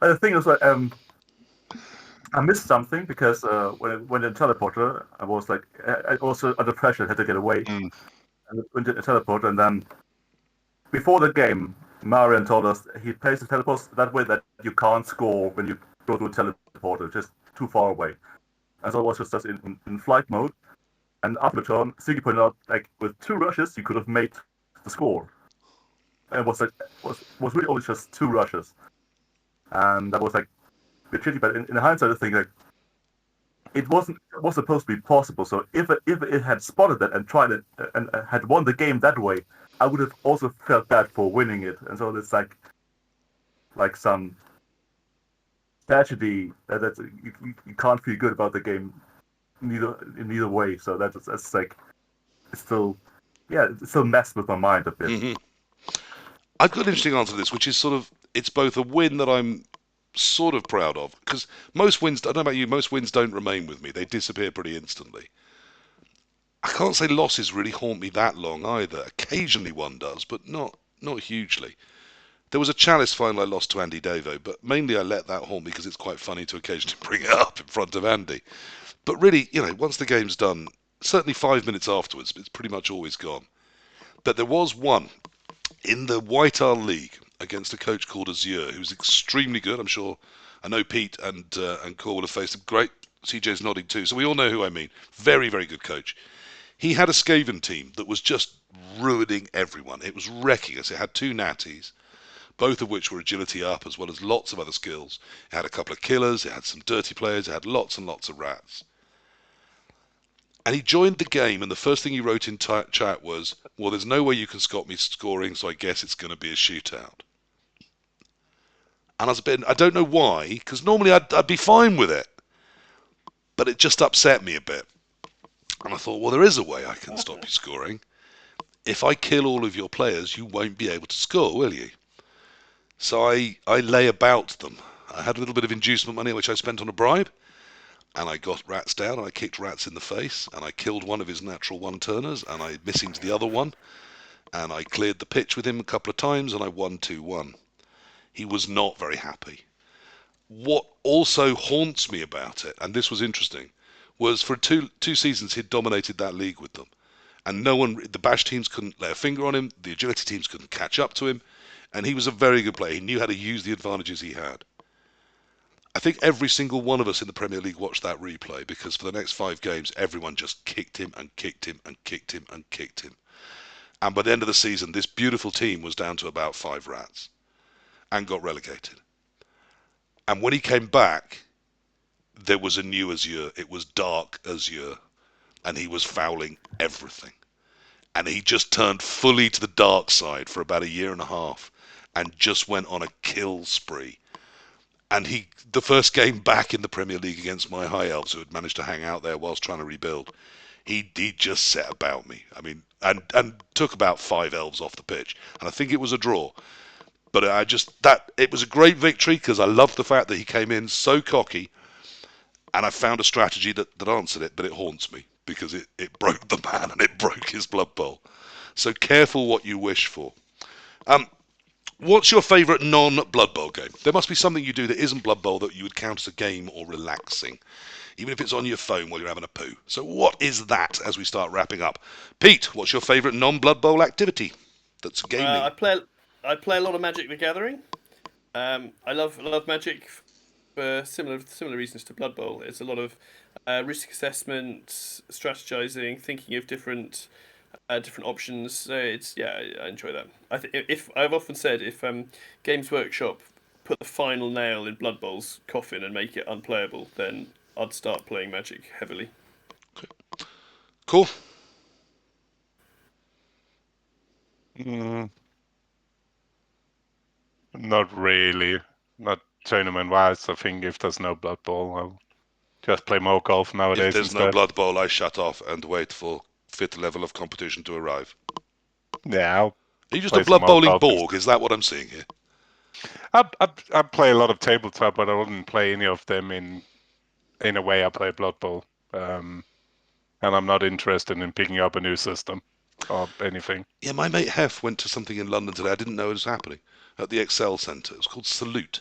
the thing is like I missed something because when in teleporter I was like I also under pressure had to get away and went in a teleporter, and then before the game Marian told us he plays the teleports that way that you can't score when you go to a teleporter, just too far away. And so it was just in flight mode. And after the turn, Siggy pointed out, like, with 2 rushes, you could have made the score. And it was like was really only just 2 rushes. And that was like a bit shitty, but in hindsight, I think like it was supposed to be possible. So if it had spotted that and tried it and had won the game that way, I would have also felt bad for winning it. And so it's like some tragedy that you can't feel good about the game in either way. So that's like it still messed with my mind a bit. Mm-hmm. I've got an interesting answer to this, which is sort of, it's both a win that I'm sort of proud of, because most wins, I don't know about you, most wins don't remain with me. They disappear pretty instantly. I can't say losses really haunt me that long either. Occasionally one does, but not hugely. There was a Chalice final I lost to Andy Davo, but mainly I let that haunt me because it's quite funny to occasionally bring it up in front of Andy. But really, once the game's done, certainly 5 minutes afterwards, it's pretty much always gone. But there was one in the White Isle League against a coach called Azure, who's extremely good. I know Pete and Cor will have faced him. Great. CJ's nodding too. So we all know who I mean. Very, very good coach. He had a Skaven team that was just ruining everyone. It was wrecking us. It had 2 natties. both of which were agility up as well as lots of other skills. It had a couple of killers, it had some dirty players, it had lots and lots of rats. And he joined the game, and the first thing he wrote in chat was, well, there's no way you can stop me scoring, so I guess it's going to be a shootout. And I was a bit, I don't know why, because normally I'd be fine with it. But it just upset me a bit. And I thought, well, there is a way I can stop you scoring. If I kill all of your players, you won't be able to score, will you? So I lay about them. I had a little bit of inducement money, which I spent on a bribe. And I got rats down, and I kicked rats in the face, and I killed one of his natural one-turners, and I missed the other one, and I cleared the pitch with him a couple of times, and I won 2-1. He was not very happy. What also haunts me about it, and this was interesting, was for two seasons he'd dominated that league with them, and the bash teams couldn't lay a finger on him, the agility teams couldn't catch up to him, and he was a very good player. He knew how to use the advantages he had. I think every single one of us in the Premier League watched that replay, because for the next 5 games, everyone just kicked him and kicked him and kicked him and kicked him. And by the end of the season, this beautiful team was down to about 5 rats and got relegated. And when he came back, there was a new azure. It was dark azure, and he was fouling everything. And he just turned fully to the dark side for about a year and a half and just went on a kill spree. And the first game back in the Premier League against my High Elves, who had managed to hang out there whilst trying to rebuild, he just set about me. I mean, and took about 5 elves off the pitch. And I think it was a draw. But it was a great victory, because I loved the fact that he came in so cocky, and I found a strategy that answered it, but it haunts me, because it broke the man and it broke his Blood Bowl. So careful what you wish for. What's your favourite non-Blood Bowl game? There must be something you do that isn't Blood Bowl that you would count as a game or relaxing, even if it's on your phone while you're having a poo. So what is that as we start wrapping up? Pete, what's your favourite non-Blood Bowl activity that's gaming? I play a lot of Magic the Gathering. I love Magic for similar reasons to Blood Bowl. It's a lot of risk assessment, strategizing, thinking of different options. So I enjoy that. I've often said if Games Workshop put the final nail in Blood Bowl's coffin and make it unplayable, then I'd start playing Magic heavily. Cool. Not really. Not tournament-wise. I think if there's no Blood Bowl, I'll just play more golf nowadays. If there's instead. no Blood Bowl, I shut off and wait for 5th level of competition to arrive. Yeah, Are you just play a Blood some more Bowling golf Borg? Is that what I'm seeing here? I play a lot of tabletop, but I wouldn't play any of them in a way I play Blood Bowl. And I'm not interested in picking up a new system or anything. Yeah, my mate Hef went to something in London today. I didn't know it was happening at the Excel Centre. It was called Salute.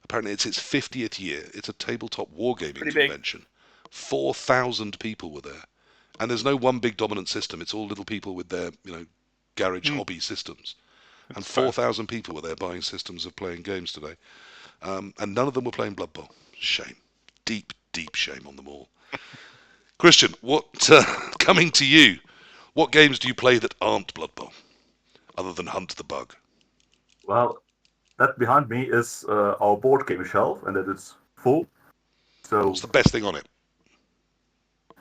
Apparently, it's its 50th year. It's a tabletop wargaming convention. 4,000 people were there, and there's no one big dominant system. It's all little people with their, garage hobby systems. And 4,000 people were there buying systems of playing games today, and none of them were playing Blood Bowl. Shame, deep, deep shame on them all. Christian, coming to you? What games do you play that aren't Blood Bowl, other than Hunt the Bug? Well, that behind me is our board game shelf, and that is full. So what's the best thing on it?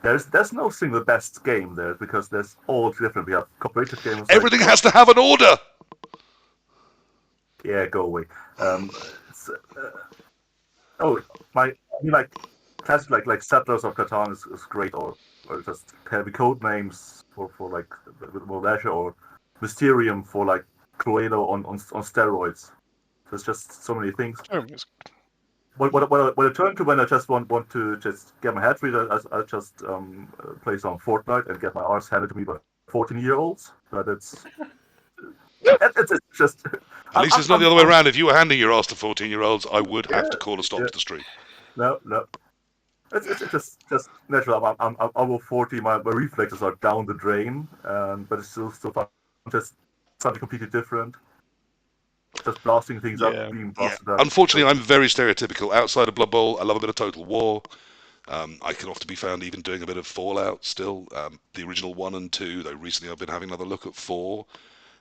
There's no single best game there, because there's all different. We have cooperative games. Everything has to have an order. Yeah, go away. Classic like Settlers of Catan is great, or just heavy code names for like with more leisure, or Mysterium for like Cluedo on steroids. There's just so many things. What I turn to when I just want to just get my head read, I just play some Fortnite and get my arse handed to me by 14-year-olds. But it's just. At least it's not the other way around. If you were handing your ass to 14-year-olds, I would have to call a stop to the street. No. It's just natural. I'm over 40. My reflexes are down the drain, but it's still fun. Just something completely different. Just blasting things up, being blasted up. Unfortunately, I'm very stereotypical. Outside of Blood Bowl, I love a bit of Total War. I can often be found even doing a bit of Fallout still. The original 1 and 2, though recently I've been having another look at 4.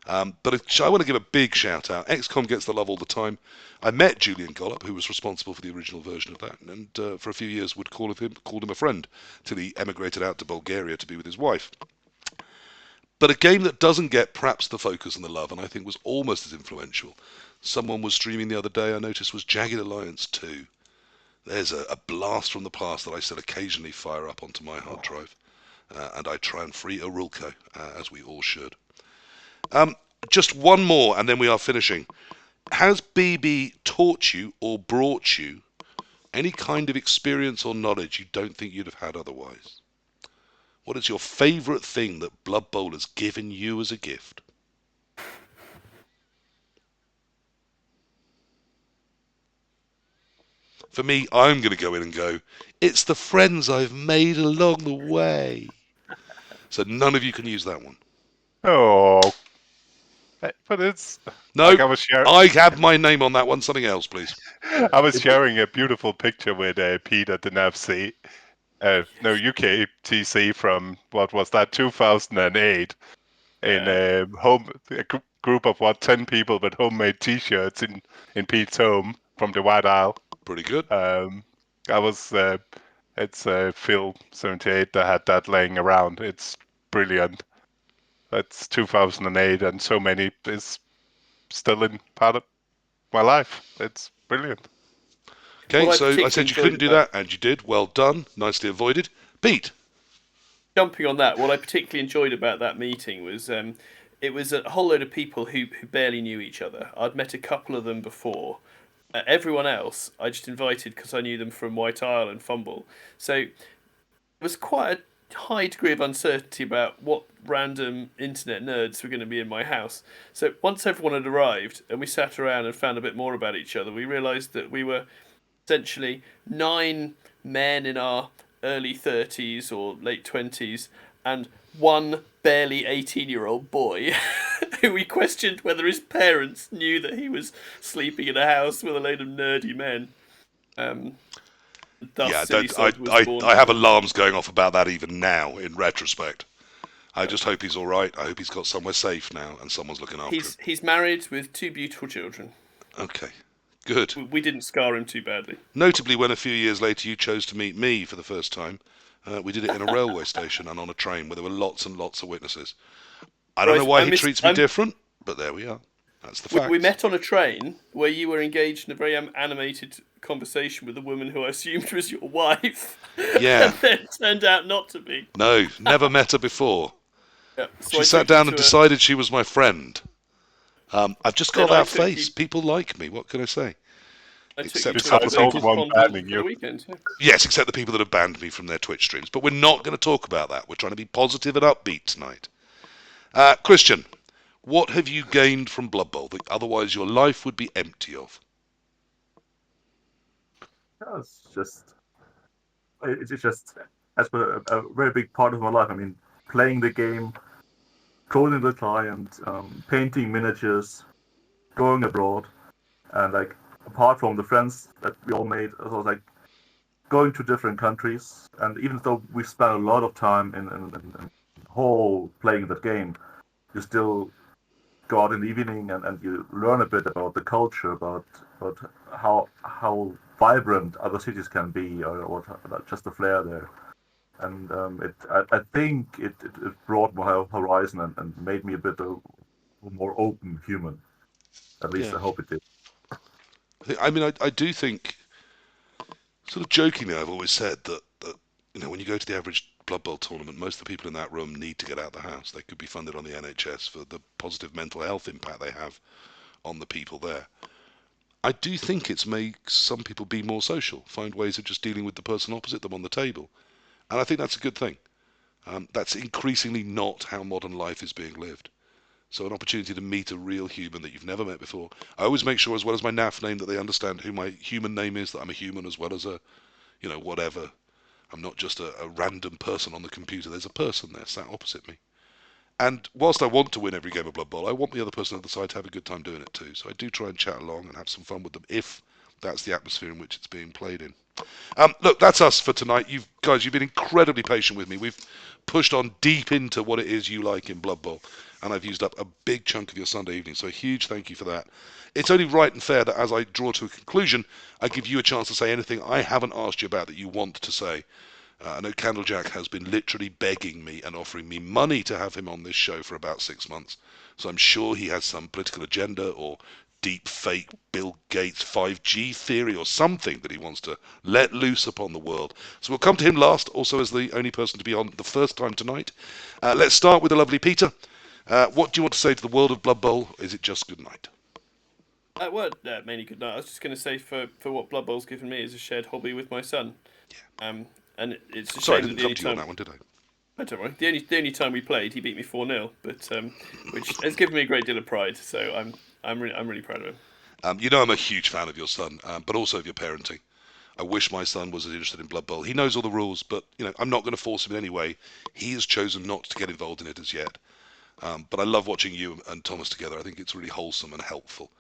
But I want to give a big shout out. XCOM gets the love all the time. I met Julian Gollop, who was responsible for the original version of that, and for a few years would called him a friend till he emigrated out to Bulgaria to be with his wife. But a game that doesn't get perhaps the focus and the love, and I think was almost as influential, someone was streaming the other day, I noticed, was Jagged Alliance 2. There's a blast from the past that I still occasionally fire up onto my hard drive, and I try and free Arilco, as we all should. Just one more, and then we are finishing. Has BB taught you or brought you any kind of experience or knowledge you don't think you'd have had otherwise? What is your favourite thing that Blood Bowl has given you as a gift? For me, I'm going to go in and go, it's the friends I've made along the way. So none of you can use that one. Oh, but it's No, like I was sharing. I have my name on that one. Something else, please. I was sharing a beautiful picture with Pete at the NFC. UK TC from what was that 2008 in a group of 10 people with homemade T-shirts in Pete's home from the White Isle. Pretty good. It's Phil 78 that had that laying around. It's brilliant. That's 2008, and so many is still in part of my life. It's brilliant. Okay, Well, so I said you couldn't do that, and you did. Well done. Nicely avoided. Pete. Jumping on that, what I particularly enjoyed about that meeting was it was a whole load of people who barely knew each other. I'd met a couple of them before. Everyone else I just invited because I knew them from White Isle and Fumble. So it was quite a high degree of uncertainty about what random internet nerds were going to be in my house. So once everyone had arrived and we sat around and found a bit more about each other, we realised that we were essentially 9 men in our early 30s or late 20s and one barely 18-year-old boy who we questioned whether his parents knew that he was sleeping in a house with a load of nerdy men. I have alarms going off about that even now in retrospect. I just hope he's all right. I hope he's got somewhere safe now and someone's looking after him. He's married with 2 beautiful children. Okay, good. We didn't scar him too badly. Notably, when a few years later you chose to meet me for the first time, we did it in a railway station and on a train where there were lots and lots of witnesses. I don't know why he treats me different, but there we are. That's the fact. We met on a train where you were engaged in a very animated conversation with a woman who I assumed was your wife. Yeah. And then turned out not to be. No, never met her before. Yeah, so she sat down and decided she was my friend. I've just got that face. People like me. What can I say? Except Yes, except the people that have banned me from their Twitch streams. But we're not going to talk about that. We're trying to be positive and upbeat tonight. Christian, what have you gained from Blood Bowl that otherwise your life would be empty of? It's just has been a very big part of my life. I mean, playing the game, coding the client, painting miniatures, going abroad, and like apart from the friends that we all made, it was like going to different countries. And even though we spent a lot of time in whole playing the game, you still go out in the evening and you learn a bit about the culture, about how vibrant other cities can be, or just the flair there. And I think it broadened my horizon and made me a bit of a more open human. At least I hope it did. I do think, sort of jokingly, I've always said that when you go to the average Blood Bowl tournament, most of the people in that room need to get out of the house. They could be funded on the NHS for the positive mental health impact they have on the people there. I do think it's made some people be more social, find ways of just dealing with the person opposite them on the table. And I think that's a good thing. That's increasingly not how modern life is being lived. So an opportunity to meet a real human that you've never met before. I always make sure, as well as my NAF name, that they understand who my human name is, that I'm a human as well as a, whatever. I'm not just a random person on the computer. There's a person there sat opposite me. And whilst I want to win every game of Blood Bowl, I want the other person on the side to have a good time doing it too. So I do try and chat along and have some fun with them if that's the atmosphere in which it's being played in. Look, that's us for tonight. You've guys, you've been incredibly patient with me. We've pushed on deep into what it is you like in Blood Bowl, and I've used up a big chunk of your Sunday evening, so a huge thank you for that. It's only right and fair that as I draw to a conclusion, I give you a chance to say anything I haven't asked you about that you want to say. I know Candlejack has been literally begging me and offering me money to have him on this show for about 6 months, so I'm sure he has some political agenda or deep fake Bill Gates 5G theory or something that he wants to let loose upon the world. So we'll come to him last, also as the only person to be on the first time tonight. Let's start with the lovely Peter. What do you want to say to the world of Blood Bowl? Is it just good night? Mainly good night. I was just going to say for what Blood Bowl's given me is a shared hobby with my son. And it's a Sorry, I shame didn't come to you on that one, did I? Oh, don't worry. The only time we played, he beat me 4-0, but which has given me a great deal of pride. So I'm really proud of him. You know I'm a huge fan of your son, but also of your parenting. I wish my son was as interested in Blood Bowl. He knows all the rules, but I'm not going to force him in any way. He has chosen not to get involved in it as yet. But I love watching you and Thomas together. I think it's really wholesome and helpful,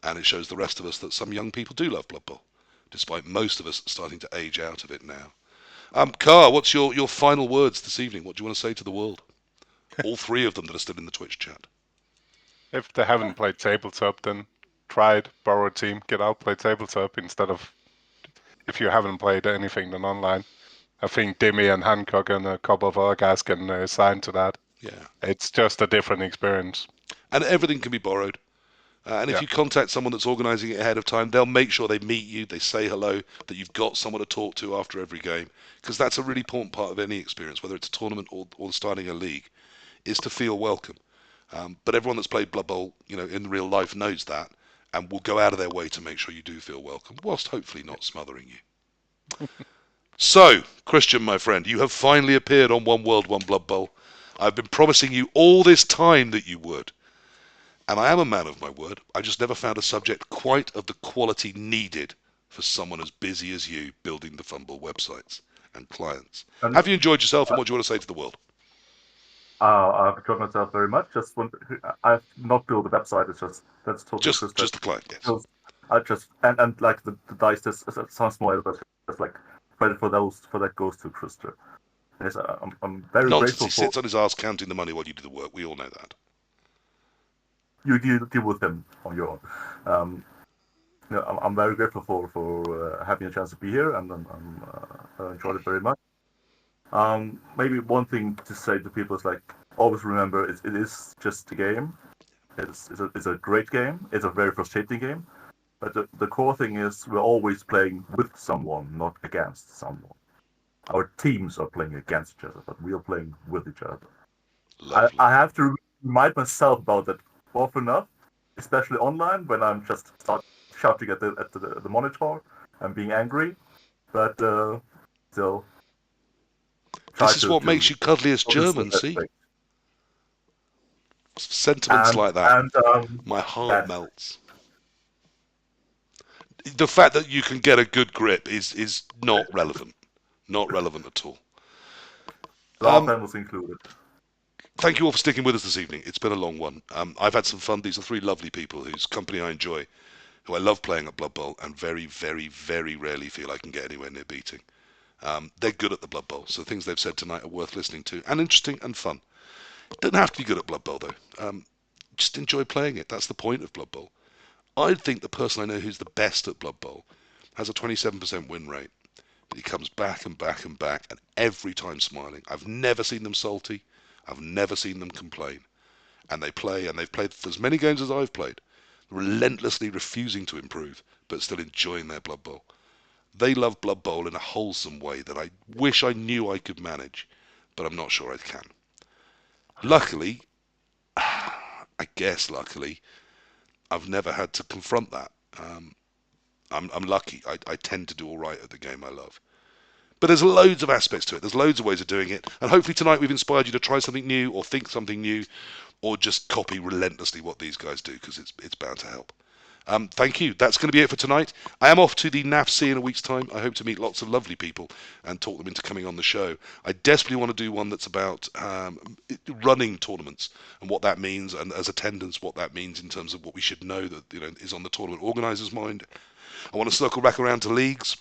and it shows the rest of us that some young people do love Blood Bowl, despite most of us starting to age out of it now. Car, what's your final words this evening? What do you want to say to the world? All three of them that are still in the Twitch chat. If they haven't played tabletop, then try it, borrow a team, get out, play tabletop instead of, if you haven't played anything, then online. I think Demi and Hancock and a couple of other guys can sign to that. Yeah. It's just a different experience. And everything can be borrowed. And if you contact someone that's organising it ahead of time, they'll make sure they meet you, they say hello, that you've got someone to talk to after every game. Because that's a really important part of any experience, whether it's a tournament or starting a league, is to feel welcome. But everyone that's played Blood Bowl, in real life knows that, and will go out of their way to make sure you do feel welcome, whilst hopefully not smothering you. So, Christian, my friend, you have finally appeared on One World, One Blood Bowl. I've been promising you all this time that you would. And I am a man of my word. I just never found a subject quite of the quality needed for someone as busy as you building the Fumble websites and clients. Have you enjoyed yourself, and what do you want to say to the world? I've enjoyed myself very much. I've not built a website. That's totally just the client. Yes. I just and like the dice. This sounds more, but just like credit for that goes to Krister. Yes, I'm very grateful. He sits on his ass counting the money while you do the work. We all know that. You deal with him on your own. I'm very grateful for having a chance to be here, and I enjoyed it very much. Maybe one thing to say to people is like, always remember it is just a game. It's a great game. It's a very frustrating game, but the core thing is we're always playing with someone, not against someone. Our teams are playing against each other, but we are playing with each other. I have to remind myself about that often enough, especially online when I'm just start shouting at the monitor and being angry, but still. This is what makes you cuddly as Germans, see? Sentiments like that. My heart melts. The fact that you can get a good grip is not relevant. Not relevant at all. Last time was included. Thank you all for sticking with us this evening. It's been a long one. I've had some fun. These are three lovely people whose company I enjoy, who I love playing at Blood Bowl, and very, very, very rarely feel I can get anywhere near beating. They're good at the Blood Bowl, so the things they've said tonight are worth listening to, and interesting and fun. Don't have to be good at Blood Bowl, though. Just enjoy playing it. That's the point of Blood Bowl. I think the person I know who's the best at Blood Bowl has a 27% win rate. But he comes back and back and back, and every time smiling. I've never seen them salty. I've never seen them complain. And they play, and they've played as many games as I've played, relentlessly refusing to improve, but still enjoying their Blood Bowl. They love Blood Bowl in a wholesome way that I wish I knew I could manage, but I'm not sure I can. Luckily, I guess luckily, I've never had to confront that. I'm lucky. I tend to do all right at the game I love. But there's loads of aspects to it. There's loads of ways of doing it. And hopefully tonight we've inspired you to try something new or think something new or just copy relentlessly what these guys do because it's bound to help. Thank you. That's going to be it for tonight. I am off to the NAFC in a week's time. I hope to meet lots of lovely people and talk them into coming on the show. I desperately want to do one that's about running tournaments and what that means, and as attendance, what that means in terms of what we should know that is on the tournament organizer's mind. I want to circle back around to leagues.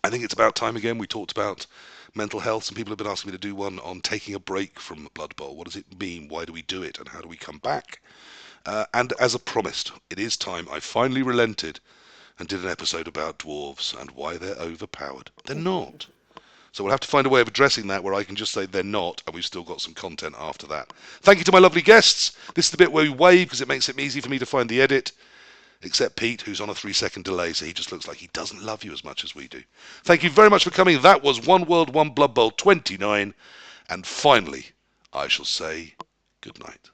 I think it's about time again. We talked about mental health. Some people have been asking me to do one on taking a break from Blood Bowl. What does it mean? Why do we do it? And how do we come back? And as I promised, it is time I finally relented and did an episode about dwarves and why they're overpowered. They're not. So we'll have to find a way of addressing that where I can just say they're not, and we've still got some content after that. Thank you to my lovely guests. This is the bit where we wave because it makes it easy for me to find the edit. Except Pete, who's on a 3-second delay, so he just looks like he doesn't love you as much as we do. Thank you very much for coming. That was One World, One Blood Bowl 29. And finally, I shall say good night.